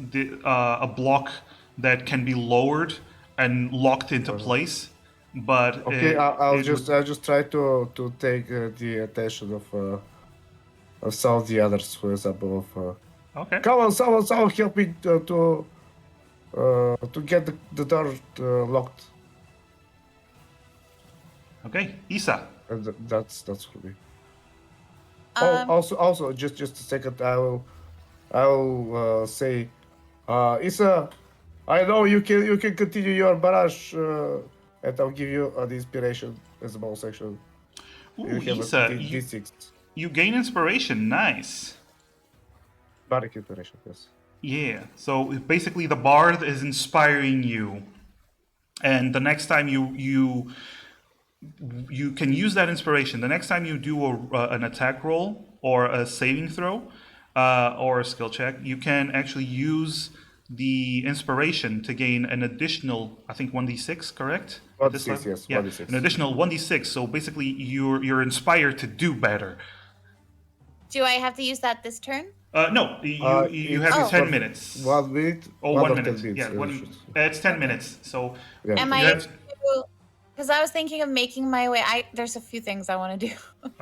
a block that can be lowered and locked into place. But okay, I'll just try to take the attention of some of the others who is above. Okay. Come on, someone help me to get the door locked. Okay, Isa. And that's for me. Um, Also, just a second. I will say, Isa, I know you can continue your barrage, and I'll give you an inspiration as a bonus section. Ooh, You have Isa, a D6. you gain inspiration. Nice. Bardic inspiration, yes. Yeah. So basically, the bard is inspiring you, and the next time you can use that inspiration. The next time you do an attack roll or a saving throw or a skill check, you can actually use the inspiration to gain an additional, I think 1d6, correct? At this 1d6, level? yes, Yeah, 1d6. an additional 1d6. So basically, you're inspired to do better. do I have to use that this turn? No, you have Oh. 10 minutes. 1 minute. Oh, 1 1 or minute. 10 minutes. Yeah, it's 10 minutes. So Yeah. Am you I have- because I was thinking of making my way. There's a few things I want to do.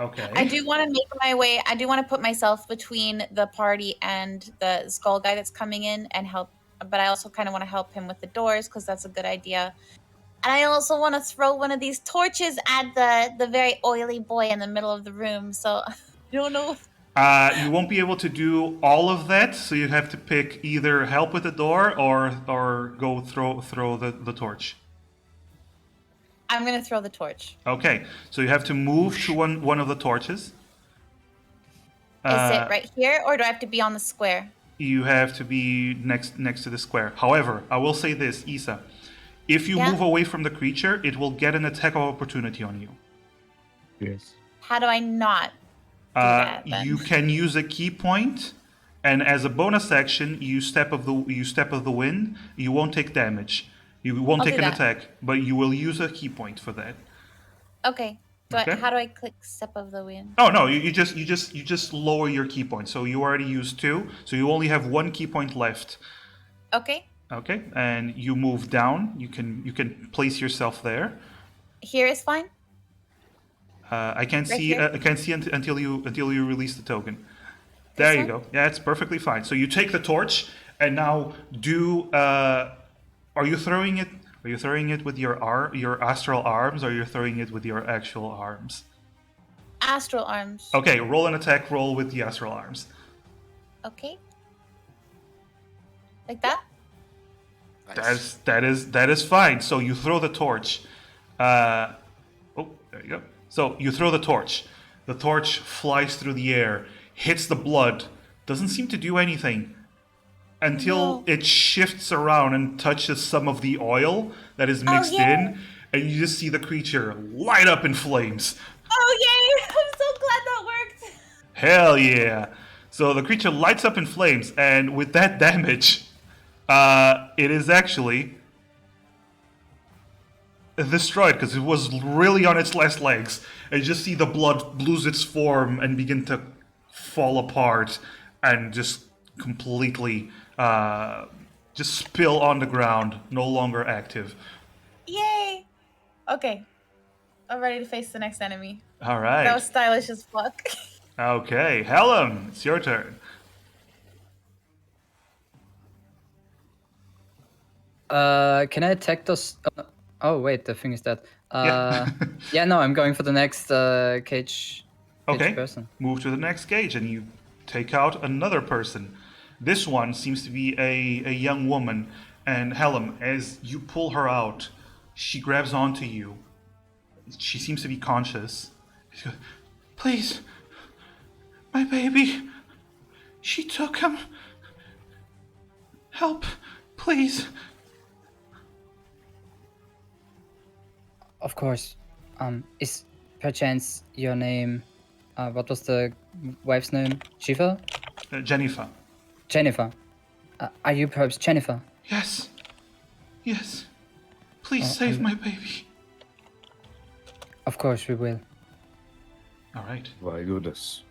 okay. I do want to make my way. I do want to put myself between the party and the skull guy that's coming in and help. But I also kind of want to help him with the doors because that's a good idea. And I also want to throw one of these torches at the very oily boy in the middle of the room. So I don't know. You won't be able to do all of that, so you have to pick either help with the door or go throw the torch. I'm gonna throw the torch. Okay, so you have to move to one of the torches. Is it right here, or do I have to be on the square? You have to be next to the square. However, I will say this, Isa. If you Yeah? move away from the creature, it will get an attack of opportunity on you. Yes. How do I not do that then? You can use a key point, and as a bonus action, you step of the wind. You won't take damage. You won't I'll take do an that. attack, but you will use a key point for that. Okay. Okay. How do I click Step of the Wind? Oh no, you just lower your key point. So you already used 2, so you only have 1 key point left. Okay. Okay, and you move down. You can place yourself there. Here is fine. I can't Right see. here? I can't see until you release the token. This There you one? go. Yeah, it's perfectly fine. So you take the torch and now do. Are you throwing it? Are you throwing it with your astral arms, or you're throwing it with your actual arms? Astral arms. Okay, roll an attack roll with the astral arms. Okay. Like that? Nice. That is fine. So you throw the torch. Oh, there you go. So you throw the torch. The torch flies through the air, hits the blood, doesn't seem to do anything until No. it shifts around and touches some of the oil that is mixed yay. in, and you just see the creature light up in flames. Oh yay! I'm so glad that worked. Hell yeah! So the creature lights up in flames, and with that damage, it is actually destroyed because it was really on its last legs. And you just see the blood lose its form and begin to fall apart and just completely just spill on the ground, no longer active. Yay! Okay. I'm ready to face the next enemy. All right. That was stylish as fuck. Okay, Helen, it's your turn. Can I attack those? Oh wait, the thing is that. Yeah. Yeah, no, I'm going for the next cage Okay, person. move to the next cage and you take out another person. This one seems to be a young woman, and Helen, as you pull her out, she grabs onto you. She seems to be conscious. She goes, "Please, my baby. She took him. Help, please." Of course. Is perchance your name? What was the wife's name? Shiva? Jennifer. Jennifer. Are you perhaps Jennifer? Yes. Yes. Please save my baby. Of course we will. All right. My goodness.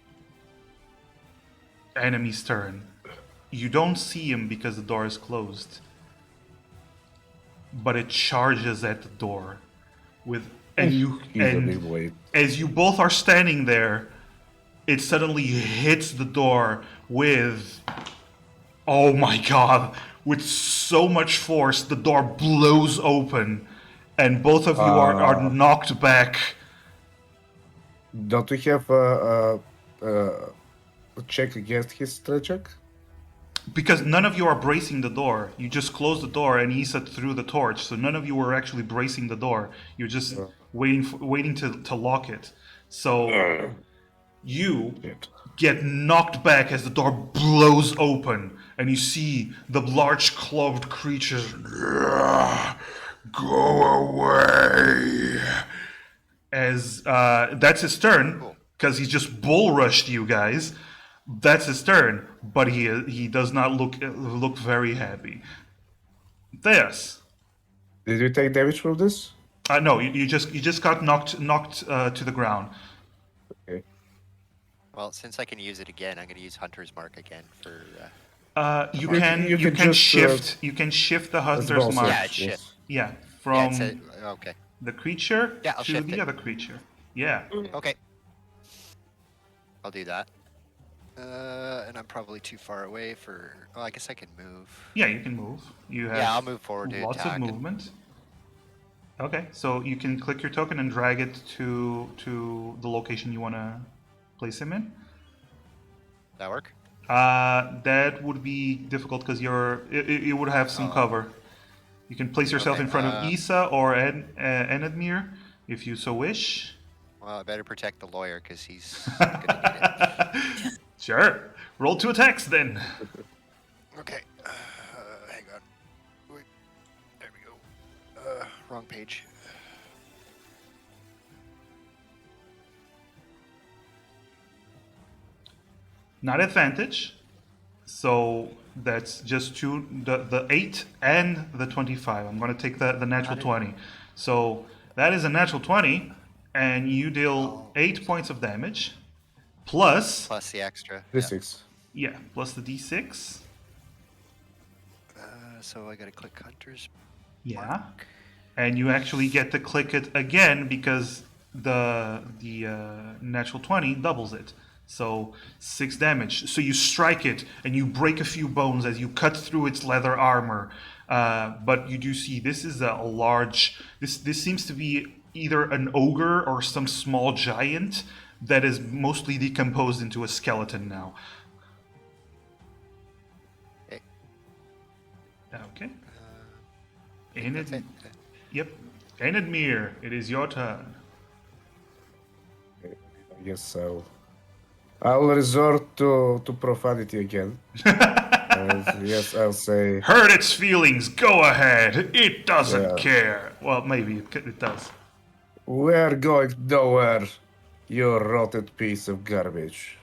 Enemy's turn. You don't see him because the door is closed. But it charges at the door with He's a big and weight. as you both are standing there, it suddenly hits the door with, oh my god, with so much force the door blows open and both of you are knocked back. Don't we have a check against his strength check? Because none of you are bracing the door. You just closed the door and Issa threw the torch, so none of you were actually bracing the door. You're just waiting to lock it. So you get knocked back as the door blows open, and you see the large cloaked creatures. Go away! As that's his turn, because he just bull rushed you guys. That's his turn, but he does not look very happy. This. Did you take damage from this? No, you just got knocked to the ground. Okay. Well, since I can use it again, I'm going to use Hunter's Mark again for. You You can just, shift you can shift the hunter's both, mark. Yeah, it's shift. Yeah, Yeah, from okay. the creature Yeah, I'll to shift the it. other creature. Yeah. Okay. I'll do that. And I'm probably too far away for. Oh, I guess I can move. Yeah, you can move. You have Yeah, I'll move forward to lots attack. of movement. Okay, so you can click your token and drag it to the location you want to place him in. That work? That would be difficult because you would have some cover. You can place yourself in front of Isa or Enedmir if you so wish. Well, I better protect the lawyer because he's gonna need it. Sure. Roll 2 attacks then. Okay. Hang on. Wait. There we go. Wrong page. Not advantage. So that's just the 8 and the 25. I'm going to take the natural 20. So that is a natural 20, and you deal 8 points of damage. Plus the extra. D6. Yeah, plus the d6. So I gotta click Hunter's. Yeah. And you actually get to click it again because the natural 20 doubles it. So 6 damage. So you strike it and you break a few bones as you cut through its leather armor. But you do see this is a large. This seems to be either an ogre or some small giant that is mostly decomposed into a skeleton now. Okay. That's it. Yep. Enedmir, it is your turn. I guess so. I'll resort to profanity again. Yes, I'll say... Hurt its feelings, go ahead. It doesn't care. Well, maybe it does. We're going nowhere, you rotten piece of garbage.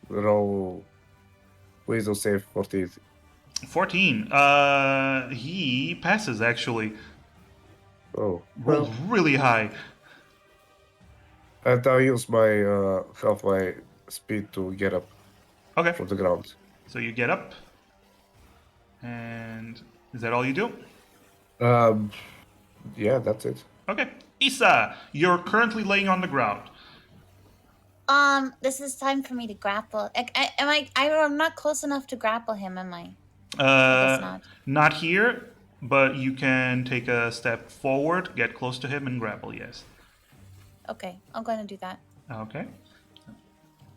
Roll... Wisdom save 14. 14. He passes, actually. Oh. Rolled really high. And I'll use my half-my speed to get up Okay. from the ground. So you get up. And is that all you do? Yeah, that's it. Okay. Isa, you're currently laying on the ground. This is time for me to grapple. I'm not close enough to grapple him, am I? I guess not. Not here, but you can take a step forward, get close to him, and grapple, yes. Okay, I'm going to do that. Okay.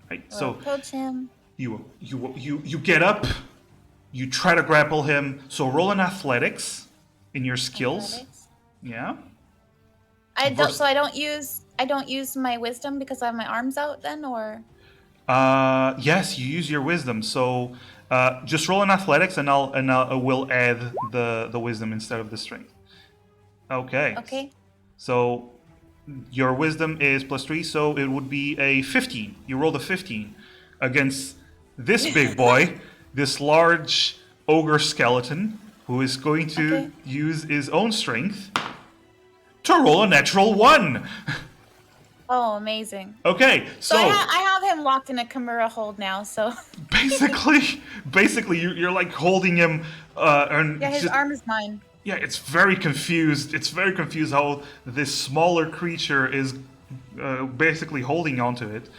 Right, We'll so approach him. you get up, you try to grapple him. So roll an athletics in your skills. Athletics. Yeah. So I don't use my wisdom because I have my arms out then, or? Yes, you use your wisdom. So just roll an athletics, and we'll add the wisdom instead of the strength. Okay. Okay. So your wisdom is +3, so it would be a 15. You rolled a 15 against this big boy, this large ogre skeleton, who is going to use his own strength to roll a natural 1. Oh, amazing. Okay, so I have him locked in a Chimera hold now, so... basically you're like holding him and yeah, his arm is mine. Yeah, it's very confused. It's very confused how this smaller creature is basically holding onto it.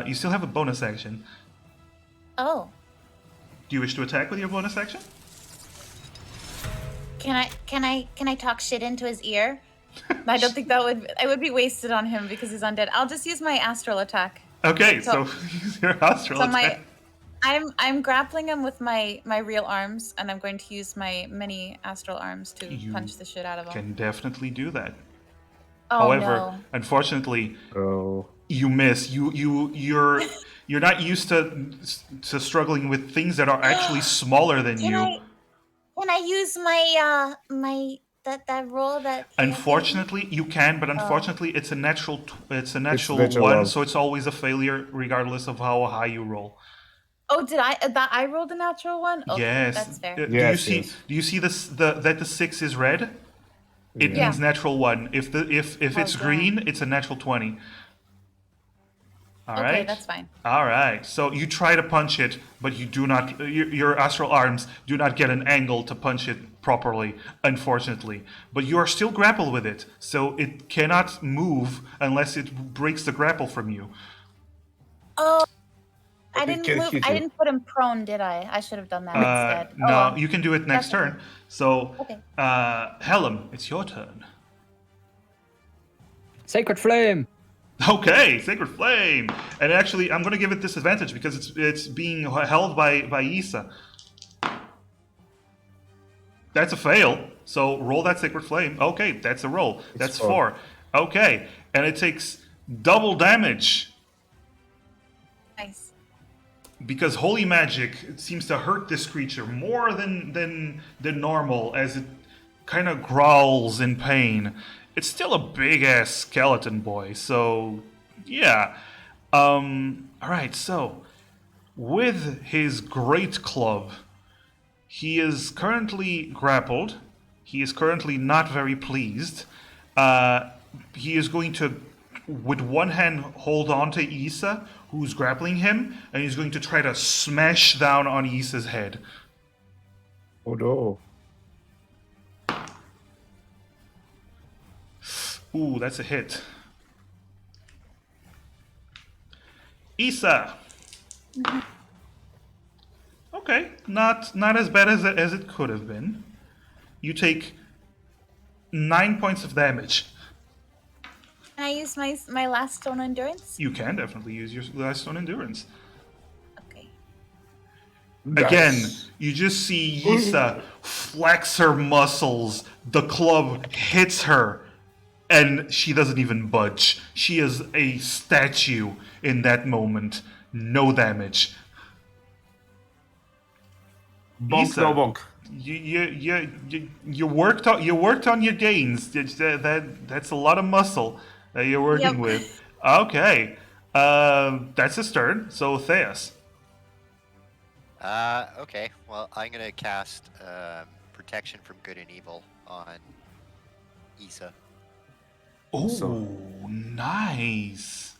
You still have a bonus action. Oh. Do you wish to attack with your bonus action? Can I talk shit into his ear? I don't think I would be wasted on him because he's undead. I'll just use my astral attack. Okay, so use your astral attack. I'm grappling him with my real arms, and I'm going to use my many astral arms to punch the shit out of him. Can definitely do that. Oh, However, unfortunately, you miss. You're not used to struggling with things that are actually smaller than you. Can I use my that roll that? Unfortunately, you can, but unfortunately, it's a natural natural one, so it's always a failure, regardless of how high you roll. Oh, did I rolled a natural one? Okay, yes, that's fair. Do you see this? That the 6 is red? It means natural 1. If it's green, it's a natural 20. All right. Okay, that's fine. All right. So you try to punch it, but you do not. Your astral arms do not get an angle to punch it properly, unfortunately. But you are still grappled with it, so it cannot move unless it breaks the grapple from you. Oh, I didn't move. I didn't put him prone, did I? I should have done that instead. No, you can do it next turn. Okay. So, Helm, it's your turn. Sacred flame. Okay, Sacred Flame. And actually, I'm going to give it disadvantage because it's being held by Issa. That's a fail. So roll that Sacred Flame. Okay, that's a roll. That's 4. Okay, and it takes double damage. Nice. Because holy magic seems to hurt this creature more than normal as it kind of growls in pain. It's still a big ass skeleton boy, so yeah. Alright, so with his great club, he is currently grappled. He is currently not very pleased. He is going to, with one hand, hold on to Issa, who's grappling him, and he's going to try to smash down on Issa's head. Oh no. Ooh, that's a hit. Issa. Okay, not as bad as it could have been. You take 9 points of damage. Can I use my last stone endurance? You can definitely use your last stone endurance. Okay. Again, you just see Issa flex her muscles. The club hits her, and she doesn't even budge. She is a statue in that moment. No damage. Bonk, Issa, no bonk. You worked on your gains. That's a lot of muscle that you're working Yep. with. Okay, that's his turn. So Theas. Okay. Well, I'm gonna cast protection from good and evil on Issa. Oh, So- nice.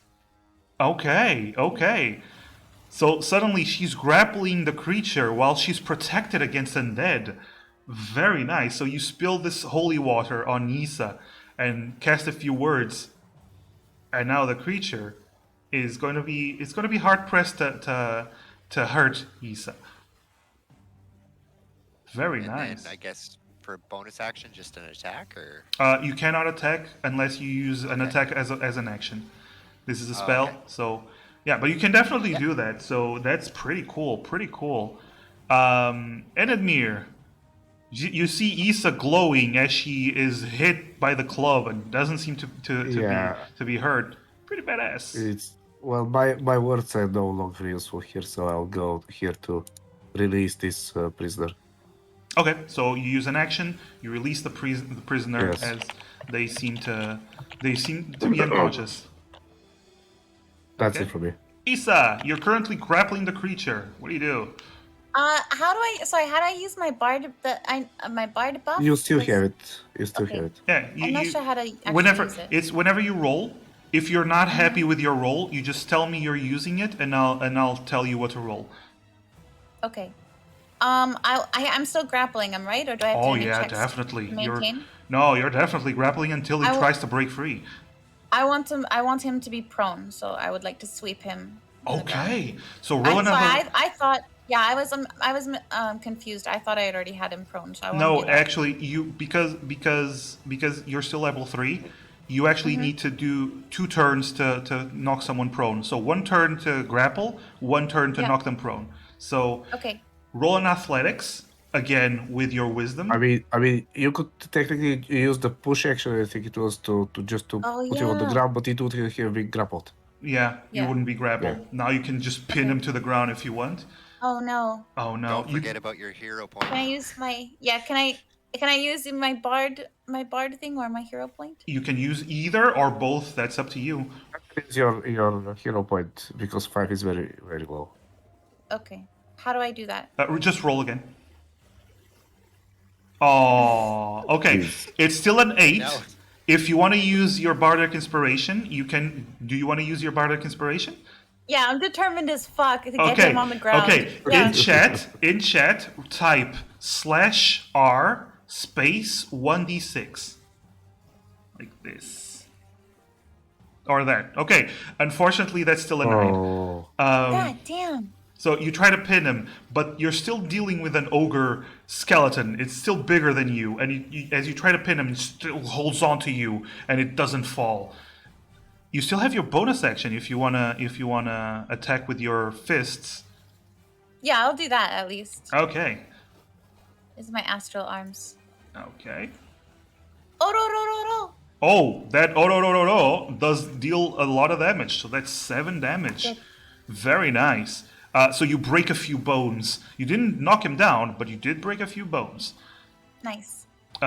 Okay. So suddenly she's grappling the creature while she's protected against undead. Very nice. So you spill this holy water on Issa and cast a few words, and now the creature is going to be hard pressed to hurt Issa. Very And nice. then I guess for bonus action, just an attack, or You cannot attack unless you use an attack as an action. This is a spell, okay. so yeah, but you can definitely do that. So that's pretty cool. Enedmir, you see Issa glowing as she is hit by the club and doesn't seem to be hurt. Pretty badass. It's well, my words are no longer useful here, so I'll go here to release this prisoner. Okay, so you use an action. You release the prisoner Yes. as they seem to be unconscious. That's Okay. it for me. Issa, you're currently grappling the creature. What do you do? How do I use my bard my bard buff? You still Because have it. You still Okay. have it. Yeah, I'm not sure how to actually whenever use it. it's whenever you roll. If you're not happy with your roll, you just tell me you're using it, and I'll tell you what to roll. Okay. I'm still grappling him, right? Or do I have to Oh make yeah, checks definitely. to maintain? You're definitely grappling until he I w- tries to break free. I want him to be prone, so I would like to sweep him. to the ground. Okay, so roll another. I thought, yeah, I was confused. I thought I had already had him prone, so I want No, to do that. actually, you because you're still level 3, you actually need to do 2 turns to knock someone prone. So 1 turn to grapple, 1 turn to Yeah. knock them prone. So Okay. roll an athletics again with your wisdom. I mean, you could technically use the push action. I think it was to just to Oh, put him on the yeah. ground, but it would have been grappled. Yeah, you Yeah. wouldn't be grappled. Yeah. Now you can just pin him to the ground if you want. Oh no. Oh no! don't you forget about your hero point. Can I use my Can I use my bard thing or my hero point? you can use either or both. That's up to you. It's your hero point because 5 is very very low. Okay. How do I do that? Just roll again. Oh, okay. Please. It's still an 8. No. If you want to use your bardic inspiration, you can. Do you want to use your bardic inspiration? Yeah, I'm determined as fuck to get Okay. him on the ground. Okay. Yeah. In chat, type /r space 1d6, like this, or that. Okay. Unfortunately, that's still a 9. Oh, God damn. So you try to pin him, but you're still dealing with an ogre skeleton. It's still bigger than you, and as you try to pin him, it still holds on to you, and it doesn't fall. You still have your bonus action if you wanna attack with your fists. Yeah, I'll do that at least. Okay. This is my astral arms. Okay. Ororororo. Oh, that Ororororo does deal a lot of damage, so that's 7 damage. Good. Very nice. So you break a few bones. You didn't knock him down, but you did break a few bones. Nice. Uh,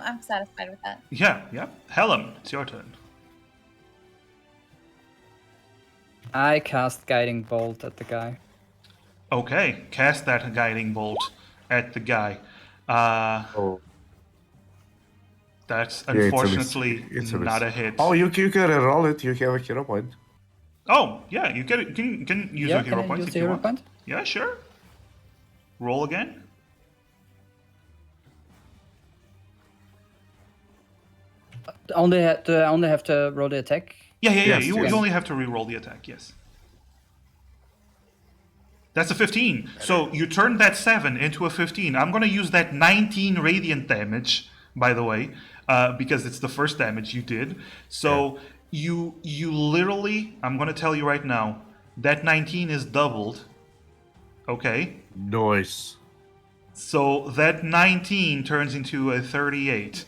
I'm satisfied with that. yeah. Helen, it's your turn. I cast Guiding Bolt at the guy. Okay, cast that guiding bolt at the guy. Oh. That's Yeah, unfortunately it's a miss. not a hit. Oh, you can roll it. You have a hero point. Oh, yeah, you can use your hero can I points use if the you hero want. point? Yeah, sure. Roll again. I only have to roll the attack. Yeah. Yes, You yes. only have to re-roll the attack. Yes. That's a 15. So you turned that 7 into a 15. I'm going to use that 19 radiant damage, by the way, because it's the first damage you did. So you literally, I'm going to tell you right now, that 19 is doubled. Okay? Nice. So that 19 turns into a 38.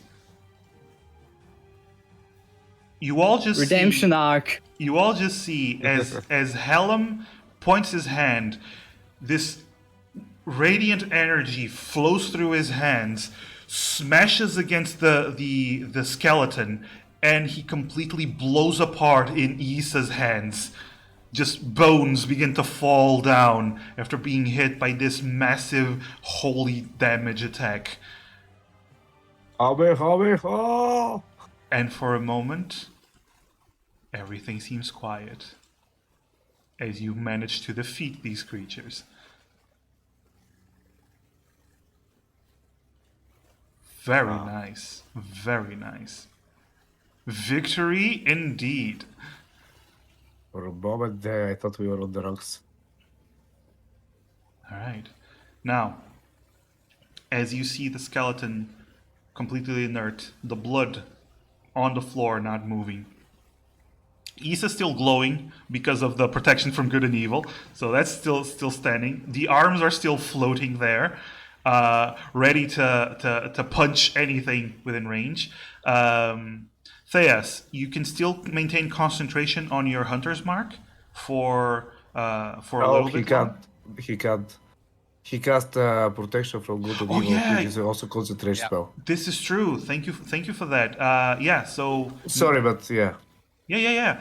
You all just Redemption arc. You all just see as Helm points his hand, this radiant energy flows through his hands, smashes against the skeleton, and he completely blows apart in Issa's hands. Just bones begin to fall down after being hit by this massive holy damage attack. Oh. And for a moment, everything seems quiet as you manage to defeat these creatures. Very nice. Very nice. Victory indeed. For a moment there, I thought we were on the rocks. All right. Now, as you see the skeleton completely inert, the blood on the floor not moving, Issa's still glowing because of the protection from good and evil, so that's still standing. The arms are still floating there, ready to punch anything within range. Theas, you can still maintain concentration on your hunter's mark for a little bit. He can't. He cast protection from good and Oh, evil, yeah. which is also concentration Yeah. spell. This is true. Thank you for that. So Sorry, but yeah. Yeah.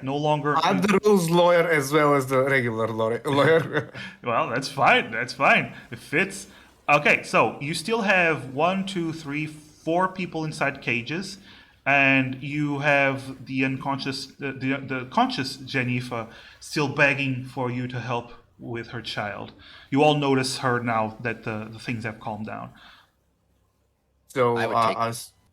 No longer. I'm the rules lawyer as well as the regular lawyer. Well, that's fine. That's fine. It fits. Okay, so you still have 1, 2, 3, 4 people inside cages, and you have the unconscious, the conscious Jennifer still begging for you to help with her child. You all notice her now that the things have calmed down. So I would take- I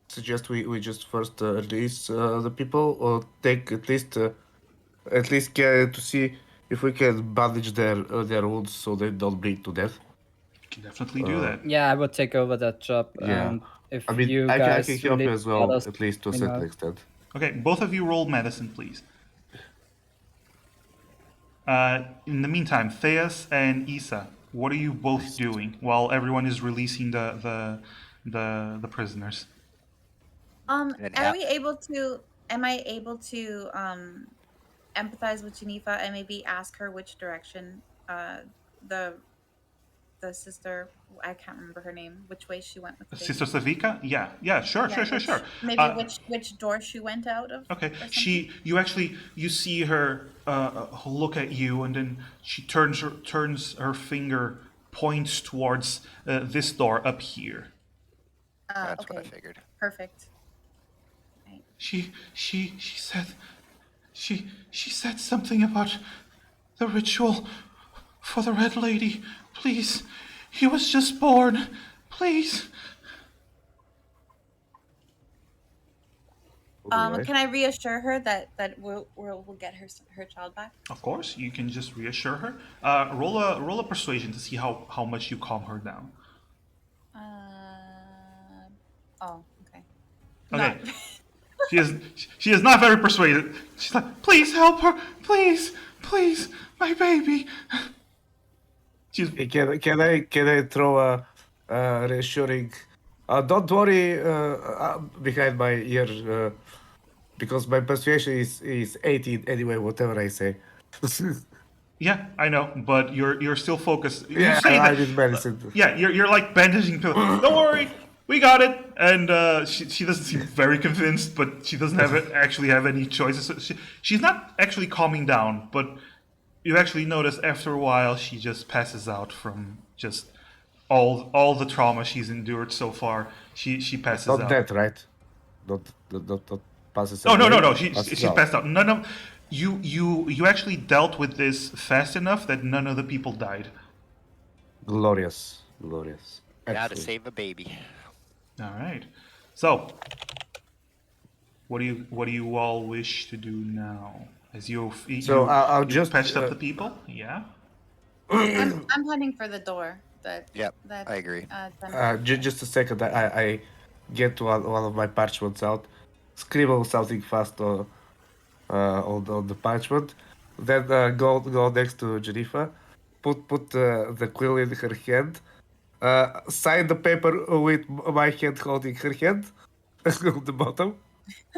suggest we just first release the people, or take at least get to see if we can bandage their wounds so they don't bleed to death. You can definitely do that. Yeah, I would take over that job. Yeah. If I mean, you I guys can help really you as well, let us at least to a hang certain out. extent. Okay, both of you roll medicine, please. In the meantime, Theas and Issa, what are you both doing while everyone is releasing the prisoners? And Am Al- I able to empathize with Geneva and maybe ask her which direction the sister, I can't remember her name, which way she went with the baby. Sister Savika? Yeah, sure. Maybe which door she went out of. Okay, or something? you see her look at you, and then she turns her finger, points towards this door up here. That's Okay. what I figured. Perfect. Right. She said something about the ritual for the Red Lady. Please, he was just born. Please. Alright. Can I reassure her that we'll get her child back? Of course, you can just reassure her. Roll a persuasion to see how much you calm her down. Oh, okay. Okay. She is not very persuaded. She's like, please help her, please, my baby. She's Can I throw a reassuring? Don't worry behind my ear, because my persuasion is 18 anyway. Whatever I say. yeah, I know, but you're still focused. You Yeah, say I that. did medicine. Yeah, you're like bandaging pillow. Don't worry, we got it. And she doesn't seem very convinced, but she doesn't actually have any choices. So she's not actually calming down, but you actually notice after a while she just passes out from just all the trauma she's endured so far. She passes Not out. dead, right? Not passes No, away. no. Passes She's out. passed out. None of you actually dealt with this fast enough that none of the people died. Glorious. Now to Excellent. save a baby. All right. So, what do you all wish to do now? As I'll you just, patched up the people? Yeah. I'm heading for the door. Yep, That I agree. Just a second. I get one of my parchments out, scribble something fast on the parchment, then go next to Jennifer, put the quill in her hand, sign the paper with my hand holding her hand on the bottom.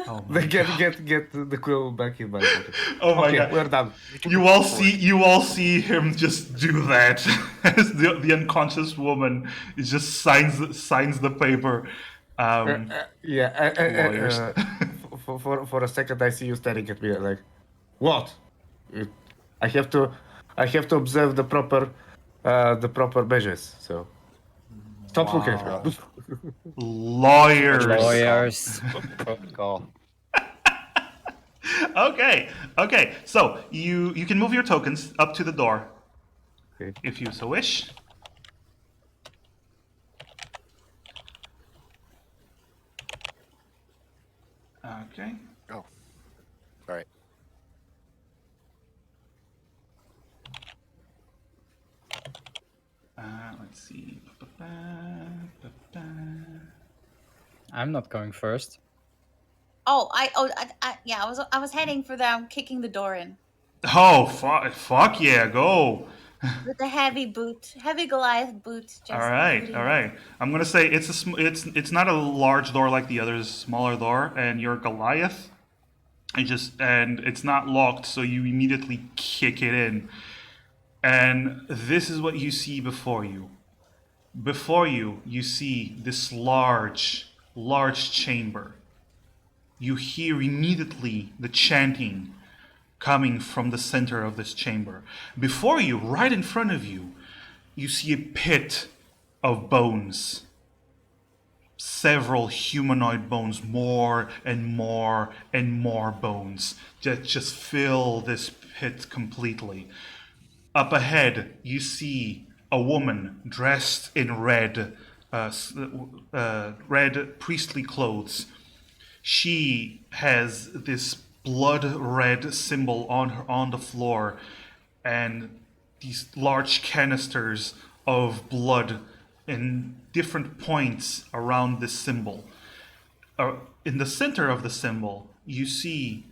Oh my Then god. get the quill back in my pocket. Oh my Okay, god. we're done. You all see him just do that as the unconscious woman is just signs the paper. Lawyers. For a second, I see you staring at me like, what? Uh, I have to observe the proper measures. So stop looking at me. Lawyers. Lawyers. Protocol. Okay. So you can move your tokens up to the door Okay. if you so wish. Okay. Oh, sorry. Let's see. I'm not going first. Yeah, I was heading for them, kicking the door in Oh, fuck yeah, go. with a heavy Goliath boot. Just All right. booting. I'm gonna say it's not a large door like the others, smaller door, and you're Goliath. And it's not locked, so you immediately kick it in. And this is what you see before you. Before you, you see this large chamber. You hear immediately the chanting coming from the center of this chamber. Before you, right in front of you, you see a pit of bones. Several humanoid bones, more and more and more bones that just fill this pit completely. Up ahead, you see a woman dressed in red priestly clothes. She has this blood red symbol on the floor, and these large canisters of blood in different points around this symbol. In the center of the symbol, you see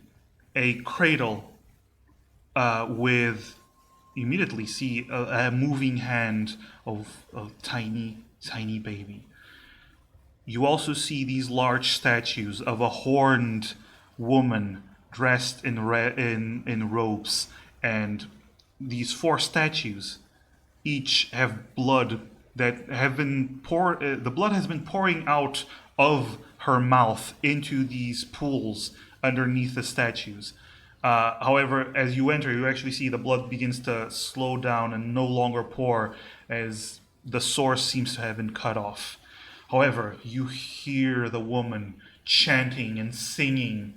a cradle with you immediately see a moving hand of a tiny baby. You also see these large statues of a horned woman dressed in robes, and these four statues each have blood that have been the blood has been pouring out of her mouth into these pools underneath the statues. However, as you enter, you actually see the blood begins to slow down and no longer pour as the source seems to have been cut off. However, you hear the woman chanting and singing.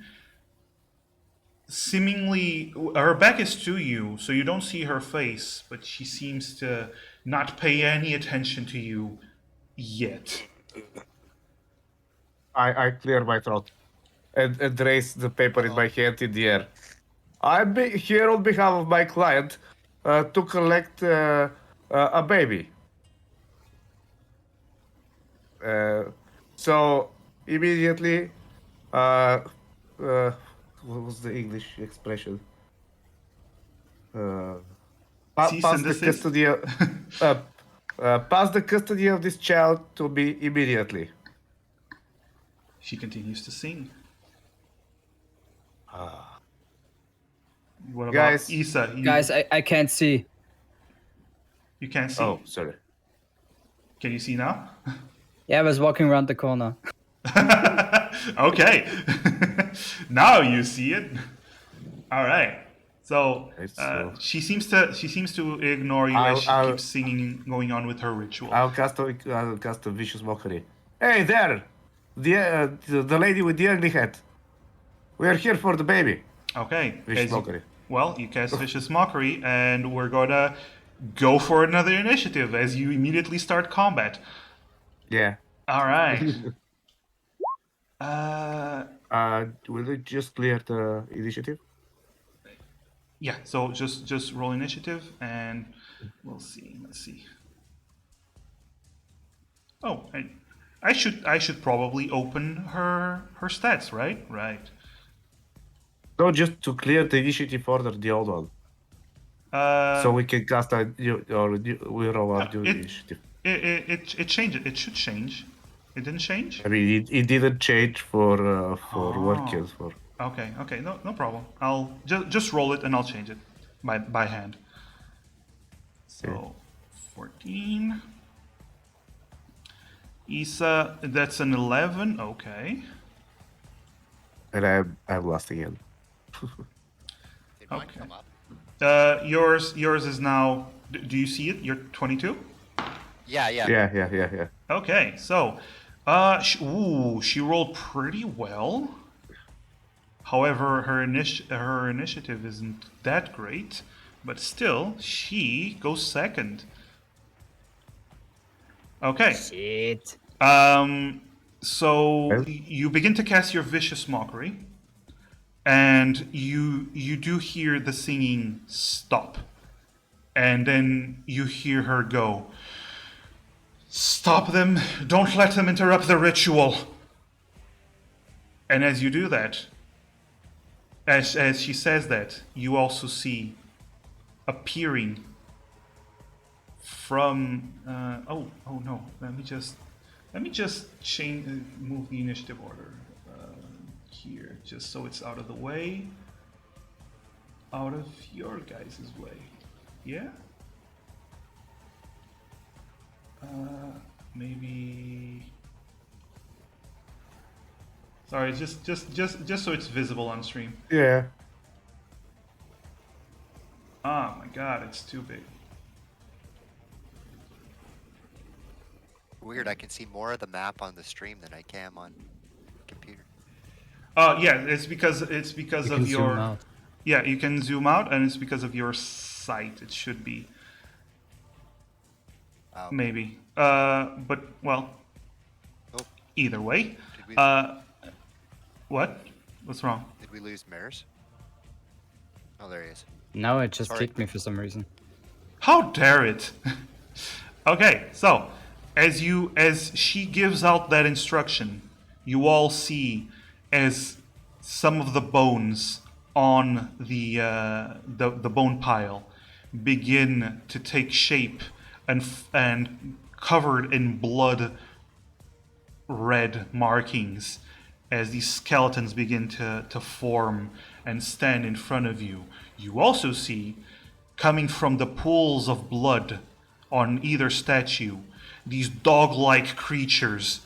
Seemingly, her back is to you, so you don't see her face, but she seems to not pay any attention to you yet. I clear my throat and raise the paper in my hand in the air. I'm here on behalf of my client to collect a baby. So immediately, what was the English expression? Cease Pass and the desist? custody of, pass the custody of this child to me immediately. She continues to sing. What about Guys. Isa? Guys, I can't see. You can't see? Oh, sorry. Can you see now? Yeah, I was walking around the corner. Okay. Now you see it. All right. So she seems to ignore you as she keeps singing, going on with her ritual. I'll cast a vicious mockery. Hey there, the lady with the ugly hat. We are here for the baby. Okay. Vicious mockery. Well, you cast vicious mockery, and we're gonna go for another initiative as you immediately start combat. Yeah. All right. Will it just clear the initiative? Yeah. So just roll initiative, and we'll see. Let's see. Oh, I should probably open her stats, right? Right. No, just to clear the initiative order, the old one. So we can cast we roll our new initiative. It changed. It should change. It didn't change. I mean, it didn't change for work kills for. Okay. No problem. I'll just roll it and I'll change it by hand. So, 14. Isa, that's an 11. Okay. And I'm lost again. Did mine Okay. come up? Yours is now. Do you see it? You're 22. Yeah. Yeah. Okay, so, she rolled pretty well. However, her initiative isn't that great, but still, she goes second. Okay. Shit. So you begin to cast your vicious mockery, and you do hear the singing stop, and then you hear her go, "Stop them! Don't let them interrupt the ritual!" And as you do that, as she says that, you also see appearing from oh no, let me just change move the initiative order here, just so it's out of the way, out of your guys' way. Yeah. Maybe. Sorry, just so it's visible on stream. Yeah. Oh my god, it's too big. Weird, I can see more of the map on the stream than I can on computer. Yeah, it's because You of can your. zoom out. Yeah, you can zoom out, and it's because of your sight. It should be. Oh. Maybe. But well. Oh. Either way. Did we, What? What's wrong? did we lose Marez? Oh, there he is. No, it just Sorry. kicked me for some reason. How dare it? Okay, so as she gives out that instruction, you all see as some of the bones on the bone pile begin to take shape and covered in blood red markings as these skeletons begin to form and stand in front of you. You also see, coming from the pools of blood on either statue, these dog-like creatures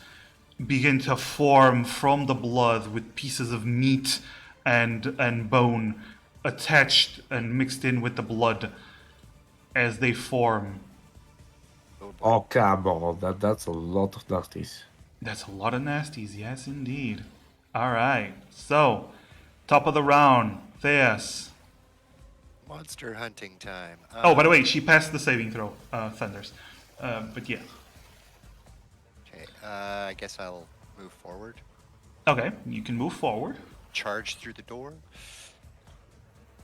begin to form from the blood with pieces of meat and bone attached and mixed in with the blood as they form. Oh come on, that's a lot of nasties. That's a lot of nasties, yes indeed. Alright, so, top of the round, Theas. Monster hunting time. Oh, by the way, she passed the saving throw, Thunders. But yeah. Okay, I guess I'll move forward. Okay, you can move forward. Charge through the door.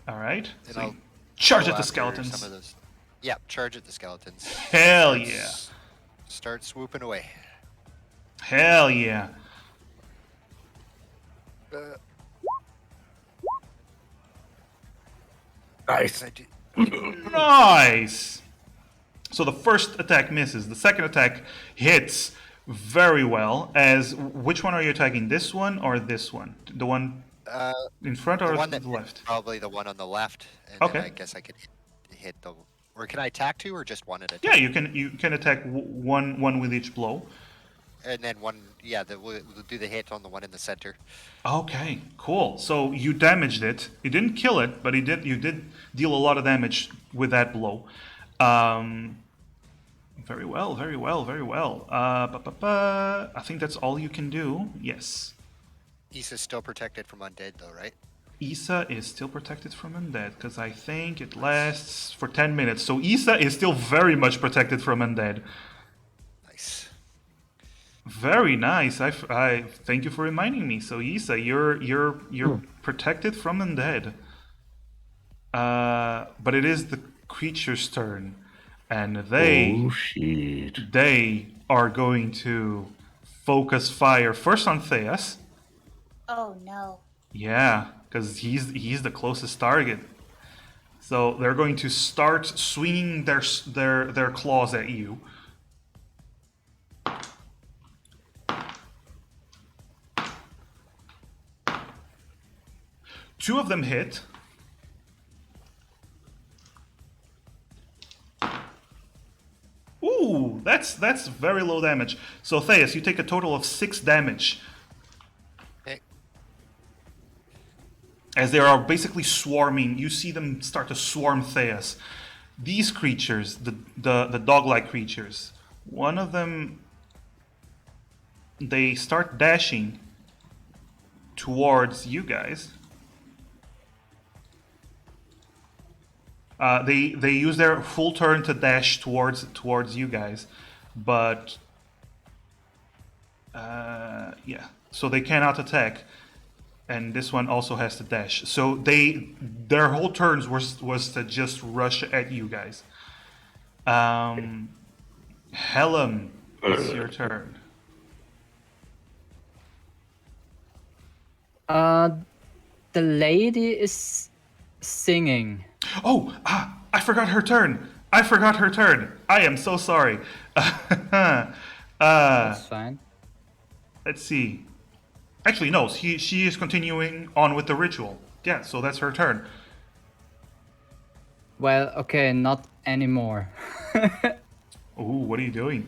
Alright. And So I'll you charge go at the after skeletons. Some of those. Yeah, charge at the skeletons. Hell yeah. Start swooping away. Hell yeah. Nice. Can I do- Nice! So the first attack misses. The second attack hits very well. As which one are you attacking? This one or this one? The one in front or The one the that left? probably the one on the left, and Okay. then I guess I could hit the. Or can I attack two, or just one at a time? Yeah, you can attack one with each blow. And then one, yeah, we'll do the hit on the one in the center. Okay, cool. So you damaged it. You didn't kill it, but you did deal a lot of damage with that blow. Very well, very well, very well. I think that's all you can do. Yes. Issa's still protected from undead, though, right? Issa is still protected from undead, because I think it lasts for 10 minutes. So Issa is still very much protected from undead. Nice. Very nice. I thank you for reminding me. So Issa, you're protected from undead. But it is the creature's turn, and Oh shit. they are going to focus fire first on Theas. Oh no. Yeah, because he's the closest target. So they're going to start swinging their claws at you. Two of them hit. Ooh, that's very low damage. So Theas, you take a total of 6 damage. Okay. As they are basically swarming, you see them start to swarm Theas. These creatures, the dog-like creatures, one of them, they start dashing towards you guys. They use their full turn to dash towards you guys, but yeah, so they cannot attack, and this one also has to dash. So their whole turns was to just rush at you guys. Helen, it's your turn. The lady is singing. Oh, I forgot her turn. I am so sorry. That's fine. Let's see. Actually, no. She is continuing on with the ritual. Yeah, so that's her turn. Well, okay, not anymore. Ooh, what are you doing?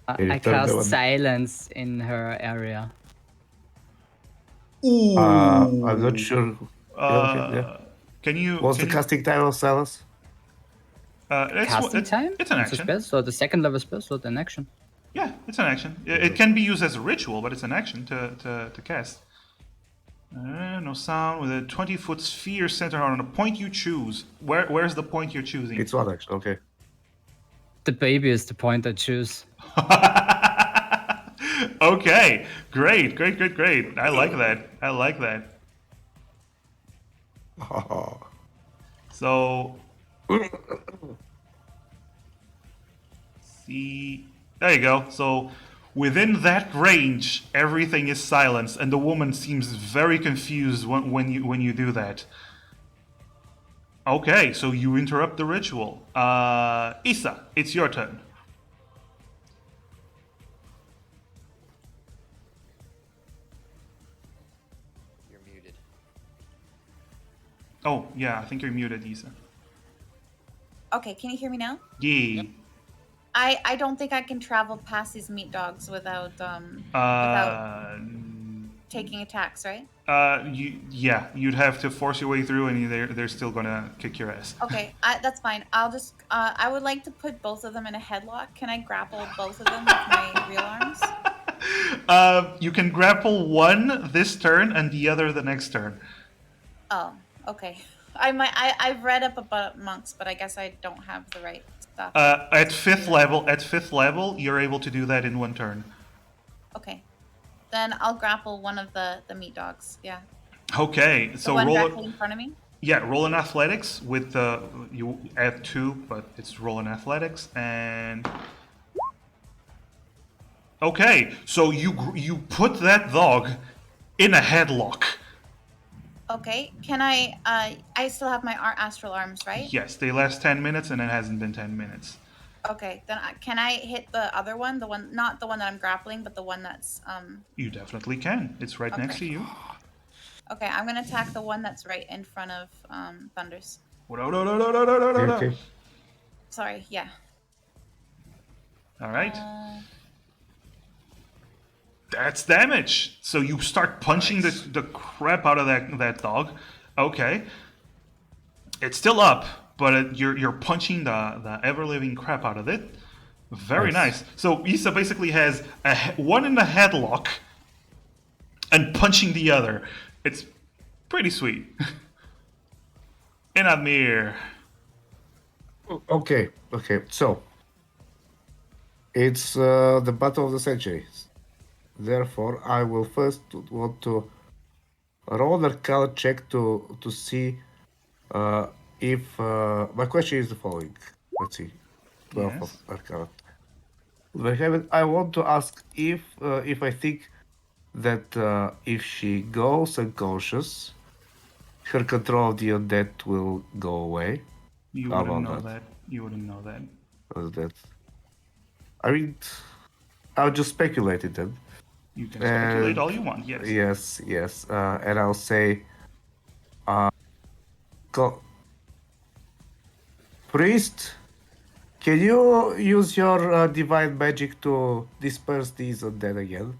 I cast silence in her area. Ooh. I'm not sure. Yeah. Can you? What's the casting time of silence? Casting time? It's an It's a action. spell slot, the second level spell slot, an action. Yeah, it's an action. It can be used as a ritual, but it's an action to cast. No sound with a 20-foot sphere centered on a point you choose. Where's the point you're choosing? It's one action, okay. The baby is the point I choose. Okay, great. I like that. So, see, there you go. So, within that range, everything is silenced, and the woman seems very confused when you do that. Okay, so you interrupt the ritual. Issa, it's your turn. You're muted. Oh, yeah, I think you're muted, Issa. Okay, can you hear me now? Yeah. I don't think I can travel past these meat dogs without taking attacks, right? You'd have to force your way through, and they're still gonna kick your ass. Okay, that's fine. I'll just I would like to put both of them in a headlock. Can I grapple both of them with my real arms? You can grapple one this turn and the other the next turn. Oh, okay. I've read up about monks, but I guess I don't have the right stuff. At fifth level, you're able to do that in one turn. Okay, then I'll grapple one of the meat dogs. Yeah. Okay, The so one roll. directly in front of me. Yeah, roll in athletics with the you add 2, but it's roll in athletics and. Okay, so you put that dog in a headlock. Okay. Can I? I still have my astral arms, right? Yes, they last 10 minutes, and it hasn't been 10 minutes. Okay. Then can I hit the other one? The one, not the one that I'm grappling, but the one that's You definitely can. It's right next to you. Okay, I'm gonna attack the one that's right in front of Thunders. Okay. Sorry. Yeah. All right. That's damage. So you start punching the crap out of that dog. Okay. It's still up, but you're punching the ever living crap out of it. Very nice. So Issa basically has one in the headlock and punching the other. It's pretty sweet. Inadmir. Okay. So it's the battle of the century. Therefore, I will first want to roll a color check to see if my question is the following. Let's see, 12 Yes. of Arcana. I want to ask if I think that if she goes unconscious, her control of the undead will go away. You How wouldn't about know that. You wouldn't know that. How's that? I mean, I'll just speculate it then. You can speculate all you want. Yes. Yes. And I'll say, priest, can you use your divine magic to disperse these undead again?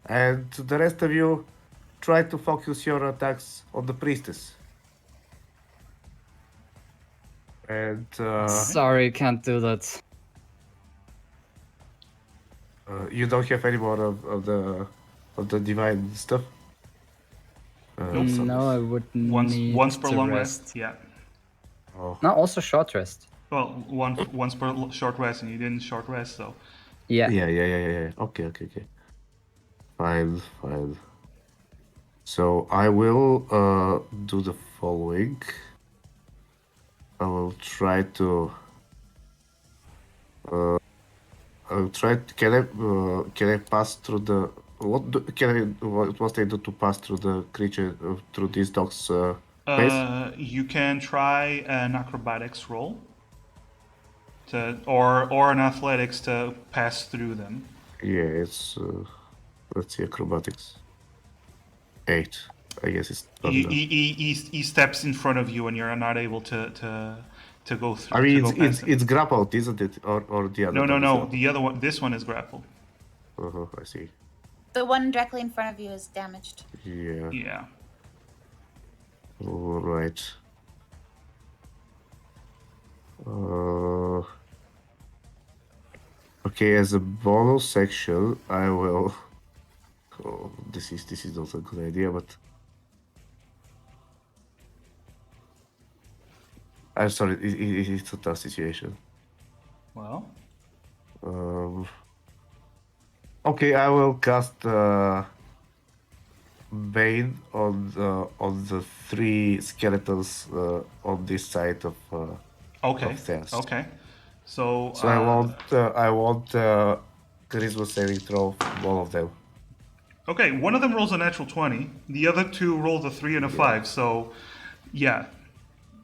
And the rest of you, try to focus your attacks on the priestess. And Sorry, can't do that. you don't have any more of the divine stuff. No, I would need Once per to long rest. rest. Yeah. Oh. No, also short rest. Well, once per short rest, and you didn't short rest, so. Yeah. Yeah. Okay. Fine. So I will do the following. I will try to. I'll try. Can I pass through the? What must I do to pass through the creature through this dog's space? You can try an acrobatics roll, or an athletics to pass through them. Yeah, it's. Let's see, acrobatics. 8. I guess it's. He steps in front of you, and you're not able to go through. I mean, to go past him. it's grappled, isn't it? Or the other? No. The other one. This one is grappled. I see. The one directly in front of you is damaged. Yeah. Yeah. All right. Okay, as a bonus action, I will. Oh, this is not a good idea, but I'm sorry. It's a tough situation. Well. Okay, I will cast Bane on the 3 skeletons on this side of. Okay. Theft. Okay. So. I want charisma saving throw from all of them. Okay, one of them rolls a natural 20. The other 2 rolled a 3 and a 5. So, yeah.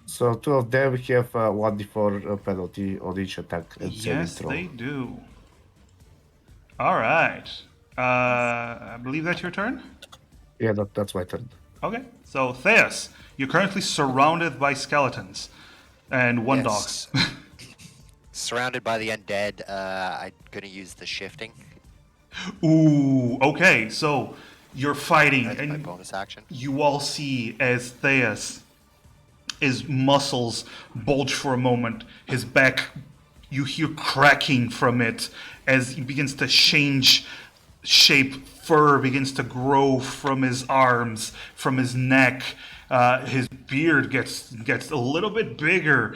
So 2 of them have 1d4 penalty on each attack and saving Yes, throw. they do. All right. I believe that's your turn. Yeah, that's my turn. Okay. So Theus, you're currently surrounded by skeletons and one dog. Surrounded by the undead, I'm gonna use the shifting. Ooh. Okay. So you're fighting, That's my and bonus action. you all see as Theus, his muscles bulge for a moment. His back, you hear cracking from it as he begins to change shape. Fur begins to grow from his arms, from his neck. His beard gets a little bit bigger.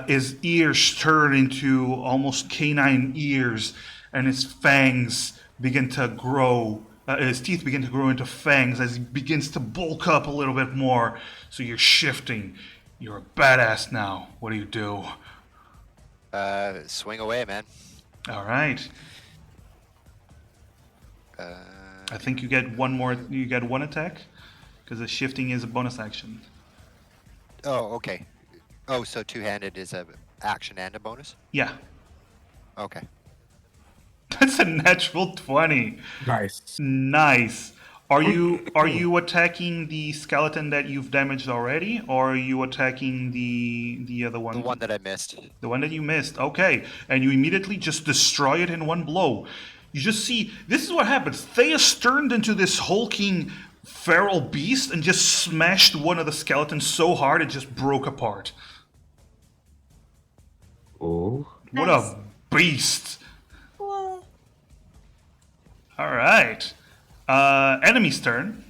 His ears turn into almost canine ears, and his fangs begin to grow. His teeth begin to grow into fangs as he begins to bulk up a little bit more. So you're shifting. You're a badass now. What do you do? Swing away, man. All right. I think you get one more. You get one attack, because the shifting is a bonus action. Oh, okay. Oh, so two-handed is a action and a bonus? Yeah. Okay. That's a natural 20. Nice. Nice. Are you attacking the skeleton that you've damaged already, or are you attacking the other one? The one that I missed. The one that you missed. Okay. And you immediately just destroy it in one blow. You just see, this is what happens. Theus turned into this hulking feral beast and just smashed one of the skeletons so hard it just broke apart. Oh. What Nice. a beast. Whoa. All right. Enemy's turn.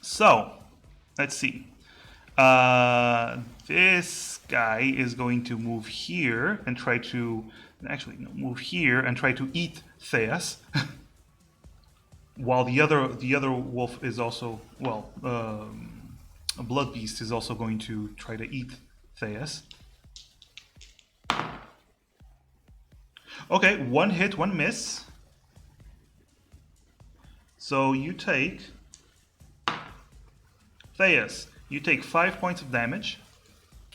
So, let's see. This guy is going to move here and try to... Actually, no, move here and try to eat Theus. While the other wolf is also... Well, a blood beast is also going to try to eat Theus. Okay, one hit, one miss. So you take... Theus, you take 5 points of damage.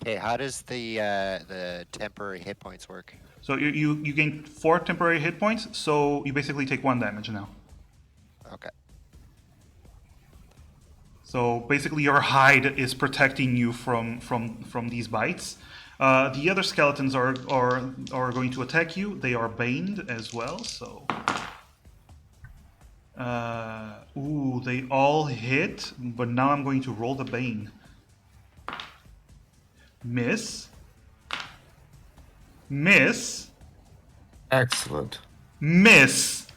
Okay, how does the temporary hit points work? So you gain 4 temporary hit points, so you basically take 1 damage now. Okay. So basically your hide is protecting you from these bites. The other skeletons are going to attack you. They are baned as well, so... ooh, they all hit, but now I'm going to roll the bane. Miss. Miss. Excellent. Miss.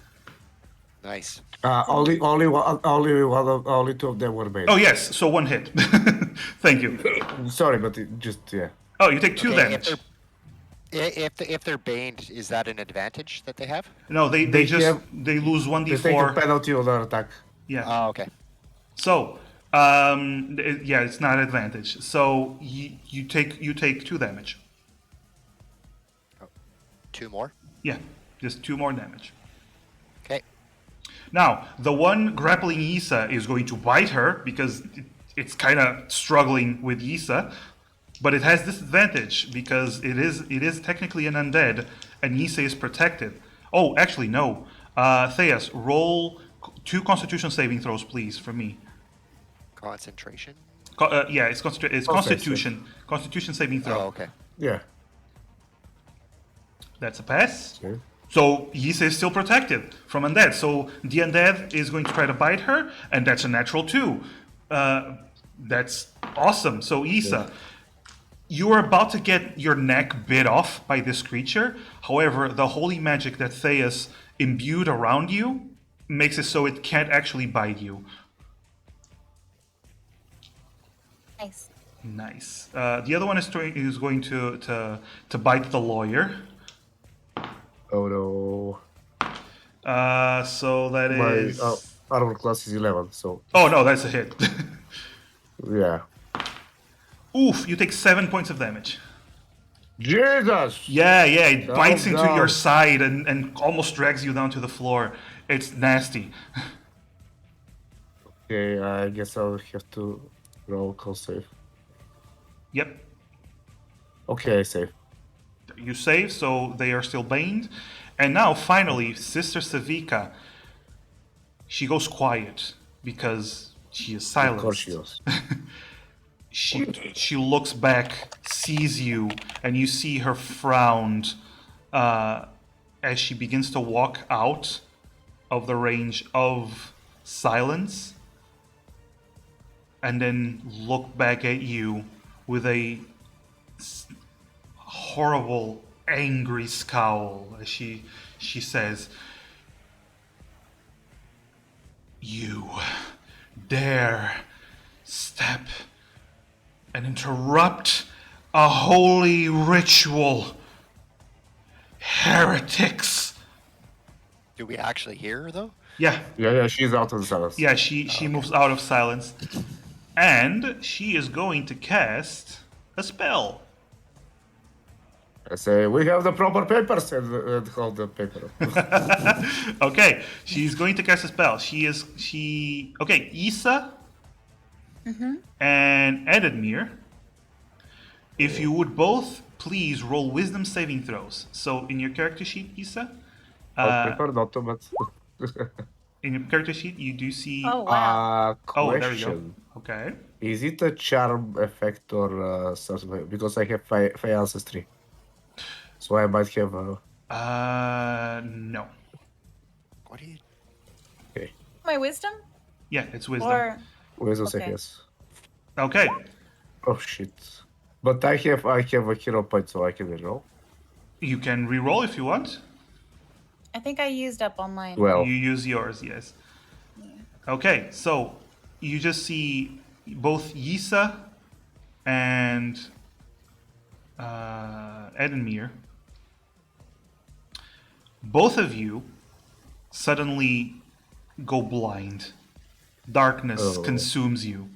Nice. Only two of them were made. Oh yes, so 1 hit. Thank you. Sorry, but it just yeah. Oh, you take 2 Okay, damage. If they're baned, is that an advantage that they have? No, they They just have- they lose 1d4. They take a penalty on their attack. Yeah. Oh, okay. So, yeah, it's not advantage. So you take 2 damage. 2 more? Yeah, just 2 more damage. Okay. Now, the one grappling Issa is going to bite her because it's kind of struggling with Issa, but it has disadvantage because it is technically an undead and Issa is protected. Oh, actually no. Theus, roll 2 Constitution saving throws, please, for me. Concentration? Yeah, it's Constitution. Constitution saving throw. Oh, okay. Yeah. That's a pass. Okay. So Issa is still protected from undead. So the undead is going to try to bite her, and that's a natural 2. That's awesome. So Issa, you are about to get your neck bit off by this creature. However, the holy magic that Theus imbued around you makes it so it can't actually bite you. Nice. Nice. The other one is going to bite the lawyer. Oh no. So that My is. armor class is 11, so Oh no, that's a hit. yeah. Oof! You take 7 points of damage. Jesus! Yeah, it Calm bites into down. your side and almost drags you down to the floor. It's nasty. Okay, I guess I'll have to roll call save. Yep. Okay, I save. You save, so they are still baned. And now, finally, Sister Savika, she goes quiet because she is silenced. Of course she was. She looks back, sees you, and you see her frowned as she begins to walk out of the range of silence, and then look back at you with a horrible, angry scowl as she says, "You dare step and interrupt a holy ritual. Heretics." Do we actually hear her, though? Yeah, Yeah, she's out of the silence. yeah, she moves out of silence. And she is going to cast a spell. I say, we have the proper papers and hold the paper. Okay, she's going to cast a spell. Okay, Issa, and Edmir, if you would both please roll wisdom saving throws. So in your character sheet, Isa, I prefer not to, but... in your character sheet, you do see. Oh wow. Oh, there we go. Question. Okay. Is it a charm effect or something? Because I have Fey ancestry. So I might have a... No. What do you? Okay. My wisdom? Yeah, it's wisdom. Or Wisdom save, Okay. yes. Okay. Oh shit. But I have a hero point, so I can reroll. You can re-roll if you want. I think I used up all mine. Well, You use yours, yes. Okay, so you just see both Yisa and Edenmir. Both of you suddenly go blind. Darkness consumes you.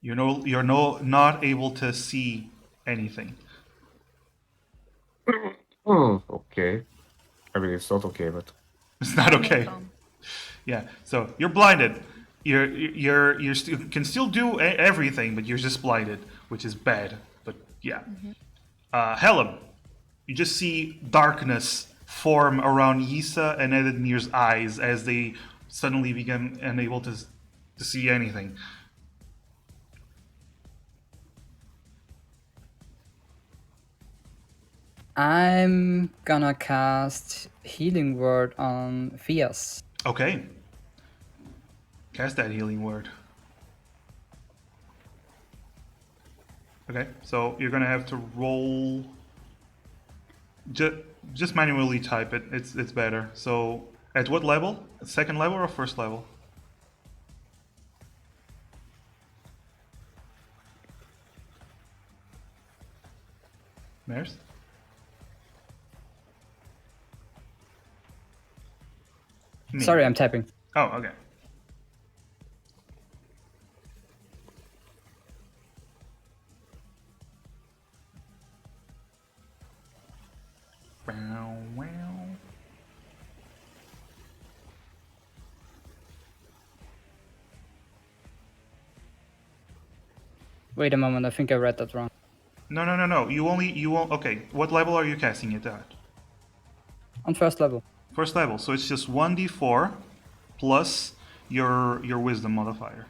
You're not able to see anything. okay. I mean, it's not okay, but... It's not okay. Yeah, so you're blinded. You can still do everything, but you're just blinded, which is bad. But yeah, Helm, you just see darkness form around Yisa and Edmir's eyes as they suddenly become unable to see anything. I'm gonna cast Healing Word on Fias. Okay, cast that healing word. Okay, so you're gonna have to roll. Just manually type it. It's better. So at what level? Second level or first level? Marez? Me. Sorry, I'm typing. Oh, okay. Wow, wow. Wait a moment, I think I read that wrong. No. You won't. Okay, what level are you casting it at? On first level. First level. So it's just 1d4 plus your wisdom modifier.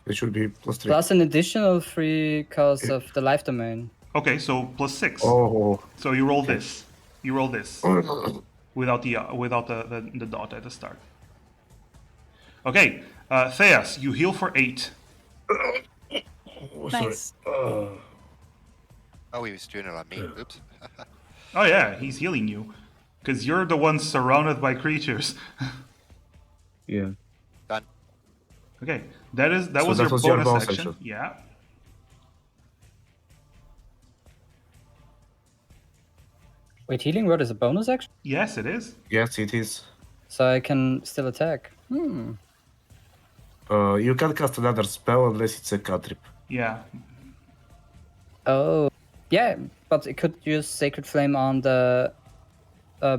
It should be +3. Plus an additional 3 because of the life domain. Okay, so plus 6. Oh. So you roll this. You roll this without the dot at the start. Okay, Theas, you heal for 8. Nice. Oh, he was doing it on me. Oops. Oh yeah, he's healing you, because you're the one surrounded by creatures. Yeah. Done. Okay, that was that your was your bonus bonus action. action. Yeah. Wait, Healing Word is a bonus action? Yes, it is. Yes, it is. So I can still attack. You can cast another spell unless it's a cantrip. Yeah. Oh. Yeah, but it could use Sacred Flame on the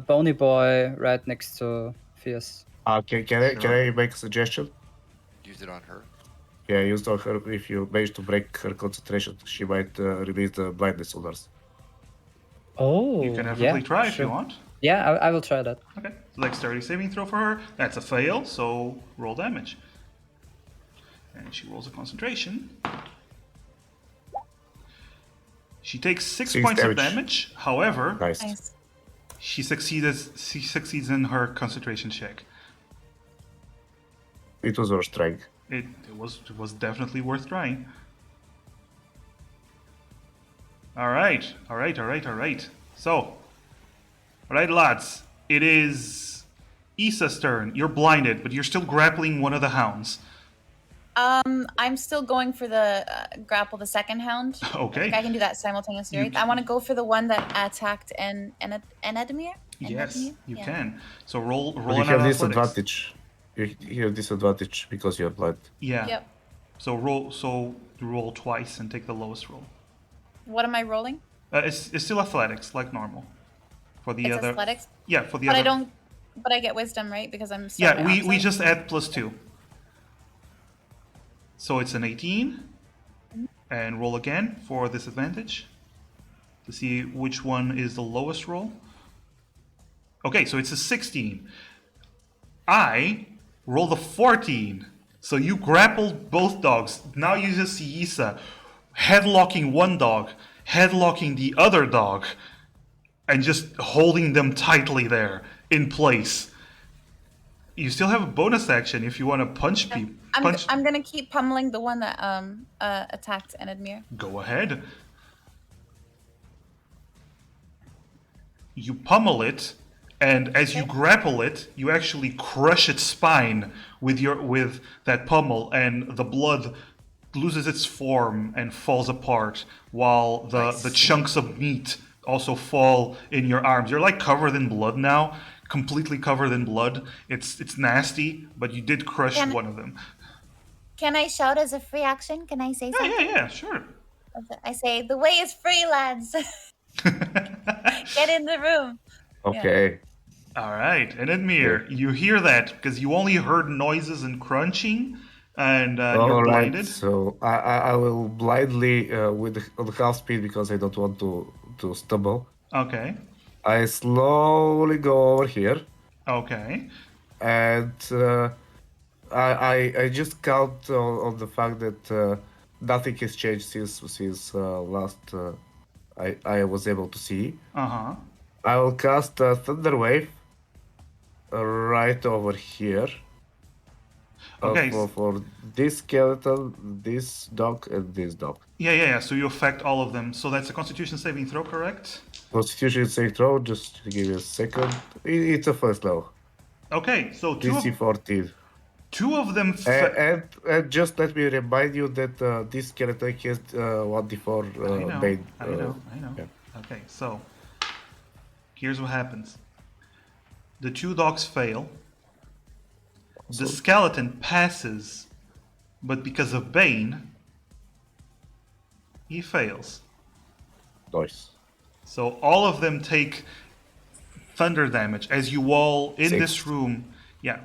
bony boy right next to Fierce. Can I make a suggestion? Use it on her. Yeah, use it on her. If you manage to break her concentration, she might release the blindness on us. Oh, You can definitely try if you want. Yeah, I will try that. Okay. Dexterity saving throw for her. That's a fail, so roll damage. And she rolls a concentration. She takes 6 points of damage. However, Nice. she succeeds in her concentration check. It was worth trying. It was definitely worth trying. All right. So, all right, lads. It is Issa's turn. You're blinded, but you're still grappling one of the hounds. I'm still going for the grapple the second hound. Okay. I think I can do that simultaneously, right? I want to go for the one that attacked Edmir. Yes, you can. So roll But an you have athletics. disadvantage. You have disadvantage because you're blind. Yeah. Yep. So roll twice and take the lowest roll. What am I rolling? It's still athletics like normal. For the It's other. athletics. Yeah, for the But other. I don't. But I get wisdom, right? Because I'm. Yeah, we just add +2. So it's an 18. And roll again for disadvantage to see which one is the lowest roll. Okay, so it's a 16. I rolled a 14. So you grappled both dogs. Now you just see Issa headlocking one dog, headlocking the other dog, and just holding them tightly there in place. You still have a bonus action if you want to punch people. I'm gonna keep pummeling the one that attacked Enedmir. Go ahead. You pummel it, and as you grapple it, you actually crush its spine with that pummel, and the blood loses its form and falls apart, while the chunks of meat also fall in your arms. You're like covered in blood now, completely covered in blood. It's nasty, but you did crush one of them. Can I shout as a free action? Can I say something? Yeah, sure. I say, the way is free, lads. Get in the room. Okay. Yeah. All right. And Edmir, you hear that because you only heard noises and crunching, and you're blinded. So I will blindly with the half speed because I don't want to stumble. Okay. I slowly go over here. Okay. And I just count on the fact that nothing has changed since last I was able to see. Uh-huh. I will cast a Thunder Wave right over here. Okay. For this skeleton, this dog, and this dog. Yeah. So you affect all of them. So that's a Constitution saving throw, correct? Constitution saving throw. Just give me a second. It's a first level. Okay. So DC 14. Two of them. And just let me remind you that this skeleton has 1d4 bane. I know. Yeah. Okay. So here's what happens. The two dogs fail. The skeleton passes, but because of Bane, he fails. Nice. So all of them take thunder damage as you all in 6. this room. Yeah,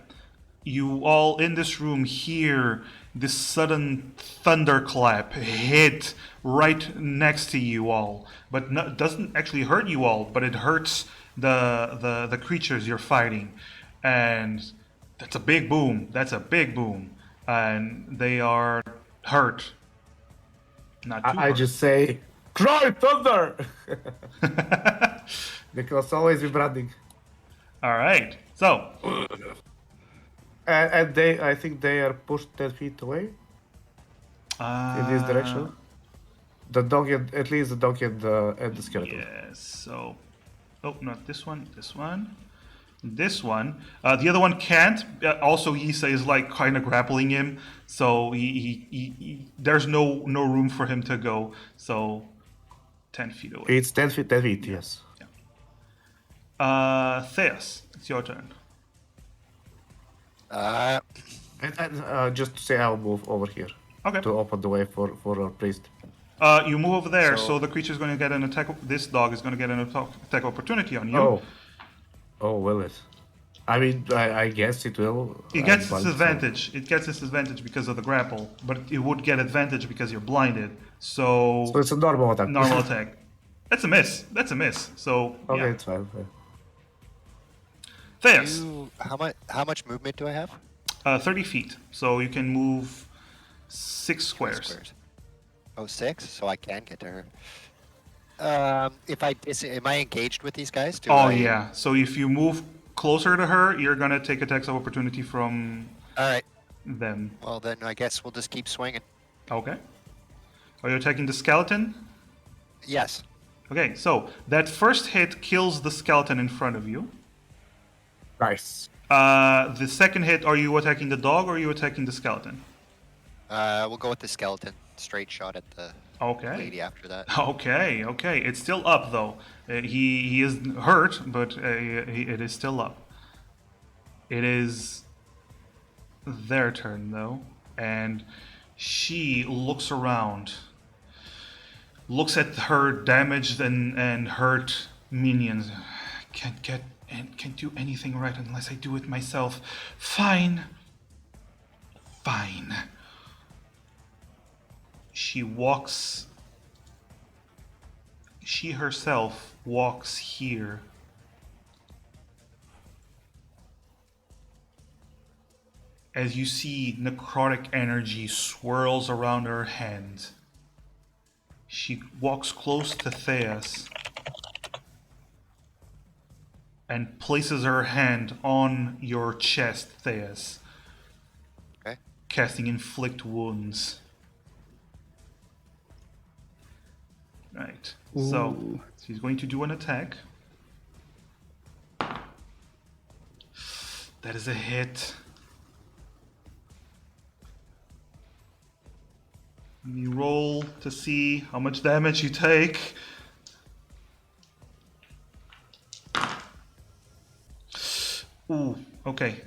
you all in this room hear this sudden thunderclap hit right next to you all, but doesn't actually hurt you all, but it hurts the creatures you're fighting, and that's a big boom. And they are hurt. Not too I hurt. just say, cry thunder! Because always be branding. All right. So. And I think they are pushed 10 feet away in this direction. The dog, at least the dog and the skeleton. Yes. So. Oh, not this one. This one. This one. The other one can't. Also, Issa is like kind of grappling him, so he there's no room for him to go. So, 10 feet away. It's 10 feet. 10 feet. Yes. Yeah. Theas, it's your turn. And just to say, I'll move over here. Okay. To open the way for our priest. You move over there, so the creature's going to get an attack. This dog is going to get an attack opportunity on you. Oh, will it? I mean, I guess it will. It gets its advantage. It gets its advantage because of the grapple, but it would get advantage because you're blinded. So it's a normal attack. Normal attack. That's a miss. So okay, yeah. it's fine. Theas. How much movement do I have? 30 feet. So you can move 6 squares. Oh, 6? So I can get to her. Am I engaged with these guys? Yeah. So if you move closer to her, you're gonna take attacks of opportunity from. All right. Them. Well, then I guess we'll just keep swinging. Okay. Are you attacking the skeleton? Yes. Okay. So that first hit kills the skeleton in front of you. Nice. The second hit, are you attacking the dog or are you attacking the skeleton? We'll go with the skeleton. Straight shot at the lady after that. Okay. It's still up though. He is hurt, but it is still up. It is their turn though, and she looks around, looks at her damaged and hurt minions. Can't do anything right unless I do it myself. Fine. she walks. She herself walks here. As you see necrotic energy swirls around her hand. She walks close to Theas and places her hand on your chest, Theas. Okay. Casting Inflict Wounds. Right. So Ooh. she's going to do an attack. That is a hit. You roll to see how much damage you take. Ooh, okay.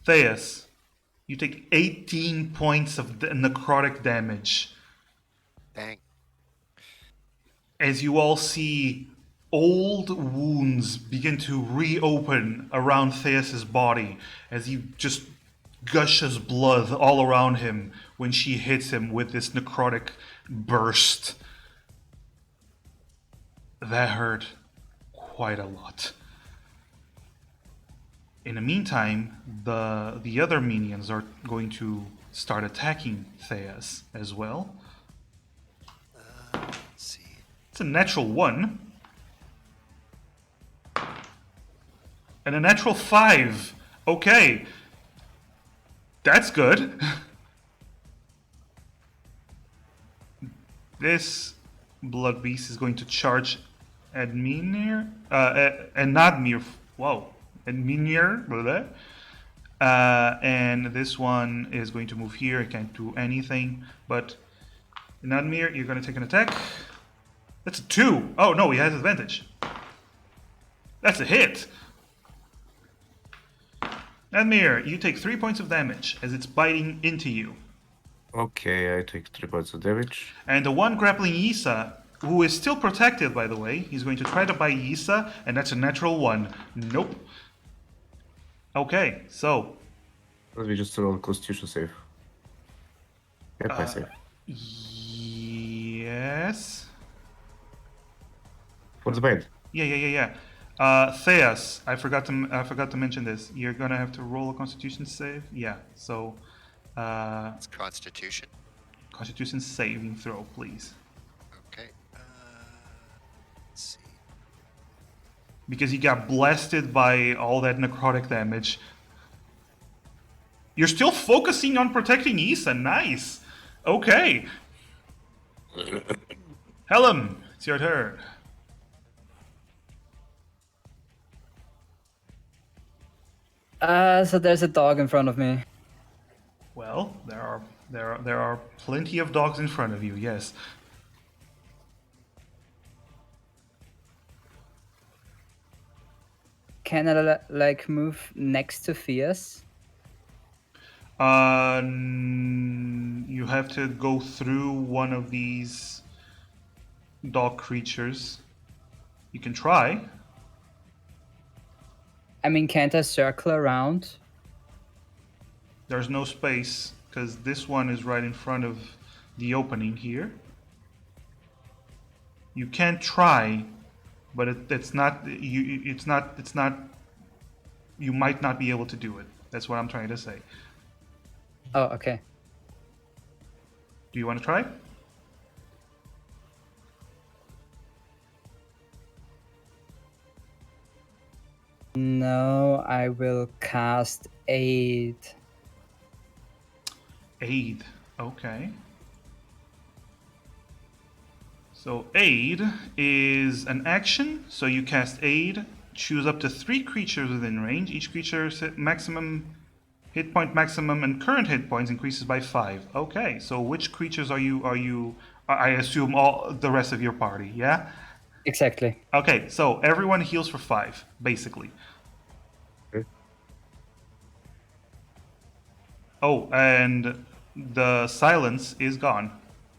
Theas, you take 18 points of necrotic damage. Dang. As you all see old wounds begin to reopen around Theas's body as he just gushes blood all around him when she hits him with this necrotic burst. That hurt quite a lot. In the meantime, the other minions are going to start attacking Theas as well. Let's see. It's a natural 1. And a natural 5. Okay. That's good. This blood beast is going to charge at Minir. And not Mir. Whoa. And Minir. And this one is going to move here. It can't do anything. But Nadmir, you're going to take an attack. That's a 2. Oh, no, he has advantage. That's a hit. Nadmir, you take 3 points of damage as it's biting into you. Okay, I take 3 points of damage. And the one grappling Issa, who is still protected, by the way, he's going to try to bite Issa, and that's a natural 1. Nope. Okay, so. Let me just roll a Constitution save. Yep, I save. Yes. For the bed. Yeah. Theas, I forgot to mention this. You're gonna have to roll a Constitution save. Yeah. So, It's Constitution. Constitution saving throw, please. Okay. Let's see. Because you got blasted by all that necrotic damage. You're still focusing on protecting Issa. Nice. Okay. Helm, it's your turn. So there's a dog in front of me. Well, there are plenty of dogs in front of you. Yes. Can I like move next to Theas? You have to go through one of these dog creatures. You can try. I mean, can't I circle around? There's no space because this one is right in front of the opening here. You can try, but it's not. It's not. You might not be able to do it. That's what I'm trying to say. Oh, okay. Do you want to try? No, I will cast Aid. Aid. Okay. So Aid is an action. So you cast Aid. Choose up to 3 creatures within range. Each creature's maximum hit point maximum and current hit points increases by 5. Okay. So which creatures are you? I assume all the rest of your party. Yeah. Exactly. Okay. So everyone heals for 5, basically. Okay. Oh, and the silence is gone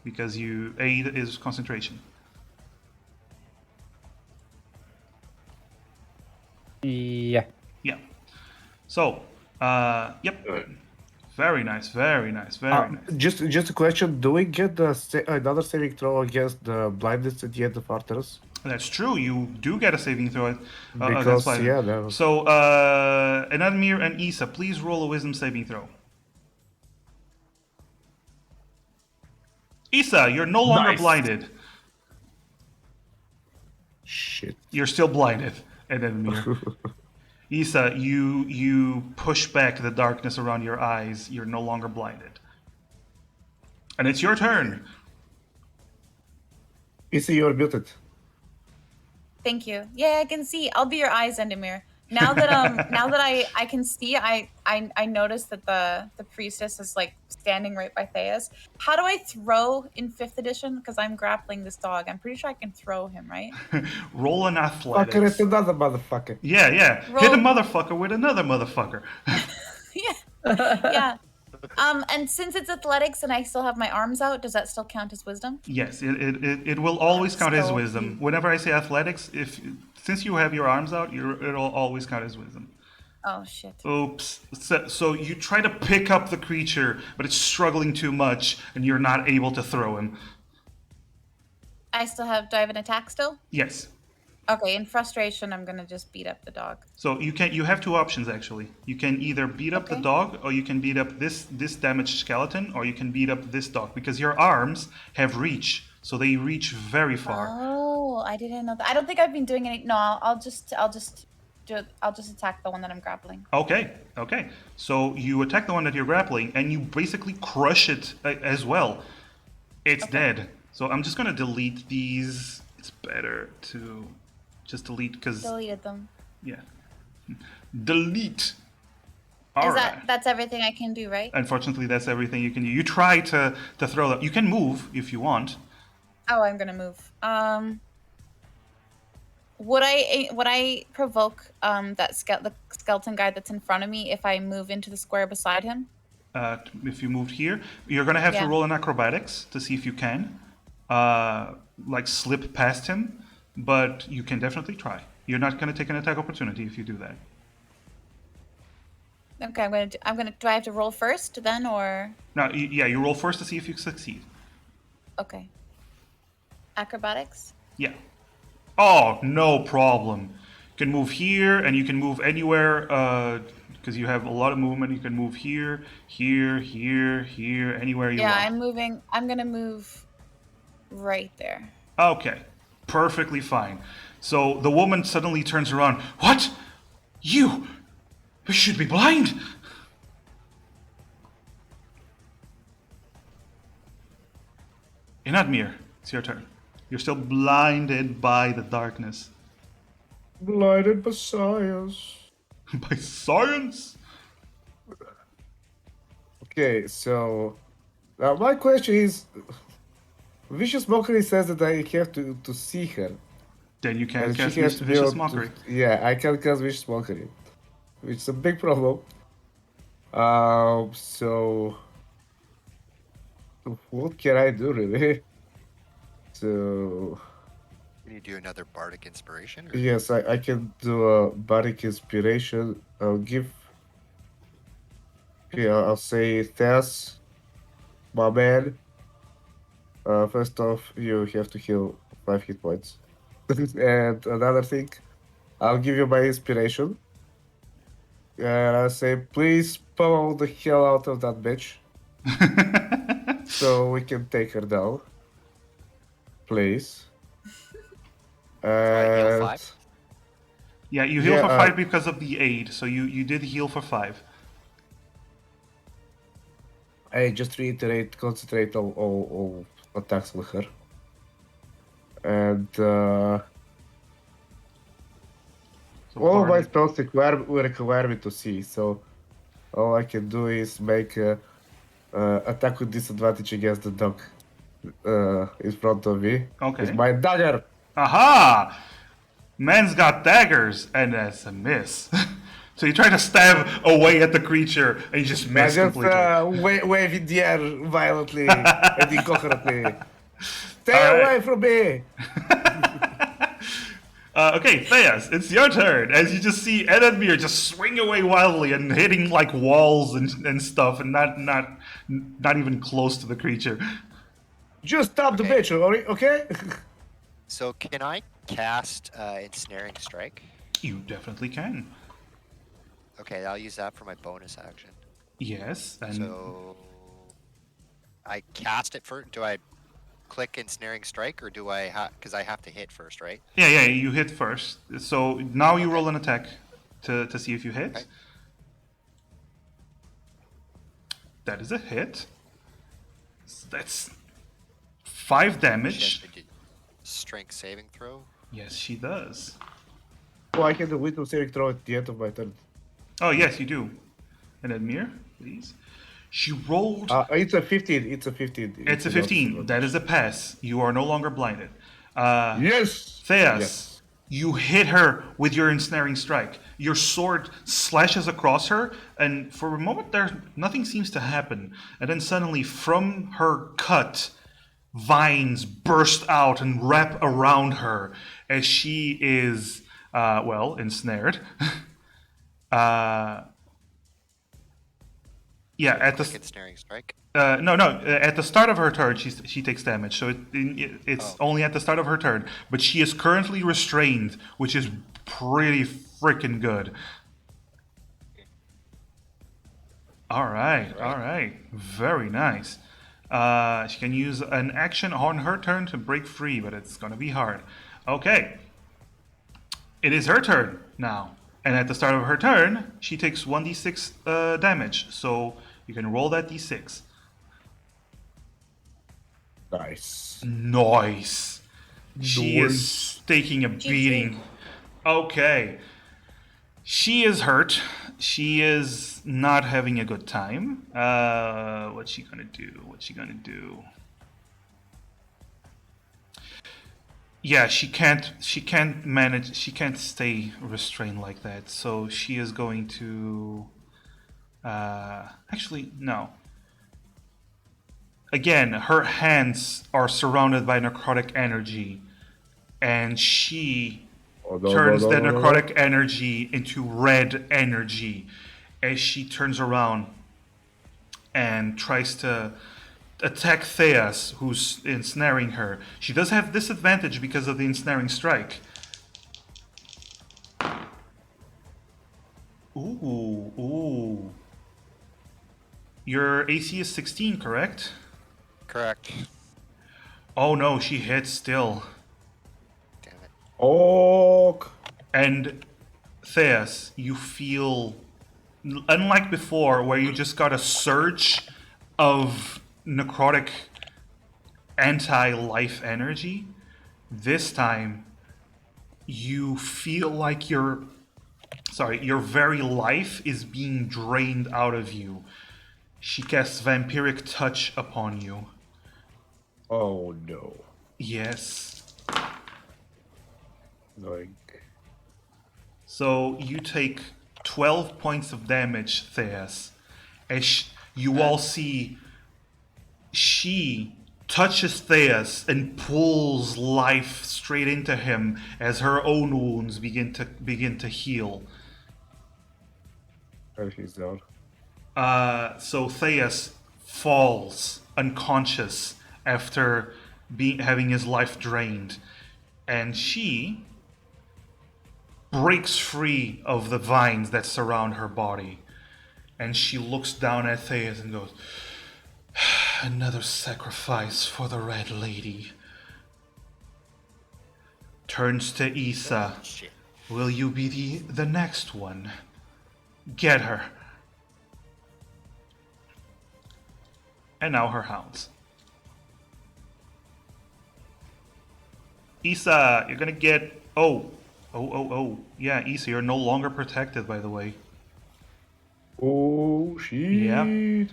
because Aid is concentration. Yeah. Yeah. So, yep. Very nice, very nice, very nice. Just a question: do we get another saving throw against the blindness at the end of our turns? That's true. You do get a saving throw Because against blindness. yeah, that was... So, Enadmir and Isa, please roll a wisdom saving throw. Isa, you're no longer Nice. blinded. Shit. You're still blinded, Enadmir. Isa, you push back the darkness around your eyes. You're no longer blinded. And it's your turn. Isa, you're muted. Thank you. Yeah, I can see. I'll be your eyes, Endemir. Now that I can see, I noticed that the priestess is like standing right by Theus. How do I throw in 5th edition? Because I'm grappling this dog. I'm pretty sure I can throw him, right? Roll an athletics. Fucker, it's another motherfucker. Yeah. Hit a motherfucker with another motherfucker. Yeah. And since it's athletics and I still have my arms out, does that still count as wisdom? Yes, it will always count as wisdom. Whenever I say athletics, since you have your arms out, it'll always count as wisdom. Oh shit. Oops. So you try to pick up the creature, but it's struggling too much, and you're not able to throw him. Do I have an attack still? Yes. Okay, in frustration, I'm gonna just beat up the dog. So you have two options actually. You can either beat up the dog, or you can beat up this damaged skeleton, or you can beat up this dog, because your arms have reach, so they reach very far. Oh, I didn't know that. I don't think I've been doing any. No, I'll just attack the one that I'm grappling. Okay. So you attack the one that you're grappling, and you basically crush it as well. It's dead. So I'm just gonna delete these. It's better to just delete because Deleted them. Yeah. Delete. That's everything I can do, right? Unfortunately, that's everything you can do. You try to throw that. You can move if you want. Oh, I'm gonna move. Would I provoke the skeleton guy that's in front of me if I move into the square beside him? If you moved here, you're gonna have to roll an acrobatics to see if you can, like slip past him. But you can definitely try. You're not gonna take an attack opportunity if you do that. Okay, do I have to roll first then, or? No, you roll first to see if you succeed. Okay. Acrobatics? Yeah. Oh, no problem. You can move here, and you can move anywhere, because you have a lot of movement. You can move here, anywhere you want. Yeah, I'm moving. I'm gonna move right there. Okay. Perfectly fine. So the woman suddenly turns around. What? You should be blind. Enadmir, it's your turn. You're still blinded by the darkness. Blinded by science. By science? Okay, so my question is, Vicious Mockery says that I have to see her. Then you can't And cast she has to be Vicious able Mockery. Yeah, I can't cast Vicious Mockery, which is a big problem. So what can I do really? So Can you do another bardic inspiration? Or? yes, I can do a bardic inspiration. I'll say Tess, my man. First off, you have to heal 5 hit points. And another thing, I'll give you my inspiration. And I'll say, please pummel the hell out of that bitch. So we can take her down. Please. Heal 5? Yeah, you heal for 5 because of the aid, so you did heal for 5. I just reiterate, concentrate all attacks with her. And all of my spells require me to see, so all I can do is make attack with disadvantage against the dog in front of me. Okay. With my dagger! Aha! Man's got daggers, and that's a miss. So you try to stab away at the creature, and you just miss completely. Wave in the air violently and incoherently. Stay away from me! Okay, Theas, it's your turn. As you just see Edadmir just swing away wildly and hitting like walls and stuff, and not even close to the creature. Just stop the bitch, okay? So can I cast Ensnaring Strike? You definitely can. Okay, I'll use that for my bonus action. Yes, and So I cast it first. Do I click Ensnaring Strike, or do I because I have to hit first, right? yeah, you hit first. So now you roll an attack to see if you hit. Okay. That is a hit. That's 5 She damage. has to do strength saving throw. Yes, she does. Oh, I can do wisdom saving throw at the end of my turn. Oh, yes, you do. And Edmir, please. She rolled. It's a 15. It's a 15. It's a 15. That is a pass. You are no longer blinded. Yes. Theas, Yes. you hit her with your ensnaring strike. Your sword slashes across her, and for a moment there, nothing seems to happen. And then suddenly, from her cut, vines burst out and wrap around her as she is, ensnared. Yeah, at the Ensnaring Strike. no. At the start of her turn, she takes damage. So it's only at the start of her turn. But she is currently restrained, which is pretty freaking good. All right. Very nice. She can use an action on her turn to break free, but it's gonna be hard. Okay. It is her turn now. And at the start of her turn, she takes 1d6 damage. So you can roll that d6. Nice. Nice. She is taking a beating. Okay. She is hurt. She is not having a good time. What's she gonna do? Yeah, she can't manage, she can't stay restrained like that. So she is going to actually no. Again, her hands are surrounded by necrotic energy, and she turns the necrotic energy into red energy as she turns around and tries to attack Theas, who's ensnaring her. She does have disadvantage because of the ensnaring strike. Ooh. Your AC is 16, correct? Correct. Oh no, she hits still. Damn it. Oh. And Theas, you feel, unlike before, where you just got a surge of necrotic anti-life energy, this time you feel like your very life is being drained out of you. She casts vampiric touch upon you. Oh no. Yes. Annoying. So you take 12 points of damage, Theas, as you all see she touches Theas and pulls life straight into him as her own wounds begin to heal. Oh, she's down. So Theas falls unconscious after having his life drained, and she breaks free of the vines that surround her body, and she looks down at Theas and goes, "Another sacrifice for the Red Lady." Turns to Issa. Shit. "Will you be the next one? Get her." And now her hounds. Issa, you're gonna get... Oh. Yeah, Issa, you're no longer protected, by the way. Oh, shit. Yep.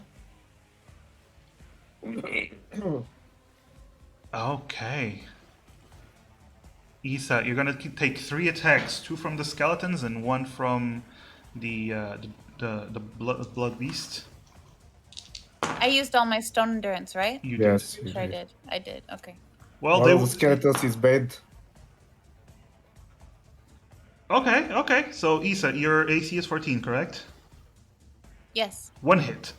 Okay. Issa, you're gonna take 3 attacks, 2 from the skeletons and 1 from the blood beast. I used all my stone endurance, right? You Yes. did. Sure, I did. I did. Okay. Well, One of the skeletons is bad. Okay. So Isa, your AC is 14, correct? Yes. One hit.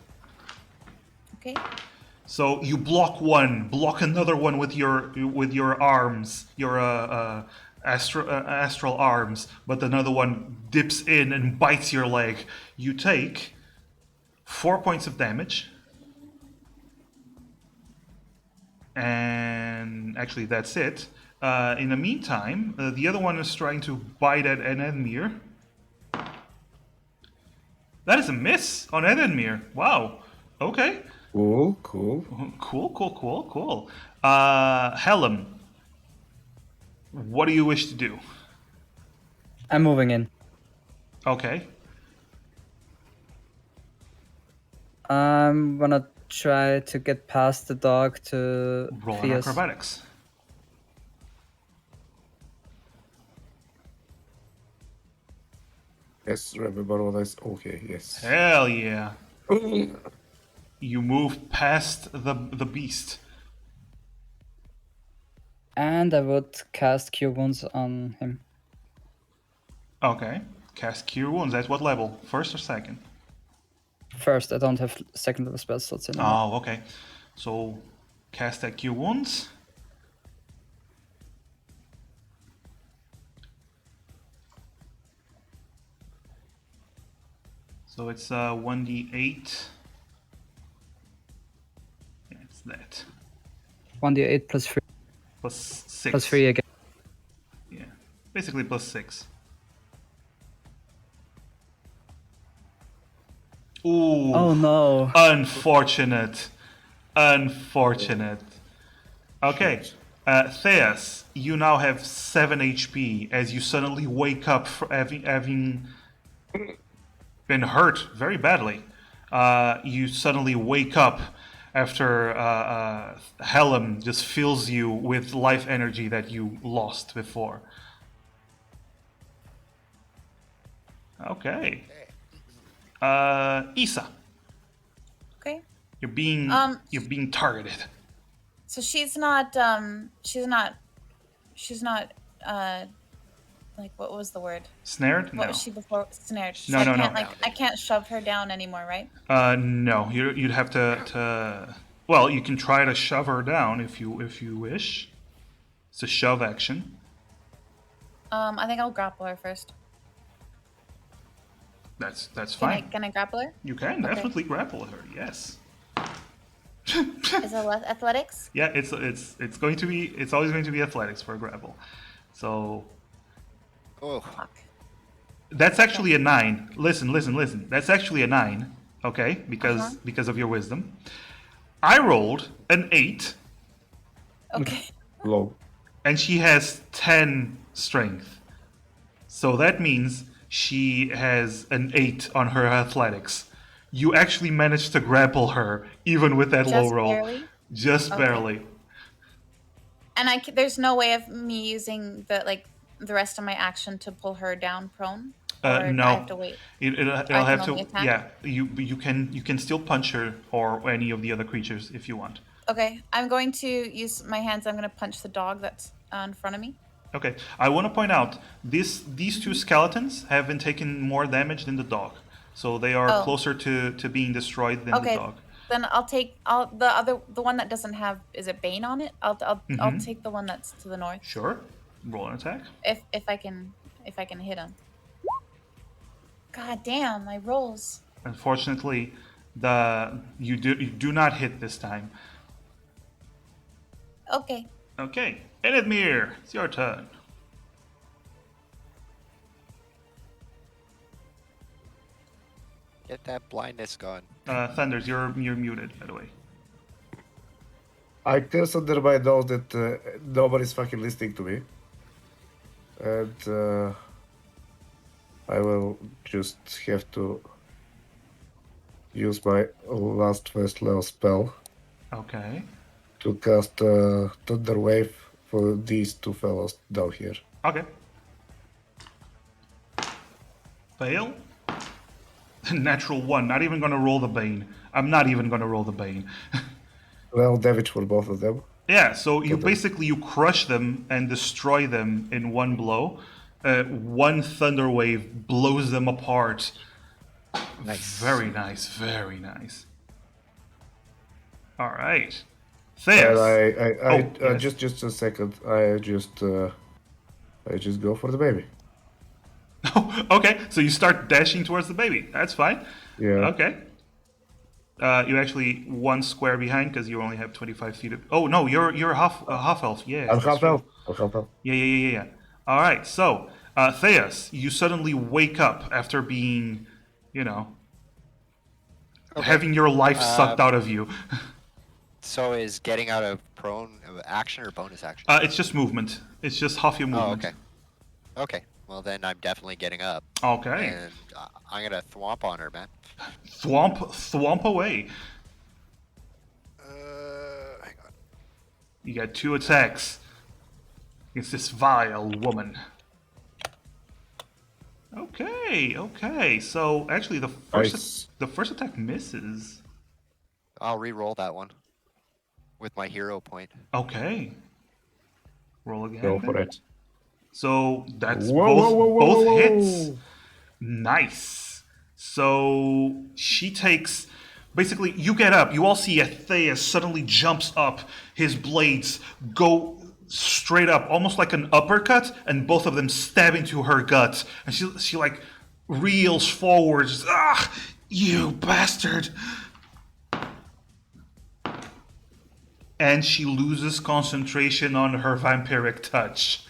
Okay. So you block one, block another one with your arms, your astral arms, but another one dips in and bites your leg. You take 4 points of damage, and actually that's it. In the meantime, the other one is trying to bite at Edmir. That is a miss on Edmir. Wow. Okay. Cool. Cool. Helen, what do you wish to do? I'm moving in. Okay. I'm gonna try to get past the dog to Roll on Fierce. acrobatics. Yes, remember what I said. Okay, yes. Hell yeah. You move past the beast. And I would cast Cure Wounds on him. Okay. Cast Cure Wounds. At what level? First or second? First, I don't have second level spell slots anymore. Oh, okay. So cast that Cure Wounds. So it's 1d8. Yeah, it's that. 1d8 plus 3. Plus 6. Plus 3 again. Yeah. Basically plus 6. Ooh. Oh no. Unfortunate. Okay. Theas, you now have 7 HP as you suddenly wake up having been hurt very badly. You suddenly wake up after Helen just fills you with life energy that you lost before. Okay. Isa, Okay. you're being targeted. So she's not like, what was the word? Snared? What No. was she before? Snared. No, I no, can't, no. like, I can't shove her down anymore, right? No. You'd have to. Well, you can try to shove her down if you wish. It's a shove action. I think I'll grapple her first. That's fine. Can I grapple her? You can Okay. definitely grapple her. Yes. Is it athletics? Yeah, it's going to be, it's always going to be athletics for a grapple. So Oh, Fuck. that's actually a 9. Listen. That's actually a 9. Okay, because of your wisdom. I rolled an 8, Okay. Low. and she has 10 strength. So that means she has an 8 on her athletics. You actually managed to grapple her even with that low Just roll. barely? Just Okay. barely. And there's no way of me using the rest of my action to pull her down prone? Or No. I have to wait? It'll I have can to. only attack? Yeah, you can still punch her or any of the other creatures if you want. Okay. I'm going to use my hands. I'm going to punch the dog that's in front of me. Okay, I want to point out these two skeletons have been taking more damage than the dog, so they are Oh. closer to being destroyed than Okay. the dog. Then I'll take the one that doesn't have, is it Bane on it? I'll take the one that's to the north. Sure, roll an attack. If I can hit him. God damn, my rolls. Unfortunately, you do not hit this time. Okay. Okay, Enedmir, it's your turn. get that blindness gone. Thunders, you're muted, by the way. I curse under my nose that nobody's fucking listening to me. And I will just have to use my last first level spell Okay. to cast Thunder Wave for these two fellows down here. Okay. Fail. Natural 1. Not even gonna roll the Bane. I'm not even gonna roll the Bane. Well, damage for both of them. Yeah, so you Okay. basically you crush them and destroy them in one blow. One thunder wave blows them apart. Nice. Very nice, very nice. All right. And Theus. Yes. just a second. I just go for the baby. Okay, so you start dashing towards the baby. That's fine. Yeah. Okay. You actually one square behind because you only have 25 feet. Oh no, you're half elf. Yeah. I'm half elf. I'm half elf. Yeah. All right. So Theus, you suddenly wake up after being, having your life sucked out of you. So is getting out of prone action or bonus action? It's just movement. It's just half your movement. Oh, okay. Okay. Well, then I'm definitely getting up. Okay. And I'm gonna thwomp on her, man. Thwomp away. Hang on. You got 2 attacks against this vile woman. Okay. So actually, the first attack misses. I'll re-roll that one with my hero point. Okay. Roll again. Go for it. So that's Whoa, both hits. Nice. So she takes. Basically, you get up. You all see Theus suddenly jumps up. His blades go straight up, almost like an uppercut, and both of them stab into her gut. And she like reels forwards. Ah, you bastard! And she loses concentration on her vampiric touch.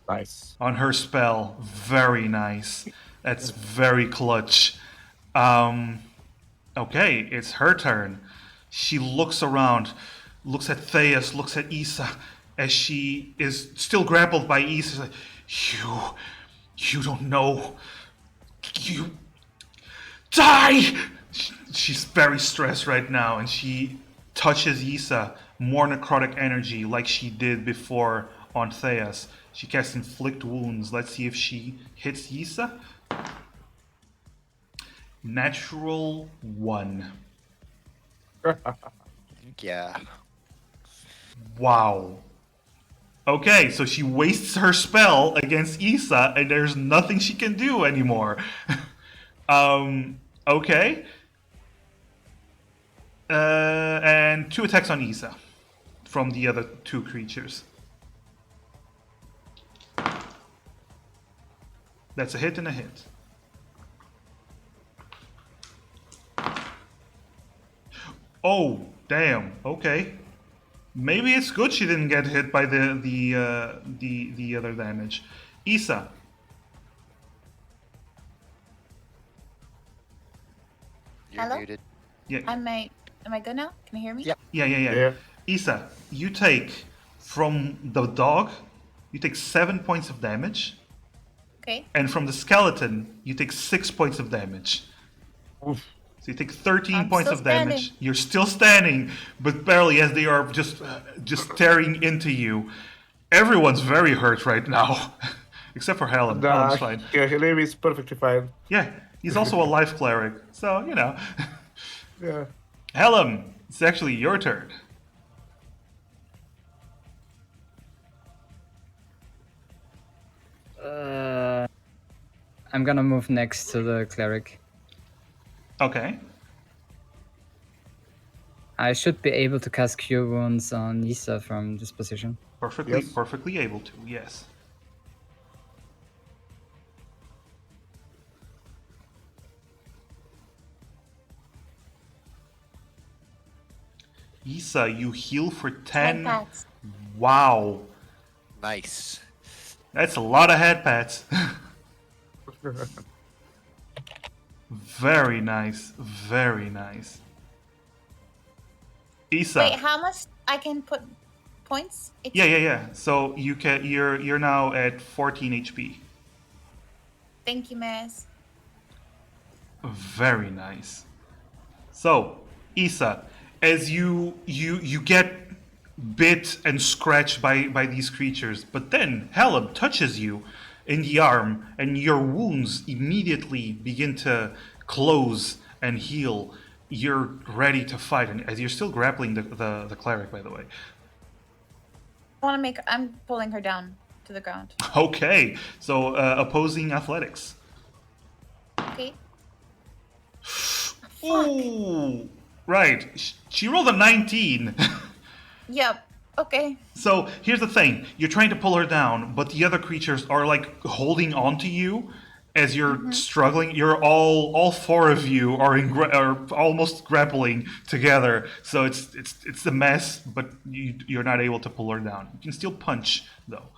Nice. On her spell. Very nice. That's very clutch. Okay, it's her turn. She looks around, looks at Theus, looks at Issa, as she is still grappled by Issa. She's like, you don't know. You die! She's very stressed right now, and she touches Issa, more necrotic energy like she did before on Theus. She casts Inflict Wounds. Let's see if she hits Issa. Natural 1. Yeah. Wow. Okay, so she wastes her spell against Issa, and there's nothing she can do anymore. Okay. And 2 attacks on Issa from the other 2 creatures. That's a hit and a hit. Oh, damn. Okay. Maybe it's good she didn't get hit by the other damage. Issa. You're Hello? muted. Yeah. Am I good now? Can you hear me? Yep. Yeah. Issa, you take from the dog, you take 7 points of damage. Okay. And from the skeleton, you take 6 points of damage. Oof. So you take 13 I'm points still of damage. standing. You're still standing, but barely, as they are just tearing into you. Everyone's very hurt right now, except for Helen. Helen's fine. Yeah, Helene is perfectly fine. Yeah, he's also a life cleric, so Yeah. Helen, it's actually your turn. I'm gonna move next to the cleric. Okay. I should be able to cast Cure Wounds on Issa from this position. Perfectly able to, yes. Issa, you heal for 10. Pats. Wow. Nice. That's a lot of head pats. Very nice. Very nice. Issa. Wait, how much I can put points? Yeah. So you're now at 14 HP. Thank you, Marez. Very nice. So, Issa, as you get bit and scratched by these creatures, but then Helen touches you in the arm, and your wounds immediately begin to close and heal. You're ready to fight, and as you're still grappling the cleric, by the way. I'm pulling her down to the ground. Okay, so opposing athletics. Okay. Ooh, right. She rolled a 19. Yep. Okay. So here's the thing: you're trying to pull her down, but the other creatures are like holding on to you as you're struggling. You're all four of you are almost grappling together. So it's a mess, but you're not able to pull her down. You can still punch though.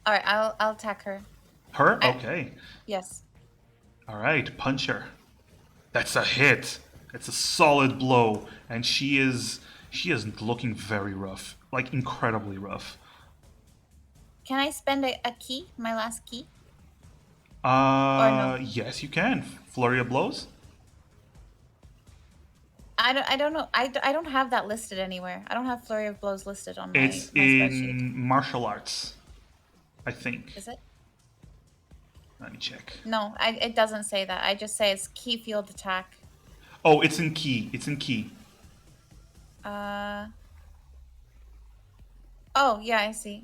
All right. I'll attack her. Her? Okay. Yes. All right, punch her. That's a hit. It's a solid blow, and she is looking very rough, like incredibly rough. Can I spend a key? My last key? Or no? Yes, you can. Flurry of blows. I don't know. I don't have that listed anywhere. I don't have flurry of blows listed on my, It's my spreadsheet. in martial arts, I think. Is it? Let me check. No, it doesn't say that. I just say it's key field attack. Oh, it's in key. It's in key. Oh, yeah, I see.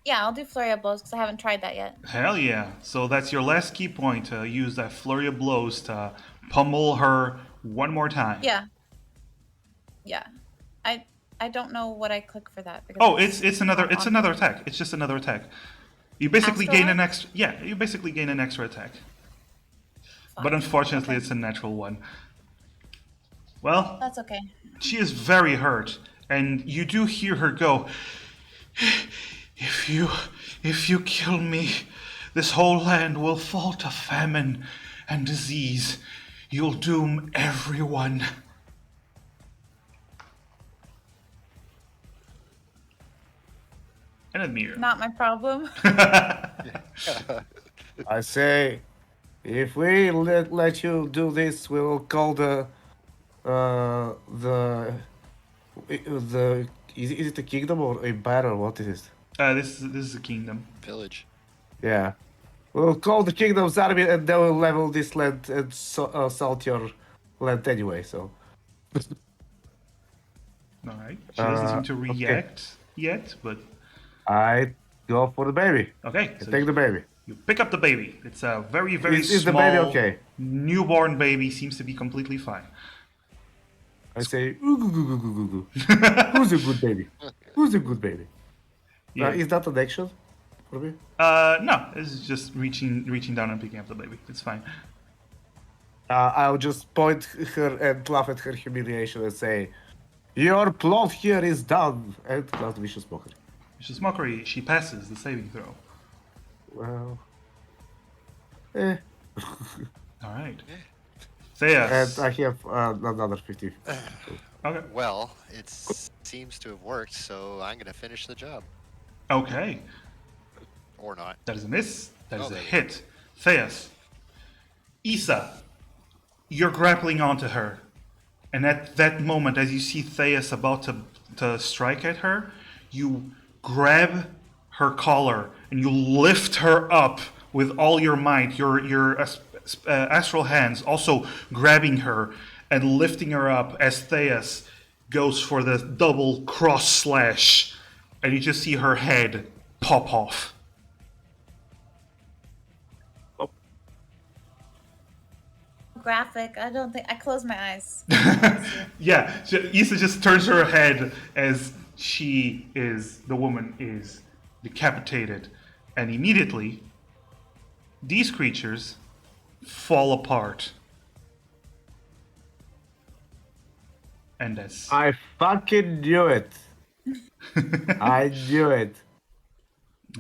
Yeah, I'll do flurry of blows because I haven't tried that yet. Hell yeah! So that's your last key point. To use that flurry of blows to pummel her one more time. Yeah. Yeah. I don't know what I click for that. Because Oh, it's another attack. It's just another attack. You basically gain an extra. Yeah, you basically gain an extra attack. Fine. But unfortunately, it's a natural one. Well, That's okay. she is very hurt, and you do hear her go, If you kill me, this whole land will fall to famine and disease. You'll doom everyone. And a mirror. Not my problem. I say, if we let you do this, we will call the is it a kingdom or a battle? What is it? This is a kingdom. Village. Yeah, we'll call the kingdom's army, and they will level this land and assault your land anyway. So. All right. She doesn't seem to okay. react yet, but I go for the baby. okay. I So take the baby. you pick up the baby. It's a very, very Is small the baby okay? newborn baby. Seems to be completely fine. I say, ooh, goo, goo, goo, goo, goo, goo. Who's a good baby? Who's a good baby? Yeah. Is that an action for me? No, it's just reaching down and picking up the baby. It's fine. I'll just point her and laugh at her humiliation and say, your plot here is done. And cast vicious mockery. Vicious mockery. She passes the saving throw. Well, All right. Thea. and I have another 50. Okay. Well, it seems to have worked, so I'm going to finish the job. Okay. Or not. That is a miss. That is Oh, a there you hit. Theas. Issa, you're grappling onto her. And at that moment, as you see Theas about to strike at her, you grab her collar and you lift her up with all your might. Your astral hands also grabbing her and lifting her up as Theas goes for the double cross slash. And you just see her head pop off. Graphic. I don't think I close my eyes. Yeah, Issa just turns her head as the woman is decapitated. And immediately, these creatures fall apart. And as I fucking knew it. I knew it.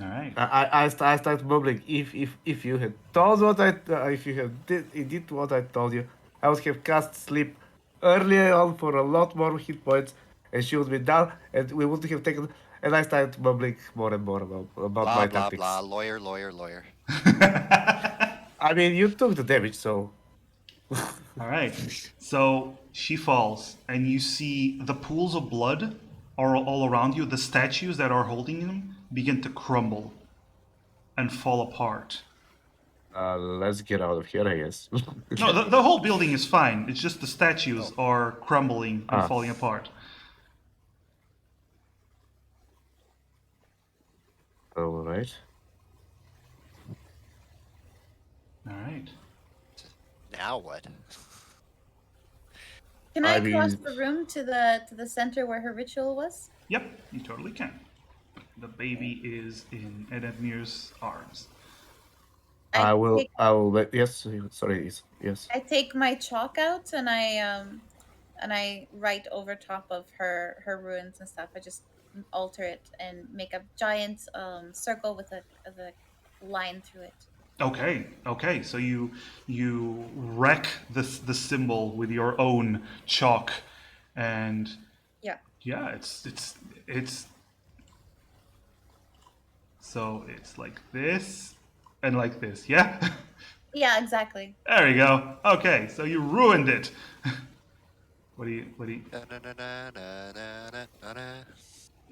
all right, I start bubbling. If you had told what if you had did what I told you, I would have cast sleep earlier on for a lot more hit points, and she would be down, and we would have taken. And I started bubbling more and more about Blah, my blah, tactics. blah. Lawyer. I mean, you took the damage, so. all right. So she falls, and you see the pools of blood are all around you. The statues that are holding them begin to crumble and fall apart. Let's get out of here, I guess. No, the whole building is fine. It's just the statues are crumbling and falling apart. All right. All right. Now what? Can I I cross mean, the room to the center where her ritual was? Yep, you totally can. The baby is in Edmir's arms. I I will. take I will. Yes. Sorry. Yes. I take my chalk out and I write over top of her ruins and stuff. I just alter it and make a giant circle with a line through it. Okay. So you wreck the symbol with your own chalk, and Yeah. yeah, it's so it's like this and like this. Yeah. Yeah, exactly. There we go. Okay, so you ruined it. What do you?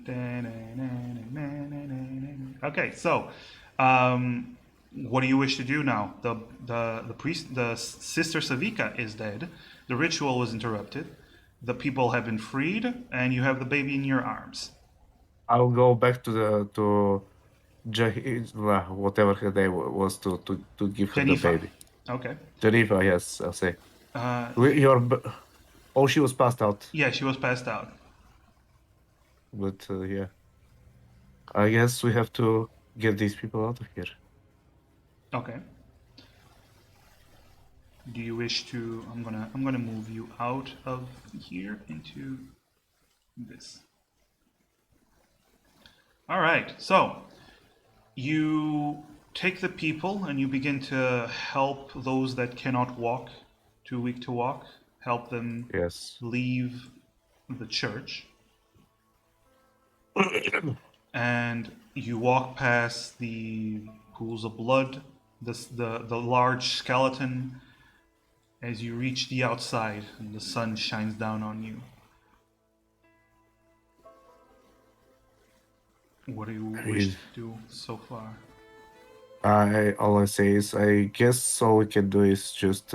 Da-na-na-na-na-na-na-na. Okay, so what do you wish to do now? The priest, the sister Savika is dead. The ritual was interrupted. The people have been freed, and you have the baby in your arms. I'll go back to whatever her name was to give her the Jennifer. baby. Okay. Geneva, yes, I'll say. Uh, Oh, she was passed out. yeah, she was passed out. But yeah, I guess we have to get these people out of here. Okay. Do you wish to? I'm gonna move you out of here into this. All right. So you take the people and you begin to help those that cannot walk, too weak to walk. Help them Yes. leave the church. And you walk past the pools of blood, the large skeleton, as you reach the outside and the sun shines down on you. What do you wish to do so far? All I say is I guess all we can do is just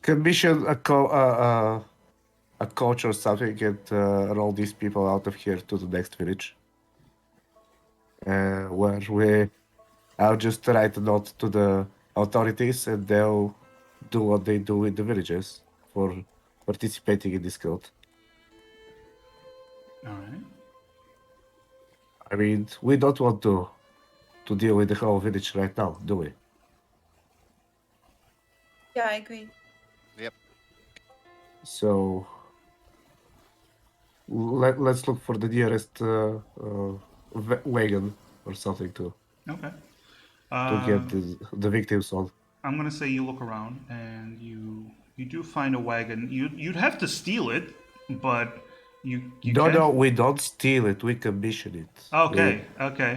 commission a coach or something and roll these people out of here to the next village. Where I'll just write a note to the authorities and they'll do what they do in the villages for participating in this cult. All right. I mean, we don't want to deal with the whole village right now, do we? Yeah, I agree. Yep. So let's look for the nearest wagon or something to Okay. get the victims on. I'm gonna say you look around and you do find a wagon. You'd have to steal it, but you can. No, we don't steal it. We commission it. Okay.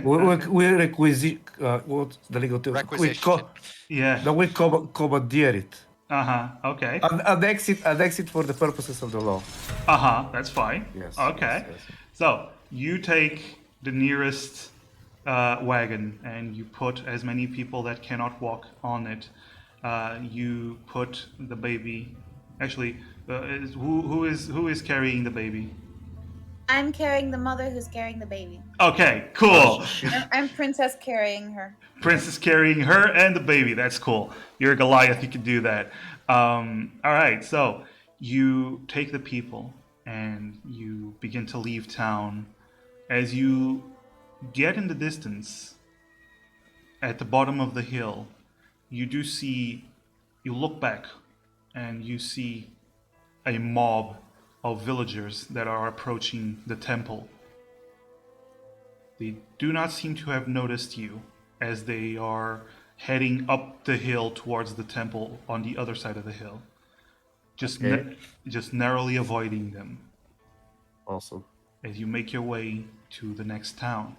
We requisite. What's the legal term? Requisition. Yeah. No, we commandeer it. Okay. An exit for the purposes of the law. That's fine. Yes. Okay. Yes. So you take the nearest wagon and you put as many people that cannot walk on it. You put the baby. Actually, who is carrying the baby? I'm carrying the mother who's carrying the baby. Okay, cool. I'm princess carrying her. Princess carrying her and the baby. That's cool. You're a Goliath. You can do that. All right. So you take the people and you begin to leave town. As you get in the distance, at the bottom of the hill, you do see. You look back, and you see a mob of villagers that are approaching the temple. They do not seem to have noticed you as they are heading up the hill towards the temple on the other side of the hill. Just narrowly avoiding them. Awesome. As you make your way to the next town.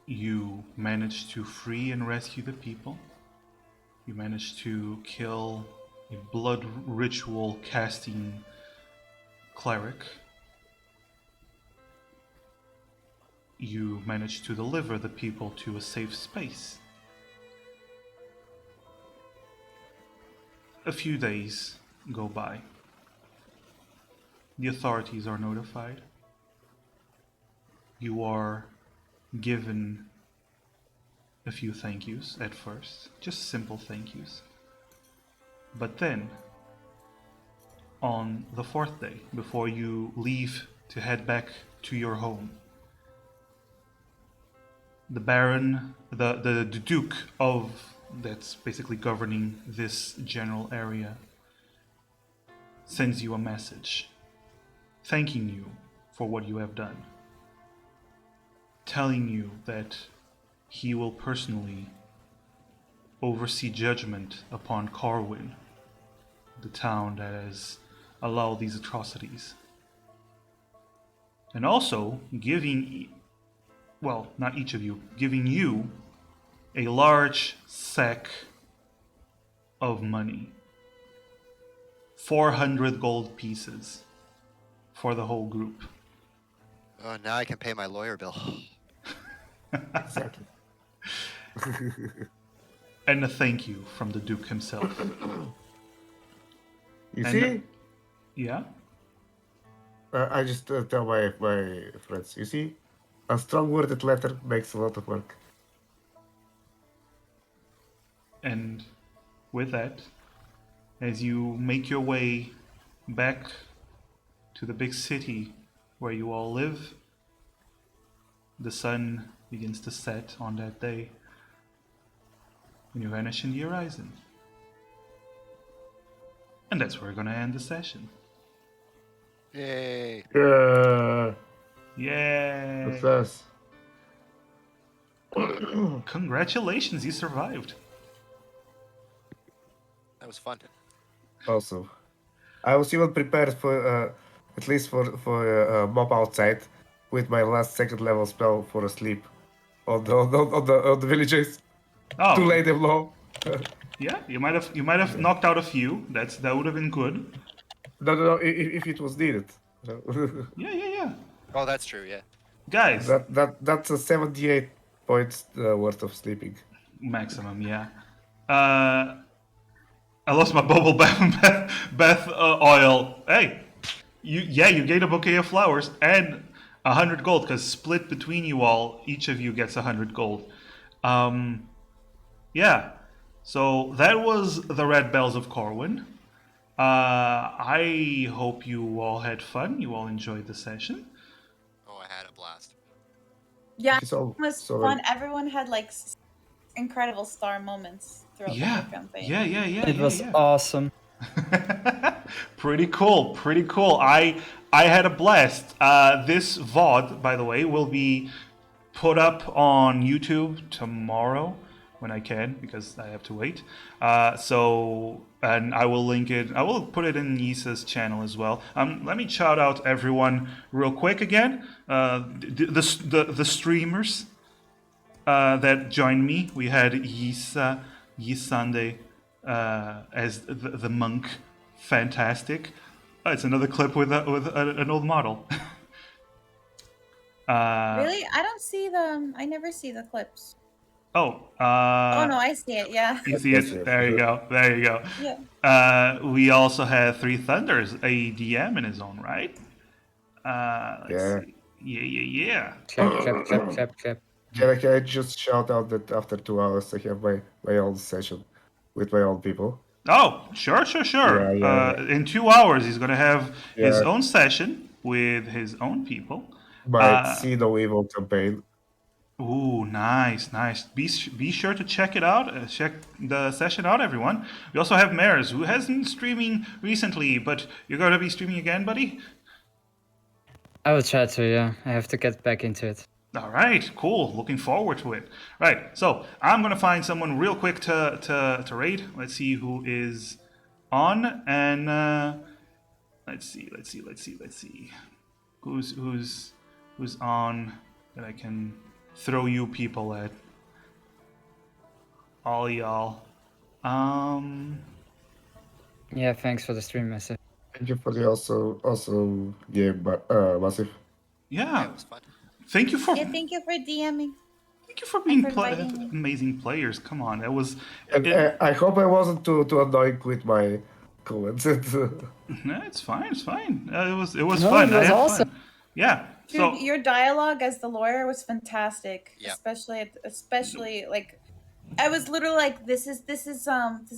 You manage to free and rescue the people. You manage to kill a blood ritual casting cleric. You manage to deliver the people to a safe space. A few days go by. The authorities are notified. you are given a few thank yous at first, just simple thank yous. But then, on the fourth day, before you leave to head back to your home, the Baron, the Duke of that's basically governing this general area, sends you a message thanking you for what you have done, telling you that he will personally oversee judgment upon Korwyn, the town that has allowed these atrocities. And also giving, well, not each of you, giving you a large sack of money. 400 gold pieces for the whole group. Oh, now I can pay my lawyer bill. Exactly. And a thank you from the Duke himself. You And- see? Yeah? I just tell my friends, you see? A strong worded letter makes a lot of work. And with that, as you make your way back to the big city where you all live, the sun begins to set on that day, and you vanish in the horizon. And that's where we're gonna end the session. Yay! Yay! Success. Congratulations, you survived. That was fun. Also, I was even prepared for at least for a mob outside with my last second level spell for a sleep on the villagers Oh, to lay them low. yeah, you might have knocked out a few. That would have been good. No, if it was needed. Yeah. Oh, that's true, yeah. Guys, That's a 78 points worth of sleeping. maximum, yeah. I lost my bubble bath oil. Hey, you gain a bouquet of flowers and 100 gold because split between you all, each of you gets 100 gold. Yeah. So that was the Red Bells of Korwyn. I hope you all had fun. You all enjoyed the session. Oh, I had a blast. Yeah, It's all it was so fun. Everyone had like incredible star moments throughout the whole campaign. Yeah. It was awesome. Pretty cool. I had a blast. This VOD, by the way, will be put up on YouTube tomorrow when I can, because I have to wait. And I will link it. I will put it in Yisa's channel as well. Let me shout out everyone real quick again. The streamers that joined me. We had Yisa, Ysande as the monk. Fantastic. It's another clip with an old model. Really? I don't see them. I never see the clips. Oh No, I see it. Yeah. you see Yes, it? yes. There you go. Yeah. We also have 3Thunders, a DM in his own right. Let's Yeah. see. Yeah. Clap. Can I just shout out that after 2 hours I have my own session with my own people? Oh, sure. Yeah. In 2 hours, he's gonna have his Yeah. own session with his own people. My See No Evil campaign. Ooh, nice. Be sure to check it out. Check the session out, everyone. We also have Marez, who hasn't been streaming recently, but you're gonna be streaming again, buddy? I will try to, yeah. I have to get back into it. All right, cool. Looking forward to it. Right, so I'm gonna find someone real quick to raid. Let's see who is on, and let's see. Who's on that I can throw you people at. All y'all. Yeah, thanks for the stream message. Thank you for the also game, Massive. Yeah. It was fun. Thank you for Yeah. Thank you for DMing. being for inviting me. amazing players. Come on, that was. And I hope I wasn't too annoying with my comments. No, it's fine. It was No, fun. it I was had awesome. fun. Yeah, Dude, So your dialogue as the lawyer was fantastic. Yeah. Especially like I was literally like, this is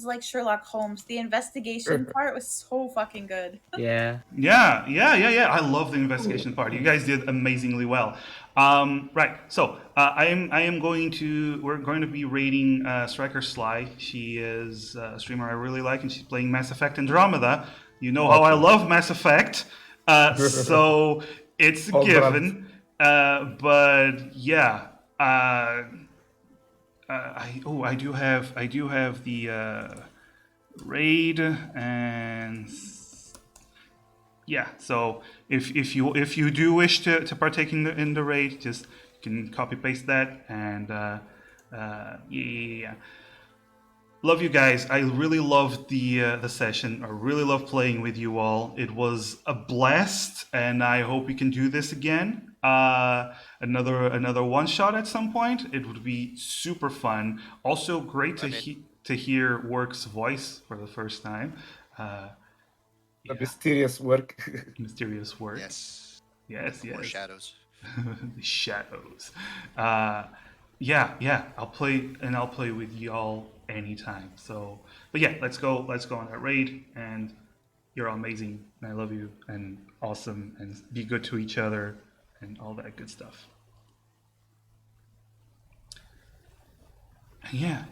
like Sherlock Holmes. The investigation part was so fucking good. Yeah. yeah. I love the investigation part. You guys did amazingly well. Right. So I am going to. We're going to be rating Striker Sly. She is a streamer I really like, and she's playing Mass Effect Andromeda. You know how I Awesome. love Mass Effect. So it's a All given. But yeah. I do have the raid and yeah. So if you do wish to partake in the raid, just you can copy paste that and yeah. Love you guys. I really loved the session. I really love playing with you all. It was a blast, and I hope we can do this again. Another one shot at some point. It would be super fun. Also, great to hear Work's voice for the first time. The Yeah, mysterious work. mysterious Work. Yes. Yes. More shadows. The shadows. Yeah. I'll play with y'all anytime. So, but yeah, let's go on that raid. And you're all amazing. And I love you and awesome and be good to each other and all that good stuff. And yeah,